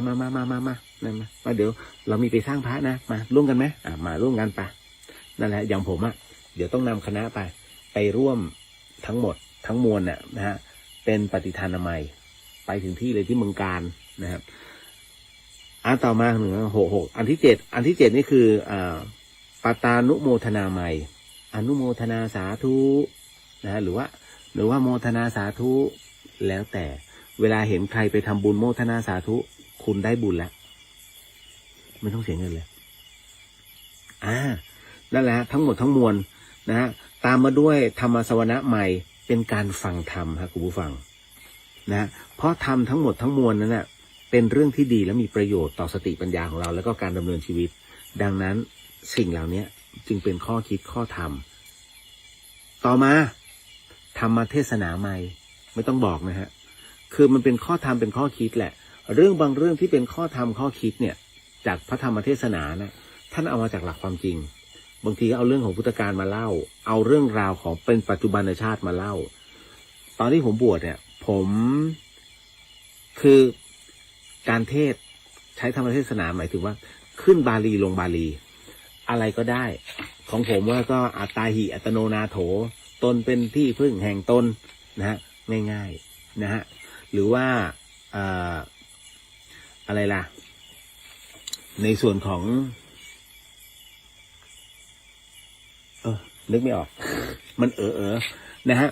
าเดี๋ยวเรามีไปสร้างพระนะมาร่วมกันไหมมาร่วมกันไปนั่นแหละอย่างผมเดี๋ยวต้องนำคณะไปร่วมทั้งหมดทั้งมวลนะฮะเป็นปฏิทานนามัยไปถึงที่เลยที่เมืองการนะครับต่อมา166อันที่7นี่คือ ปตานุโมทนาใหม่อนุโมทนาสาธุนะหรือว่าโมทนาสาธุแล้วแต่เวลาเห็นใครไปทำบุญโมทนาสาธุคุณได้บุญแล้วไม่ต้องเสียเงินเลยนั่นแหละทั้งหมดทั้งมวลนะฮะตามมาด้วยธรรมสวนะใหม่เป็นการฟังธรรมครับคุณผู้ฟังนะเพราะธรรมทั้งหมดทั้งมวลนั้นนะเป็นเรื่องที่ดีและมีประโยชน์ต่อสติปัญญาของเราแล้วก็การดำเนินชีวิตดังนั้นสิ่งเหล่านี้จึงเป็นข้อคิดข้อธรรมต่อมาธรรมเทศนาใหม่ไม่ต้องบอกนะฮะคือมันเป็นข้อธรรมเป็นข้อคิดแหละเรื่องบางเรื่องที่เป็นข้อธรรมข้อคิดเนี่ยจากพระธรรมเทศนานะท่านเอามาจากหลักความจริงบางทีก็เอาเรื่องของพุทธกาลมาเล่าเอาเรื่องราวของเป็นปัจจุบันชาติมาเล่าตอนที่ผมบวชเนี่ยผมคือการเทศใช้ธรรมเทศนาหมายถึงว่าขึ้นบาลีลงบาลีอะไรก็ได้ของผมว่าก็อัตตาหิอัตโนนาโถตนเป็นที่พึ่งแห่งตนนะฮะง่ายๆนะฮะหรือว่าอะไรล่ะในส่วนของนึกไม่ออก มันนะฮะ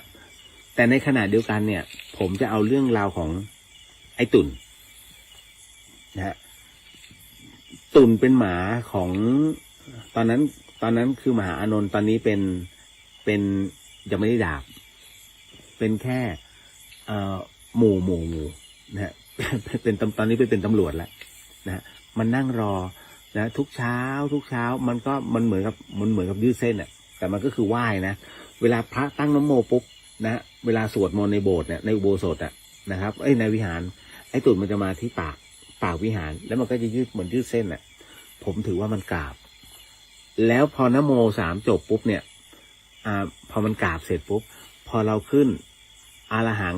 แต่ในขณะเดียวกันเนี่ยผมจะเอาเรื่องราวของไอ้ตุ่นนะฮะตุ่นเป็นหมาของตอนนั้นคือมหาอานนท์ตอนนี้เป็นยังไม่ได้ดาบเป็นแค่หมู่นะฮะ เป็นตอนนี้เป็นตำรวจแล้วนะฮะมันนั่งรอนะทุกเช้ามันเหมือนกับยืดเส้นอ่ะแต่มันก็คือไหว้นะเวลาพระตั้งน้ำโมปุ๊บนะเวลาสวดมนต์ในโบสถ์เนี่ยในอุโบสถอ่ะนะครับในวิหารไอ้ตุ่นมันจะมาที่ปากวิหารแล้วมันก็จะยืดเหมือนยืดเส้นอ่ะผมถือว่ามันกราบแล้วพอนโม3จบปุ๊บเนี่ยพอมันกราบเสร็จปุ๊บพอเราขึ้นอรหัง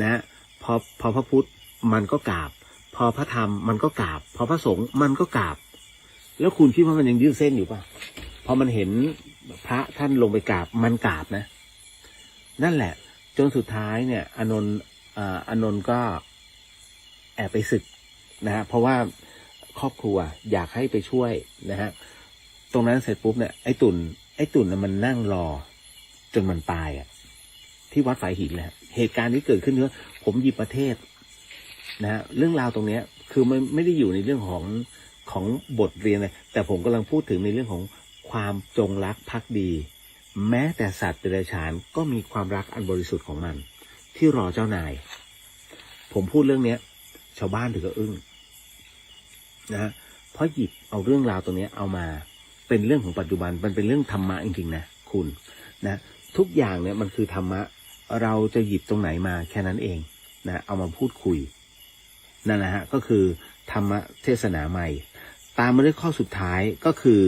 นะพอพระพุทธมันก็กราบพอพระธรรมมันก็กราบพอพระสงฆ์มันก็กราบแล้วคุณคิดว่ามันยังยืดเส้นอยู่ป่ะพอมันเห็นพระท่านลงไปกราบมันกราบนะนั่นแหละจนสุดท้ายเนี่ยอานนท์ก็แอบไปศึกนะฮะเพราะว่าครอบครัวอยากให้ไปช่วยนะฮะตรงนั้นเสร็จปุ๊บเนี่ยไอ้ตุ่นน่ะมันนั่งรอจนมันตายอ่ะที่วัดฝายหินแหละเหตุการณ์ที่เกิดขึ้นเนี่ยผมหยิบประเทศนะฮะเรื่องราวตรงเนี้ยคือมันไม่ได้อยู่ในเรื่องของบทเรียนเลยแต่ผมกำลังพูดถึงในเรื่องของความจงรักภักดีแม้แต่สัตว์เดรัจฉานก็มีความรักอันบริสุทธิ์ของมันที่รอเจ้านายผมพูดเรื่องเนี้ยชาวบ้านถึงก็อึ้งนะฮะเพราะหยิบเอาเรื่องราวตรงนี้เอามาเป็นเรื่องของปัจจุบันมันเป็นเรื่องธรรมะจริงๆนะคุณนะทุกอย่างเนี่ยมันคือธรรมะเราจะหยิบตรงไหนมาแค่นั้นเองนะเอามาพูดคุยนั่นแหละฮะก็คือธรรมะเทศนาใหม่ตามมาด้วยข้อสุดท้ายก็คือ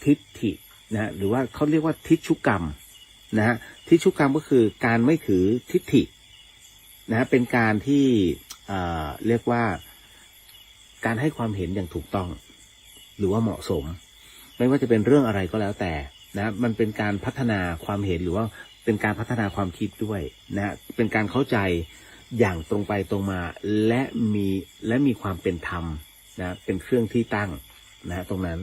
ทิฏฐินะหรือว่าเขาเรียกว่าทิฏฐุกรรมนะฮะทิฏฐุกรรมก็คือการไม่ถือทิฏฐินะเป็นการที่เรียกว่าการให้ความเห็นอย่างถูกต้องหรือว่าเหมาะสมไม่ว่าจะเป็นเรื่องอะไรก็แล้วแต่นะมันเป็นการพัฒนาความเห็นหรือว่าเป็นการพัฒนาความคิดด้วยนะเป็นการเข้าใจอย่างตรงไปตรงมาและมีความเป็นธรรมนะเป็นเครื่องที่ตั้งนะตรงนั้น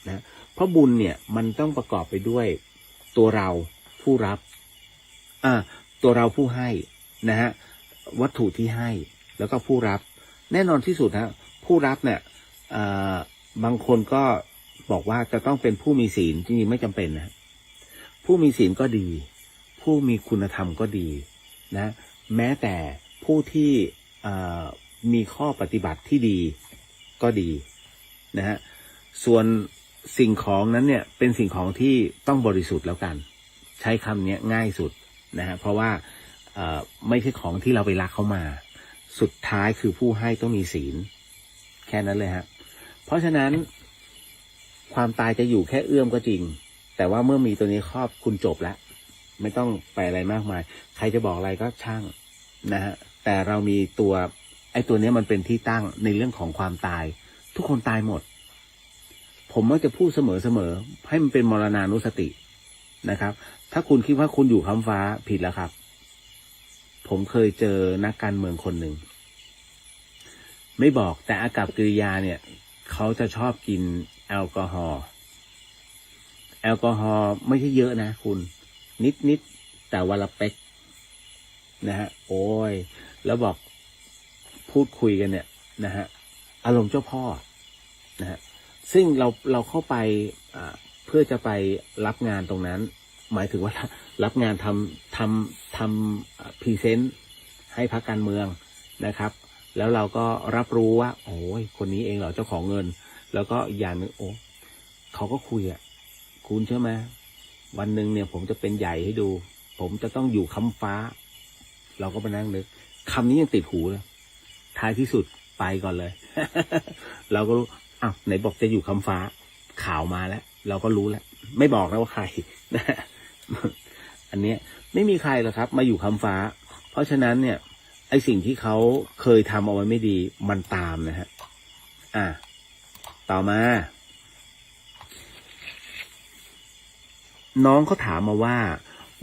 นะเพราะบุญเนี่ยมันต้องประกอบไปด้วยตัวเราผู้รับตัวเราผู้ให้นะฮะวัตถุที่ให้แล้วก็ผู้รับแน่นอนที่สุดนะผู้รับเนี่ยบางคนก็บอกว่าจะต้องเป็นผู้มีศีลจริงๆไม่จำเป็นนะผู้มีศีลก็ดีผู้มีคุณธรรมก็ดีนะแม้แต่ผู้ที่มีข้อปฏิบัติที่ดีก็ดีนะฮะส่วนสิ่งของนั้นเนี่ยเป็นสิ่งของที่ต้องบริสุทธิ์แล้วกันใช้คำนี้ง่ายสุดนะฮะเพราะว่าไม่ใช่ของที่เราไปลักเขามาสุดท้ายคือผู้ให้ต้องมีศีลแค่นั้นเลยฮะเพราะฉะนั้นความตายจะอยู่แค่เอื้อมก็จริงแต่ว่าเมื่อมีตัวนี้ครอบคุณจบแล้วไม่ต้องไปอะไรมากมายใครจะบอกอะไรก็ช่างนะฮะแต่เรามีไอ้ตัวนี้มันเป็นที่ตั้งในเรื่องของความตายทุกคนตายหมดผมมักจะพูดเสมอให้มันเป็นมรณานุสตินะครับถ้าคุณคิดว่าคุณอยู่ค้ำฟ้าผิดแล้วครับผมเคยเจอนักการเมืองคนหนึ่งไม่บอกแต่อากัปกิริยาเนี่ยเขาจะชอบกิน แอลกอฮอล์แอลกอฮอล์ไม่ใช่เยอะนะคุณนิดแต่วันละเป๊กนะฮะโอ้ยแล้วบอกพูดคุยกันเนี่ยนะฮะอารมณ์เจ้าพ่อนะฮะซึ่งเราเข้าไปเพื่อจะไปรับงานตรงนั้นหมายถึงว่ารับงานทำพรีเซนต์ให้พรรคการเมืองนะครับแล้วเราก็รับรู้ว่าโอ้ยคนนี้เองเหรอเจ้าของเงินแล้วก็อย่างหนึ่งโอ้เขาก็คุยอ่ะคุณเชื่อไหมวันหนึ่งเนี่ยผมจะเป็นใหญ่ให้ดูผมจะต้องอยู่ค้ำฟ้าเราก็มานั่งนึกคำนี้ยังติดหูเลยท้ายที่สุดไปก่อนเลย เราก็รู้อ้าวไหนบอกจะอยู่ค้ำฟ้าข่าวมาแล้วเราก็รู้แล้วไม่บอกนะว่าใครนะ อันเนี้ยไม่มีใครหรอกครับมาอยู่ค้ำฟ้าเพราะฉะนั้นเนี่ยไอสิ่งที่เขาเคยทำเอาไว้ไม่ดีมันตามนะฮะต่อมาน้องเขาถามมาว่า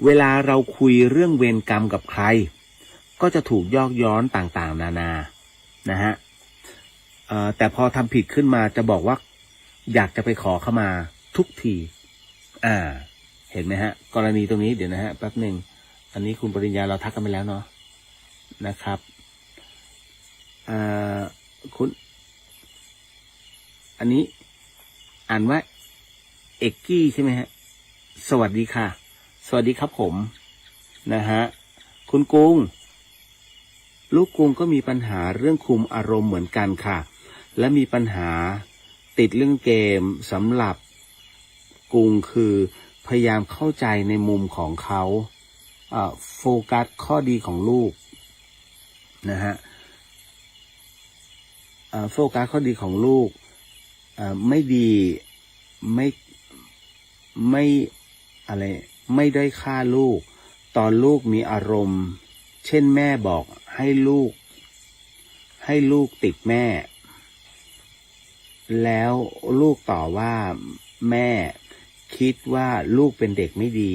เวลาเราคุยเรื่องเวรกรรมกับใครก็จะถูกยอกย้อนต่างๆนานานะฮะแต่พอทำผิดขึ้นมาจะบอกว่าอยากจะไปขอเข้ามาทุกทีเห็นไหมฮะกรณีตรงนี้เดี๋ยวนะฮะแป๊บหนึ่งอันนี้คุณปริญญาเราทักกันไปแล้วเนาะนะครับคุณอันนี้อ่านว่าเอกกี้ใช่ไหมฮะสวัสดีค่ะสวัสดีครับผมนะฮะคุณกุ้งลูกกุ้งก็มีปัญหาเรื่องคุมอารมณ์เหมือนกันค่ะและมีปัญหาติดเรื่องเกมสำหรับกุ้งคือพยายามเข้าใจในมุมของเขาโฟกัสข้อดีของลูกนะฮะโฟกัสข้อดีของลูกไม่ดีไม่อะไรไม่ได้ค่าลูกตอนลูกมีอารมณ์เช่นแม่บอกให้ลูกติดแม่แล้วลูกต่อว่าแม่คิดว่าลูกเป็นเด็กไม่ดี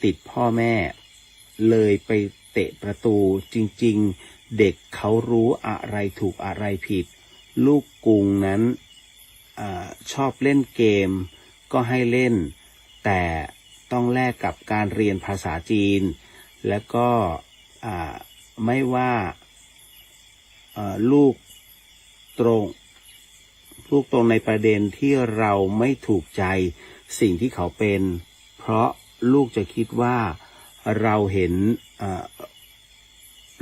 ติดพ่อแม่เลยไปเตะประตูจริงๆเด็กเขารู้อะไรถูกอะไรผิดลูกกุงนั้นชอบเล่นเกมก็ให้เล่นแต่ต้องแลกกับการเรียนภาษาจีนแล้วก็ไม่ว่าลูกตรงในประเด็นที่เราไม่ถูกใจสิ่งที่เขาเป็นเพราะลูกจะคิดว่าเราเห็น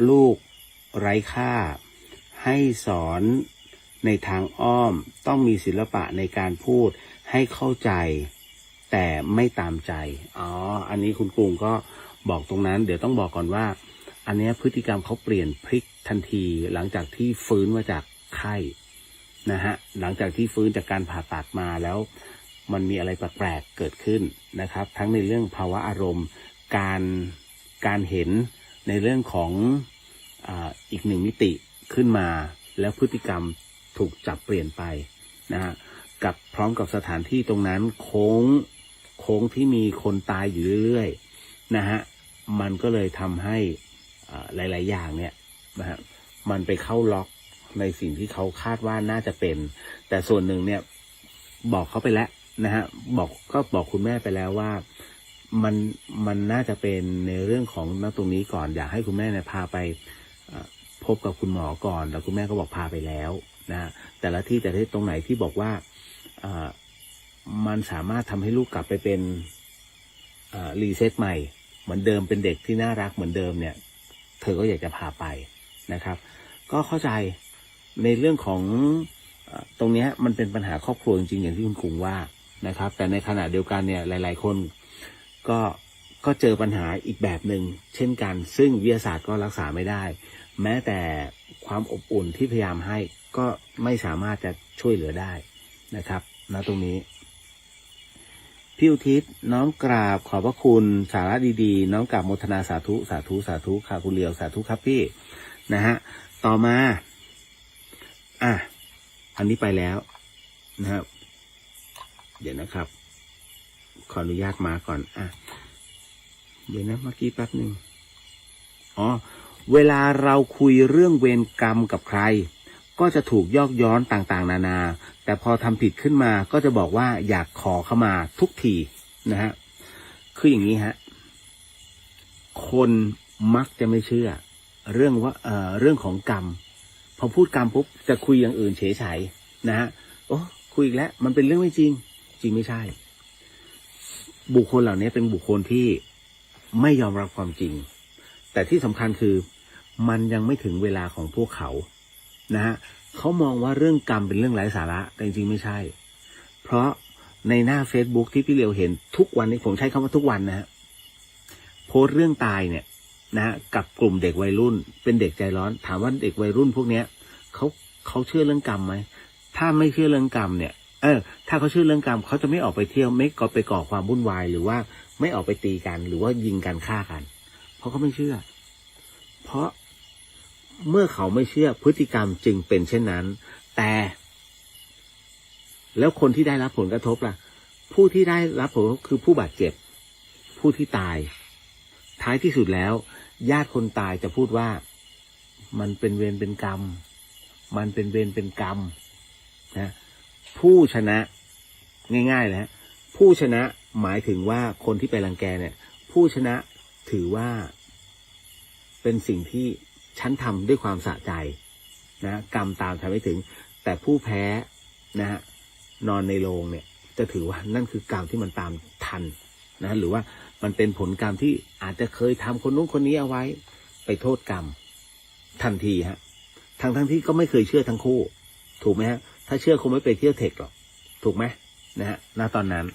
ลูกไร้ค่าให้สอนในทางอ้อมต้องมีศิลปะในการพูดให้เข้าใจแต่ไม่ตามใจอันนี้คุณกุ้งก็บอกตรงนั้นเดี๋ยวต้องบอกก่อนว่าอันนี้พฤติกรรมเขาเปลี่ยนพลิกทันทีหลังจากที่ฟื้นมาจากไข้นะฮะหลังจากที่ฟื้นจากการผ่าตัดมาแล้วมันมีอะไรแปลกๆเกิดขึ้นนะครับทั้งในเรื่องภาวะอารมณ์การเห็นในเรื่องของอีกหนึ่งมิติขึ้นมาแล้วพฤติกรรมถูกจับเปลี่ยนไปนะฮะกับพร้อมกับสถานที่ตรงนั้นโค้งที่มีคนตายอยู่เรื่อยๆนะฮะมันก็เลยทำให้หลายๆอย่างเนี่ยนะฮะมันไปเข้าล็อกในสิ่งที่เขาคาดว่าน่าจะเป็นแต่ส่วนหนึ่งเนี่ยบอกเขาไปแล้วนะฮะบอกคุณแม่ไปแล้วว่ามันน่าจะเป็นในเรื่องของตรงนี้ก่อนอยากให้คุณแม่เนี่ยพาไปพบกับคุณหมอก่อนแล้วคุณแม่ก็บอกพาไปแล้วนะแต่ละที่ตรงไหนที่บอกว่ามันสามารถทำให้ลูกกลับไปเป็นรีเซ็ตใหม่เหมือนเดิมเป็นเด็กที่น่ารักเหมือนเดิมเนี่ยเธอก็อยากจะพาไปนะครับก็เข้าใจในเรื่องของตรงนี้มันเป็นปัญหาครอบครัวจริงๆอย่างที่คุณกุ้งว่านะครับแต่ในขณะเดียวกันเนี่ยหลายๆคนก็เจอปัญหาอีกแบบหนึ่งเช่นกันซึ่งวิทยาศาสตร์ก็รักษาไม่ได้แม้แต่ความอบอุ่นที่พยายามให้ก็ไม่สามารถจะช่วยเหลือได้นะครับณตรงนี้พี่อุทิศน้องกราบขอบพระคุณสาระดีๆน้องกราบโมทนาสาธุสาธุสาธุค่ะคุณเลียวสาธุครับพี่นะฮะต่อมาอันนี้ไปแล้วนะครับเดี๋ยวนะครับขออนุญาตมาก่อนเดี๋ยวนะเมื่อกี้แป๊บหนึ่งเวลาเราคุยเรื่องเวรกรรมกับใคร ก็จะถูกยอกย้อนต่างๆนานาแต่พอทำผิดขึ้นมาก็จะบอกว่าอยากขอเข้ามาทุกทีนะฮะคืออย่างนี้ฮะคนมักจะไม่เชื่อเรื่องของกรรมพอพูดกรรมปุ๊บจะคุยอย่างอื่นเฉยๆนะฮะโอ้คุยอีกแล้วมันเป็นเรื่องไม่จริงจริงไม่ใช่บุคคลเหล่านี้เป็นบุคคลที่ไม่ยอมรับความจริงแต่ที่สำคัญคือมันยังไม่ถึงเวลาของพวกเขานะฮะเขามองว่าเรื่องกรรมเป็นเรื่องไร้สาระแต่จริงๆไม่ใช่เพราะในหน้า Facebook ที่พี่เลียวเห็นทุกวันนี้ผมใช้คำว่าทุกวันนะฮะโพสต์เรื่องตายเนี่ยนะฮะกับกลุ่มเด็กวัยรุ่นเป็นเด็กใจร้อนถามว่าเด็กวัยรุ่นพวกเนี้ยเขาเชื่อเรื่องกรรมไหมถ้าไม่เชื่อเรื่องกรรมเนี่ยถ้าเขาเชื่อเรื่องกรรมเขาจะไม่ออกไปเที่ยวไม่ก็ไปก่อความวุ่นวายหรือว่าไม่ออกไปตีกันหรือว่ายิงกันฆ่ากันเพราะเขาไม่เชื่อเพราะเมื่อเขาไม่เชื่อพฤติกรรมจึงเป็นเช่นนั้นแต่แล้วคนที่ได้รับผลกระทบล่ะผู้ที่ได้รับผลกระทบคือผู้บาดเจ็บผู้ที่ตายท้ายที่สุดแล้วญาติคนตายจะพูดว่ามันเป็นเวรเป็นกรรมมันเป็นเวรเป็นกรรมนะผู้ชนะง่ายๆเลยฮะผู้ชนะหมายถึงว่าคนที่ไปรังแกเนี่ยผู้ชนะถือว่าเป็นสิ่งที่ฉันทำด้วยความสะใจนะกรรมตามทำไม่ถึงแต่ผู้แพ้นะฮะนอนในโรงเนี่ยจะถือว่านั่นคือกรรมที่มันตามทันนะหรือว่ามันเป็นผลกรรมที่อาจจะเคยทำคนนู้นคนนี้เอาไว้ไปโทษกรรมทันทีฮะทั้งที่ก็ไม่เคยเชื่อทั้งคู่ถูกไหมฮะถ้าเชื่อคงไม่ไปเที่ยวเทคหรอกถูกไหมนะฮะณตอนนั้น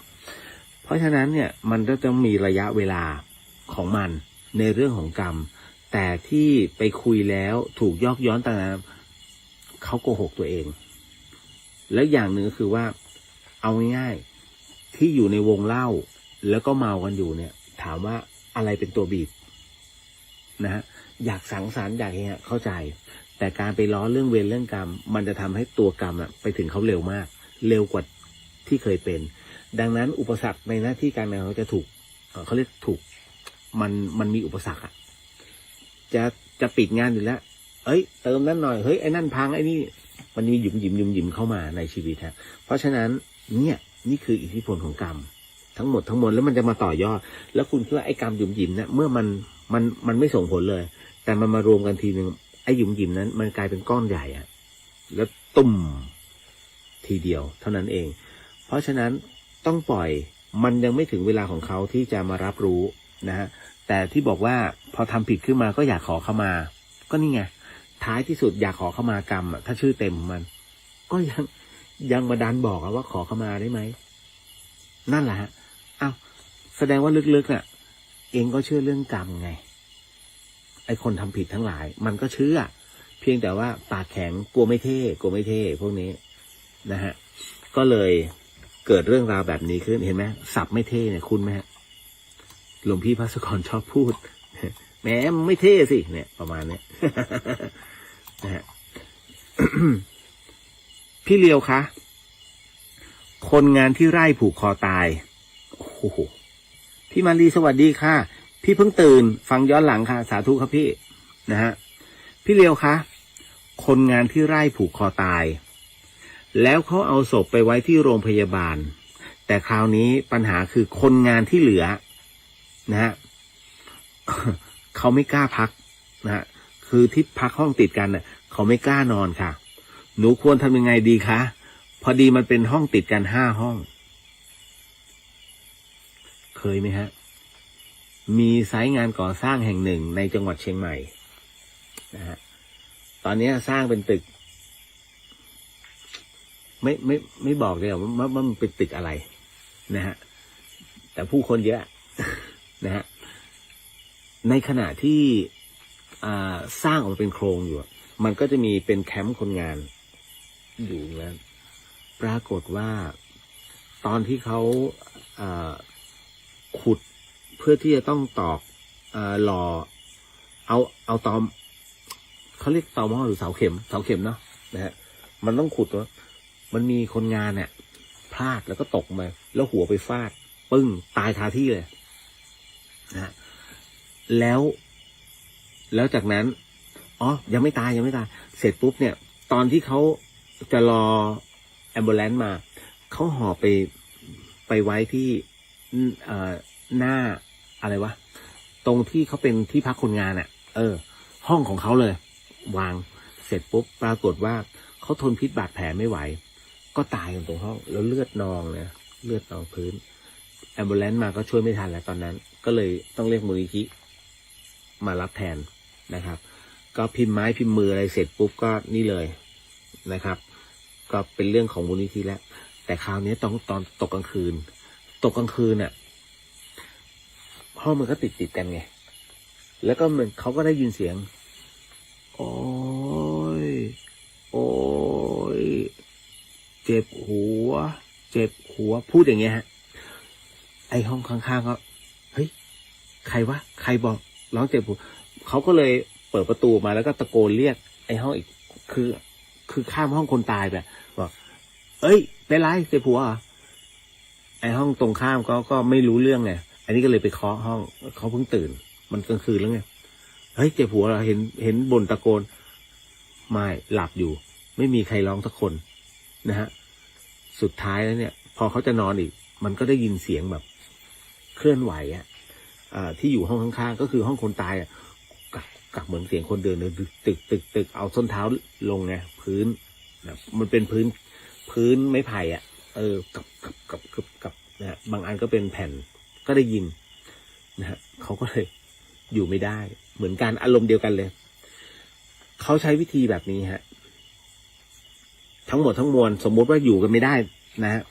เพราะฉะนั้นเนี่ยมันก็ต้องมีระยะเวลาของมันในเรื่องของกรรมแต่ที่ไปคุยแล้วถูกยอกย้อนต่างๆเขาโกหกตัวเองแล้วอย่างหนึ่งก็คือว่าเอาง่ายๆที่อยู่ในวงเล่าแล้วก็เมากันอยู่เนี่ยถามว่าอะไรเป็นตัวบีบนะฮะอยากสังสรรค์อยากเงี้ยเข้าใจแต่การไปล้อเรื่องเวรเรื่องกรรมมันจะทำให้ตัวกรรมไปถึงเขาเร็วมากเร็วกว่าที่เคยเป็นดังนั้นอุปสรรคในหน้าที่การงานเขาจะถูกเขาเรียกถูกมันมีอุปสรรคอะจะปิดงานอยู่แล้วเติมนั้นหน่อยไอ้นั่นพังไอ้นี่มันมีหยุมเข้ามาในชีวิตฮะเพราะฉะนั้นเนี่ยนี่คืออิทธิพลของกรรมทั้งหมดแล้วมันจะมาต่อยอดแล้วคุณคิดว่าไอ้กรรมหยุมเนี่ยเมื่อมันไม่ส่งผลเลยแต่มันมารวมกันทีนึงไอ้หยุมนั้นมันกลายเป็นก้อนใหญ่อะแล้วตุ่มทีเดียวเท่านั้นเองเพราะฉะนั้นต้องปล่อยมันยังไม่ถึงเวลาของเขาที่จะมารับรู้นะฮะแต่ที่บอกว่าพอทำผิดขึ้นมาก็อยากขอเข้ามาก็นี่ไงท้ายที่สุดอยากขอเข้ามากรรมถ้าชื่อเต็มมันก็ยังมาดันบอกว่าขอเข้ามาได้ไหมนั่นแหละฮะแสดงว่าลึกๆน่ะเองก็เชื่อเรื่องกรรมไงไอ้คนทำผิดทั้งหลายมันก็เชื่อเพียงแต่ว่าปากแข็งกลัวไม่เท่พวกนี้นะฮะก็เลยเกิดเรื่องราวแบบนี้ขึ้นเห็นไหมสับไม่เท่เนี่ยคุณไหมฮะหลวงพี่ภัสกรชอบพูดแหมไม่เท่สิเนี่ยประมาณเนี้ย นะฮะ พี่เลียวคะคนงานที่ไร่ผูกคอตายโอ้โหพี่มารีสวัสดีค่ะพี่เพิ่งตื่นฟังย้อนหลังค่ะสาธุครับพี่นะฮะพี่เลียวคะคนงานที่ไร่ผูกคอตายแล้วเขาเอาศพไปไว้ที่โรงพยาบาลแต่คราวนี้ปัญหาคือคนงานที่เหลือนะฮะ เขาไม่กล้าพักนะฮะคือที่พักห้องติดกันน่ะเขาไม่กล้านอนค่ะหนูควรทำยังไงดีคะพอดีมันเป็นห้องติดกัน5 ห้องเคยไหมฮะมีไซต์งานก่อสร้างแห่งหนึ่งในจังหวัดเชียงใหม่นะฮะตอนนี้สร้างเป็นตึกไม่บอกเลยว่ามันเป็นตึกอะไรนะฮะแต่ผู้คนเยอะ นะฮะในขณะที่สร้างออกมาเป็นโครงอยู่มันก็จะมีเป็นแคมป์คนงานอยู่นั้นปรากฏว่าตอนที่เขาขุดเพื่อที่จะต้องตอกหล่อเอาตอมเขาเรียกตอหม้อหรือเสาเข็มเนาะนะฮะมันต้องขุดว่ามันมีคนงานเนี่ยพลาดแล้วก็ตกมาแล้วหัวไปฟาดปึ้งตายคาที่เลยนะแล้วจากนั้นยังไม่ตายเสร็จปุ๊บเนี่ย ตอนที่เขาจะรอแอมบูเลนซ์มาเขาห่อไปไว้ที่หน้าอะไรวะตรงที่เขาเป็นที่พักคนงานอ่ะห้องของเขาเลยวางเสร็จปุ๊บปรากฏว่าเขาทนพิษบาดแผลไม่ไหวก็ตายกันตรงห้องแล้วเลือดนองนะเลือดนองพื้นแอมบูเลนซ์มาก็ช่วยไม่ทันแล้วตอนนั้นก็เลยต้องเรียกมูลนิธิมารับแทนนะครับก็พิมพ์ไม้พิมพ์มืออะไรเสร็จปุ๊บก็นี่เลยนะครับก็เป็นเรื่องของมูลนิธิแล้วแต่คราวนี้ตอนตกกลางคืนน่ะห้องมันก็ติดกันไงแล้วก็มันเขาก็ได้ยินเสียงโอ้ยเจ็บหัวพูดอย่างเงี้ยฮะไอห้องข้างๆก็เฮ้ยใครวะใครบอกร้องเจ็บหัวเขาก็เลยเปิดประตูมาแล้วก็ตะโกนเรียกไอห้องอีกคือข้ามห้องคนตายแบบบอกเอ้ยเป็นไรเจ็บหัวเหรอไอห้องตรงข้ามก็ไม่รู้เรื่องไงอันนี้ก็เลยไปเคาะห้องเขาเพิ่งตื่นมันกลางคืนแล้วไงเฮ้ยเจ็บหัวเหรอเห็นบ่นตะโกนไม่หลับอยู่ไม่มีใครร้องสักคนนะฮะสุดท้ายแล้วเนี่ยพอเขาจะนอนอีกมันก็ได้ยินเสียงแบบเคลื่อนไหวที่อยู่ห้องข้างๆก็คือห้องคนตายกับเหมือนเสียงคนเดินเลยตึกเอาส้นเท้าลงไงพื้นนะมันเป็นพื้นไม้ไผ่กับนะฮะบางอันก็เป็นแผ่นก็ได้ยินนะฮะเขาก็เลยอยู่ไม่ได้เหมือนกันอารมณ์เดียวกันเลยเขาใช้วิธีแบบนี้ฮะทั้งหมดทั้งมวลสมมติว่าอยู่กันไม่ได้นะฮะ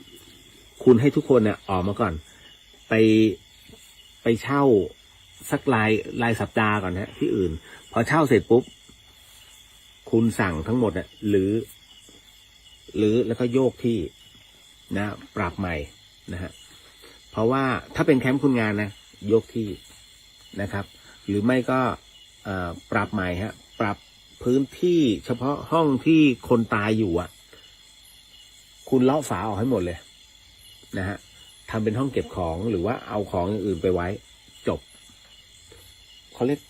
คุณให้ทุกคนเนี่ยออกมาก่อนไปเช่าสักรายสัปดาห์ก่อนฮะที่อื่นพอเช่าเสร็จปุ๊บคุณสั่งทั้งหมดหรือแล้วก็โยกที่นะปรับใหม่นะฮะเพราะว่าถ้าเป็นแคมป์คนงานนะโยกที่นะครับหรือไม่ก็ปรับใหม่ฮะปรับพื้นที่เฉพาะห้องที่คนตายอยู่คุณเลาะฝาออกให้หมดเลยนะฮะทำเป็นห้องเก็บของหรือว่าเอาของอย่างอื่นไปไว้จบเขาเรียก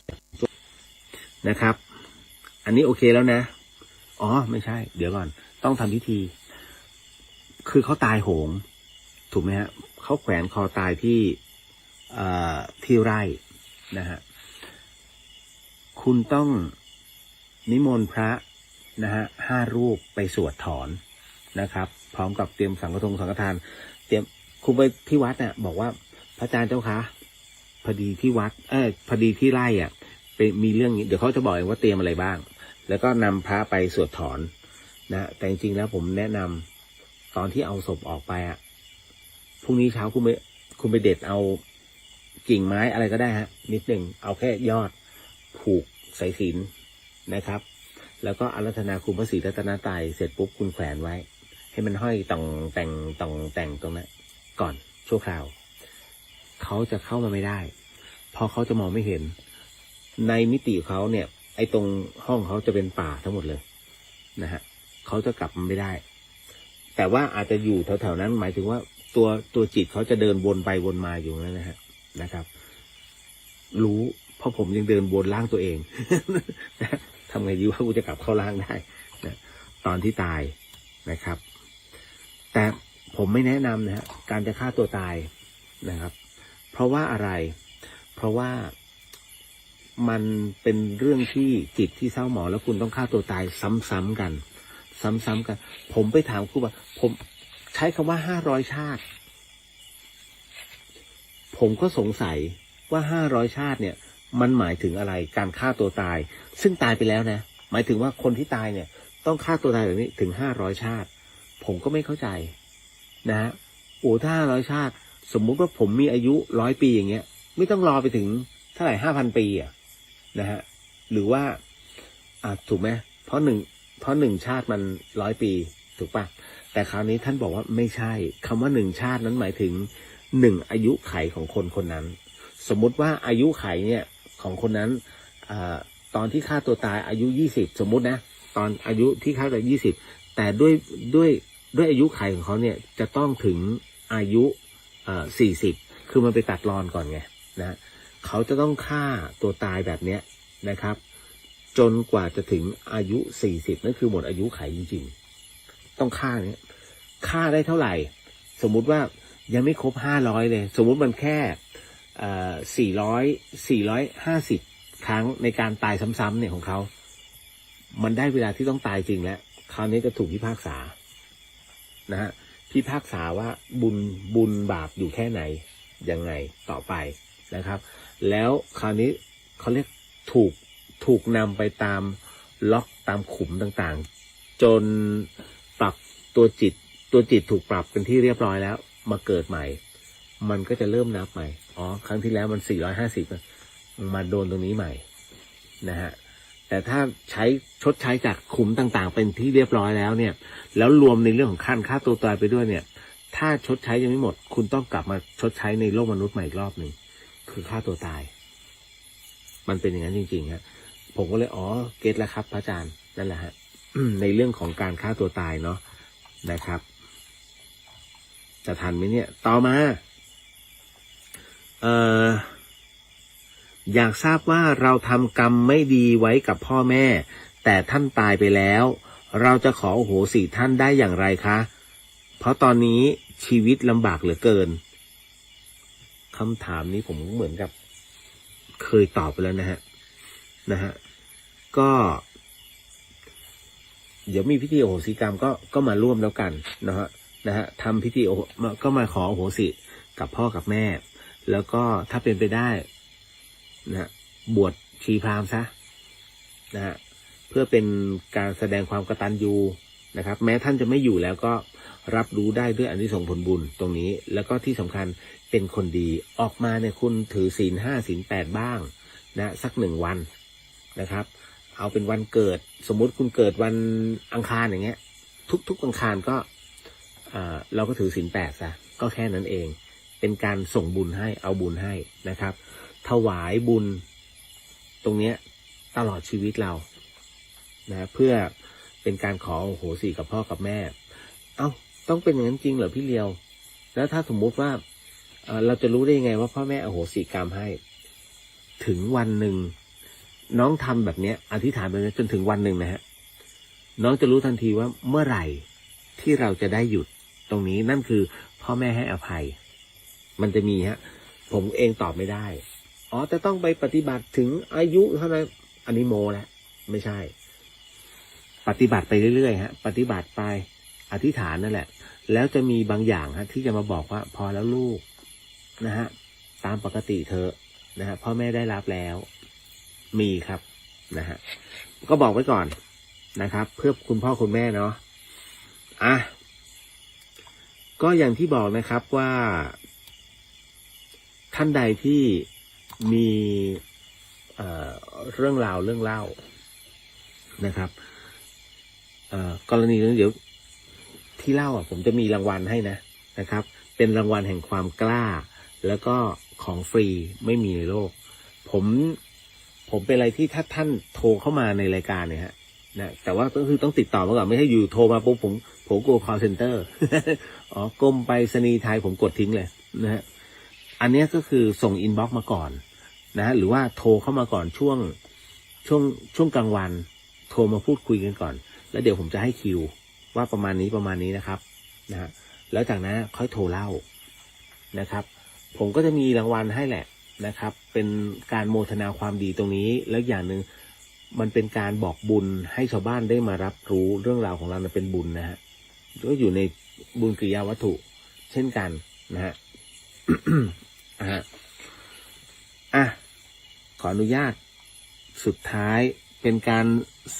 นะครับอันนี้โอเคแล้วนะอ๋อไม่ใช่เดี๋ยวก่อนต้องทำพิธีคือเขาตายโหงถูกไหมฮะเขาแขวนคอตายที่ไร่นะฮะคุณต้องนิมนต์พระนะฮะ5 รูปไปสวดถอนนะครับพร้อมกับเตรียมสังฆทานเตรียมคุณไปที่วัดเนี่ยบอกว่าพระอาจารย์เจ้าคะพอดีที่วัดพอดีที่ไร่มีเรื่องนี้เดี๋ยวเขาจะบอกเองว่าเตรียมอะไรบ้างแล้วก็นำพระไปสวดถอนนะแต่จริงๆแล้วผมแนะนำตอนที่เอาศพออกไปพรุ่งนี้เช้าคุณไปเด็ดเอากิ่งไม้อะไรก็ได้ฮะนิดหนึ่งเอาแค่ยอดผูกสายสิญจน์นะครับแล้วก็อาราธนาคุณพระศรีรัตนตรัยเสร็จปุ๊บคุณแขวนไว้ให้มันห้อยต่องแต่งตรงนั้นก่อนชั่วคราวเขาจะเข้ามาไม่ได้เพราะเขาจะมองไม่เห็นในมิติเขาเนี่ยไอ้ตรงห้องเขาจะเป็นป่าทั้งหมดเลยนะฮะเขาจะกลับมาไม่ได้แต่ว่าอาจจะอยู่แถวๆนั้นหมายถึงว่าตัวจิตเขาจะเดินวนไปวนมาอยู่นั่นนะครับรู้เพราะผมยังเดินวนร่างตัวเอง ทำไงดีว่ากูจะกลับเข้าร่างได้นะตอนที่ตายนะครับแต่ผมไม่แนะนำนะฮะการจะฆ่าตัวตายนะครับเพราะว่าอะไรเพราะว่ามันเป็นเรื่องที่จิตที่เศร้าหมองแล้วคุณต้องฆ่าตัวตายซ้ำๆกันผมไปถามครูว่าผมใช้คำว่า500 ชาติผมก็สงสัยว่า500 ชาติเนี่ยมันหมายถึงอะไรการฆ่าตัวตายซึ่งตายไปแล้วนะหมายถึงว่าคนที่ตายเนี่ยต้องฆ่าตัวตายแบบนี้ถึง500 ชาติผมก็ไม่เข้าใจนะฮะถ้า500 ชาติสมมุติว่าผมมีอายุ100 ปีอย่างเงี้ยไม่ต้องรอไปถึงเท่าไหร่ 5,000 ปีนะฮะหรือว่าถูกไหมเพราะหนึ่งชาติมัน100 ปีถูกปะแต่คราวนี้ท่านบอกว่าไม่ใช่คำว่า1 ชาตินั้นหมายถึง1 อายุไขของคนนั้นสมมุติว่าอายุไขเนี่ยของคนนั้นตอนที่ฆ่าตัวตายอายุ20สมมุตินะตอนอายุที่ฆ่าตัว20แต่ด้วยอายุไขของเขาเนี่ยจะต้องถึงอายุ40คือมันไปตัดรอนก่อนไงนะเขาจะต้องฆ่าตัวตายแบบเนี้ยนะครับ จนกว่าจะถึงอายุ40นั่นคือหมดอายุไขจริงๆต้องฆ่าเนี่ยฆ่าได้เท่าไหร่สมมุติว่ายังไม่ครบ500เลยสมมุติมันแค่450ครั้งในการตายซ้ำๆเนี่ยของเขามันได้เวลาที่ต้องตายจริงแล้วคราวนี้จะถูกพิพากษานะฮะพิพากษาว่าบุญบาปอยู่แค่ไหนยังไงต่อไปนะครับแล้วคราวนี้เขาเรียกถูกนำไปตามล็อกตามขุมต่างๆจนปรับตัวจิตถูกปรับเป็นที่เรียบร้อยแล้วมาเกิดใหม่มันก็จะเริ่มนับใหม่ครั้งที่แล้วมัน450มาโดนตรงนี้ใหม่นะฮะแต่ถ้าชดใช้จากขุมต่างๆเป็นที่เรียบร้อยแล้วเนี่ยแล้วรวมในเรื่องของค่าตัวตายไปด้วยเนี่ยถ้าชดใช้ยังไม่หมดคุณต้องกลับมาชดใช้ในโลกมนุษย์ใหม่อีกรอบหนึ่งคือฆ่าตัวตายมันเป็นอย่างนั้นจริงๆฮะผมก็เลยเก็ตแล้วครับพระอาจารย์นั่นแหละฮะ ในเรื่องของการฆ่าตัวตายเนาะนะครับจะทันไหมเนี่ยต่อมาอยากทราบว่าเราทำกรรมไม่ดีไว้กับพ่อแม่แต่ท่านตายไปแล้วเราจะขออโหสิท่านได้อย่างไรคะเพราะตอนนี้ชีวิตลำบากเหลือเกินคำถามนี้ผมเหมือนกับเคยตอบไปแล้วนะฮะก็เดี๋ยวมีพิธีอโหสิกรรมก็มาร่วมแล้วกันนะฮะทำพิธีก็มาขออโหสิกับพ่อกับแม่แล้วก็ถ้าเป็นไปได้นะบวชชีพราหมณ์ซะนะฮะเพื่อเป็นการแสดงความกตัญญูนะครับแม้ท่านจะไม่อยู่แล้วก็รับรู้ได้ด้วยอานิสงส์ผลบุญตรงนี้แล้วก็ที่สำคัญเป็นคนดีออกมาเนี่ยคุณถือศีล 5 ศีล 8บ้างนะสัก1วันนะครับเอาเป็นวันเกิดสมมุติคุณเกิดวันอังคารอย่างเงี้ยทุกอังคารก็เราก็ถือศีล 8ซะก็แค่นั้นเองเป็นการส่งบุญให้เอาบุญให้นะครับถวายบุญตรงเนี้ยตลอดชีวิตเรานะเพื่อเป็นการขออโหสิกับพ่อกับแม่ต้องเป็นอย่างนั้นจริงเหรอพี่เลียวแล้วถ้าสมมุติว่าเราจะรู้ได้ยังไงว่าพ่อแม่อโหสิกรรมให้ถึงวันหนึ่งน้องทำแบบเนี้ยอธิษฐานแบบนี้จนถึงวันหนึ่งนะฮะน้องจะรู้ทันทีว่าเมื่อไหร่ที่เราจะได้หยุดตรงนี้นั่นคือพ่อแม่ให้อภัยมันจะมีฮะผมเองตอบไม่ได้แต่ต้องไปปฏิบัติถึงอายุเท่านั้นอันนี้โมแล้วไม่ใช่ปฏิบัติไปเรื่อยๆฮะปฏิบัติไปอธิษฐานนั่นแหละแล้วจะมีบางอย่างฮะที่จะมาบอกว่าพอแล้วลูกนะฮะตามปกติเธอนะฮะพ่อแม่ได้รับแล้วมีครับนะฮะก็บอกไว้ก่อนนะครับเพื่อคุณพ่อคุณแม่เนาะก็อย่างที่บอกนะครับว่าท่านใดที่มีเรื่องราวเล่านะครับกรณีนั้นเดี๋ยวที่เล่าผมจะมีรางวัลให้นะครับเป็นรางวัลแห่งความกล้าแล้วก็ของฟรีไม่มีในโลกผมเป็นอะไรที่ถ้าท่านโทรเข้ามาในรายการเนี่ยฮะนะแต่ว่าก็คือต้องติดต่อมาก่อนไม่ใช่อยู่โทรมาปุ๊บผมกลัว call center กรมไปรษณีย์ไทยผมกดทิ้งเลยนะฮะอันนี้ก็คือส่งอินบ็อกซ์มาก่อนนะหรือว่าโทรเข้ามาก่อนช่วงกลางวันโทรมาพูดคุยกันก่อนแล้วเดี๋ยวผมจะให้คิวว่าประมาณนี้นะครับนะฮะแล้วจากนั้นค่อยโทรเล่านะครับผมก็จะมีรางวัลให้แหละนะครับเป็นการโมทนาความดีตรงนี้แล้วอย่างหนึ่งมันเป็นการบอกบุญให้ชาวบ้านได้มารับรู้เรื่องราวของเราเป็นบุญนะฮะก็อยู่ในบุญกิริยาวัตถุเช่นกันนะฮะ ขออนุญาตสุดท้ายเป็นการ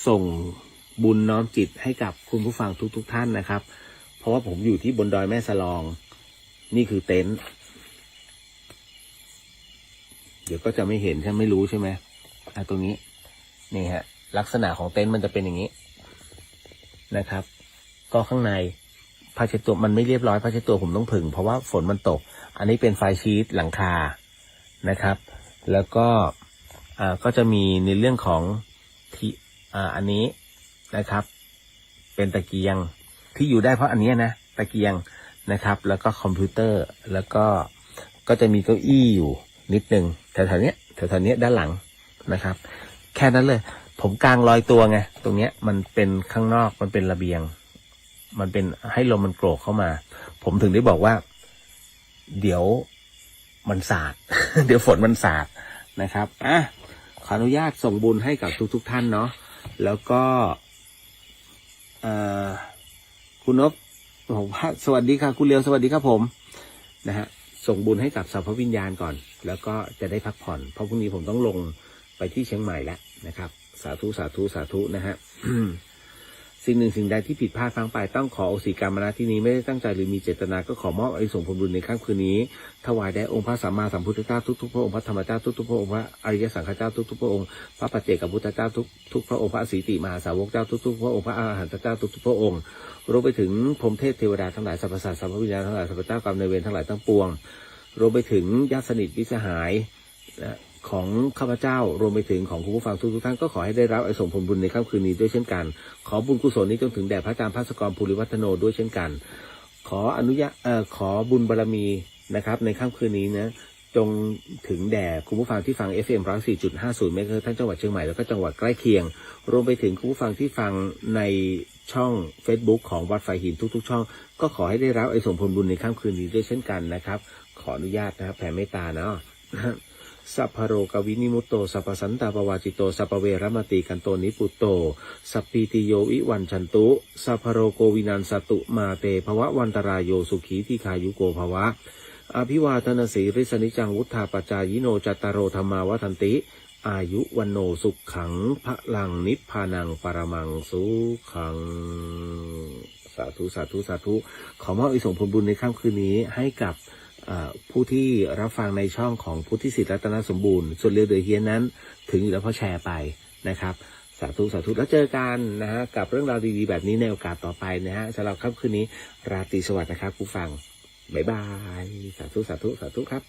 ส่งบุญน้อมจิตให้กับคุณผู้ฟังทุกท่านนะครับเพราะว่าผมอยู่ที่บนดอยแม่สลองนี่คือเต็นท์เดี๋ยวก็จะไม่เห็นใช่ไม่รู้ใช่ไหมตรงนี้นี่ฮะลักษณะของเต็นท์มันจะเป็นอย่างนี้นะครับก็ข้างในผ้าเช็ดตัวมันไม่เรียบร้อยผ้าเช็ดตัวผมต้องผึ่งเพราะว่าฝนมันตกอันนี้เป็นไฟชีทหลังคานะครับแล้วก็ก็จะมีในเรื่องของที่อันนี้นะครับเป็นตะเกียงที่อยู่ได้เพราะอันนี้นะตะเกียงนะครับแล้วก็คอมพิวเตอร์แล้วก็จะมีเก้าอี้อยู่นิดนึงแถวๆนี้ด้านหลังนะครับแค่นั้นเลย ผมกางลอยตัวไงตรงเนี้ยมันเป็นข้างนอกมันเป็นระเบียงมันเป็นให้ลมมันโกรกเข้ามาผมถึงได้บอกว่าเดี๋ยวมันสาด เดี๋ยวฝนมันสาดนะครับขออนุญาตส่งบุญให้กับทุกท่านเนาะแล้วก็คุณนพบอกว่าสวัสดีค่ะคุณเลียวสวัสดีครับผมนะฮะส่งบุญให้กับสรรพวิญญาณก่อนแล้วก็จะได้พักผ่อนเพราะพรุ่งนี้ผมต้องลงไปที่เชียงใหม่แล้วนะครับสาธุสาธุสาธุนะฮะ สิ่งหนึ่งสิ่งใดที่ผิดพลาดพลั้งไปต้องขออโหสิกรรมนะที่นี้ไม่ได้ตั้งใจหรือมีเจตนาก็ขอมอบอานิสงส์ผลบุญในค่ำคืนนี้ถวายแด่องค์พระสัมมาสัมพุทธเจ้าทุกๆพระองค์พระธรรมเจ้าทุกๆพระองค์พระอริยสังฆเจ้าทุกๆพระองค์พระปัจเจกพุทธเจ้าทุกๆพระองค์พระอสีติมหาสาวกเจ้าทุกๆพระองค์พระอรหันตเจ้าทุกๆพระองค์รวมไปถึงพรหมเทพเทวดาทั้งหลายสรรพสัตว์สรรพวิญญาณทั้งหลายสรรพเจ้ากรรมนายเวรทั้งหลายทั้งปวงรวมไปถึงญาติสนิทมิตรสหายของข้าพเจ้ารวมไปถึงของคุณผู้ฟังทุกท่านก็ขอให้ได้รับอานิสงส์ผลบุญในค่ำคืนนี้ด้วยเช่นกันขอบุญกุศลนี้จงถึงแด่พระอาจารย์ภาสกรภูริวัฒโนด้วยเช่นกันขออนุญาตขอบุญบารมีนะครับในค่ำคืนนี้นะจงถึงแด่คุณผู้ฟังที่ฟัง FM 104.50 เมกะเฮิรตซ์ทั้งจังหวัดเชียงใหม่แล้วก็จังหวัดใกล้เคียงรวมไปถึงคุณผู้ฟังที่ฟังในช่อง Facebook ของวัดไฟหินทุกๆช่องก็ขอให้ได้รับอานิสงส์ผลบุญในค่ำคืนนี้ด้วยเช่นกันนะครับขออนุญาตนะครับแผ่เมตตาเนาะสัพพโรกวินิมุตโตสัพพสันตาปวาจิโตสัพพเวรมติกันโตนิปุตโตสัพพีติโยวิวันชันตุสัพพโรโกวินันสตุมาเตภวะวันตรายโยสุขีที่คายุโกภวะอภิวาทนาสีริสนิจังวุฒาปจายโนจัตตารโรธรรมาวัฏันติอายุวันโนสุขขังพระลังนิพพานังปรมังสุขังสาธุสาธุสาธุขอมอบอานิสงส์ผลบุญในค่ำคืนนี้ให้กับผู้ที่รับฟังในช่องของพุทธิสิทธิ์รัตนสมบูรณ์ส่วนเรือเดือเฮียนนั้นถึงอยู่แล้วเพราะแชร์ไปนะครับสาธุสาธุแล้วเจอกันนะฮะกับเรื่องราวดีๆแบบนี้ในโอกาสต่อไปนะฮะสำหรับค่ำคืนนี้ราตรีสวัสดิ์นะครับผู้ฟังบ๊ายบายสาธุสาธุสาธุครับ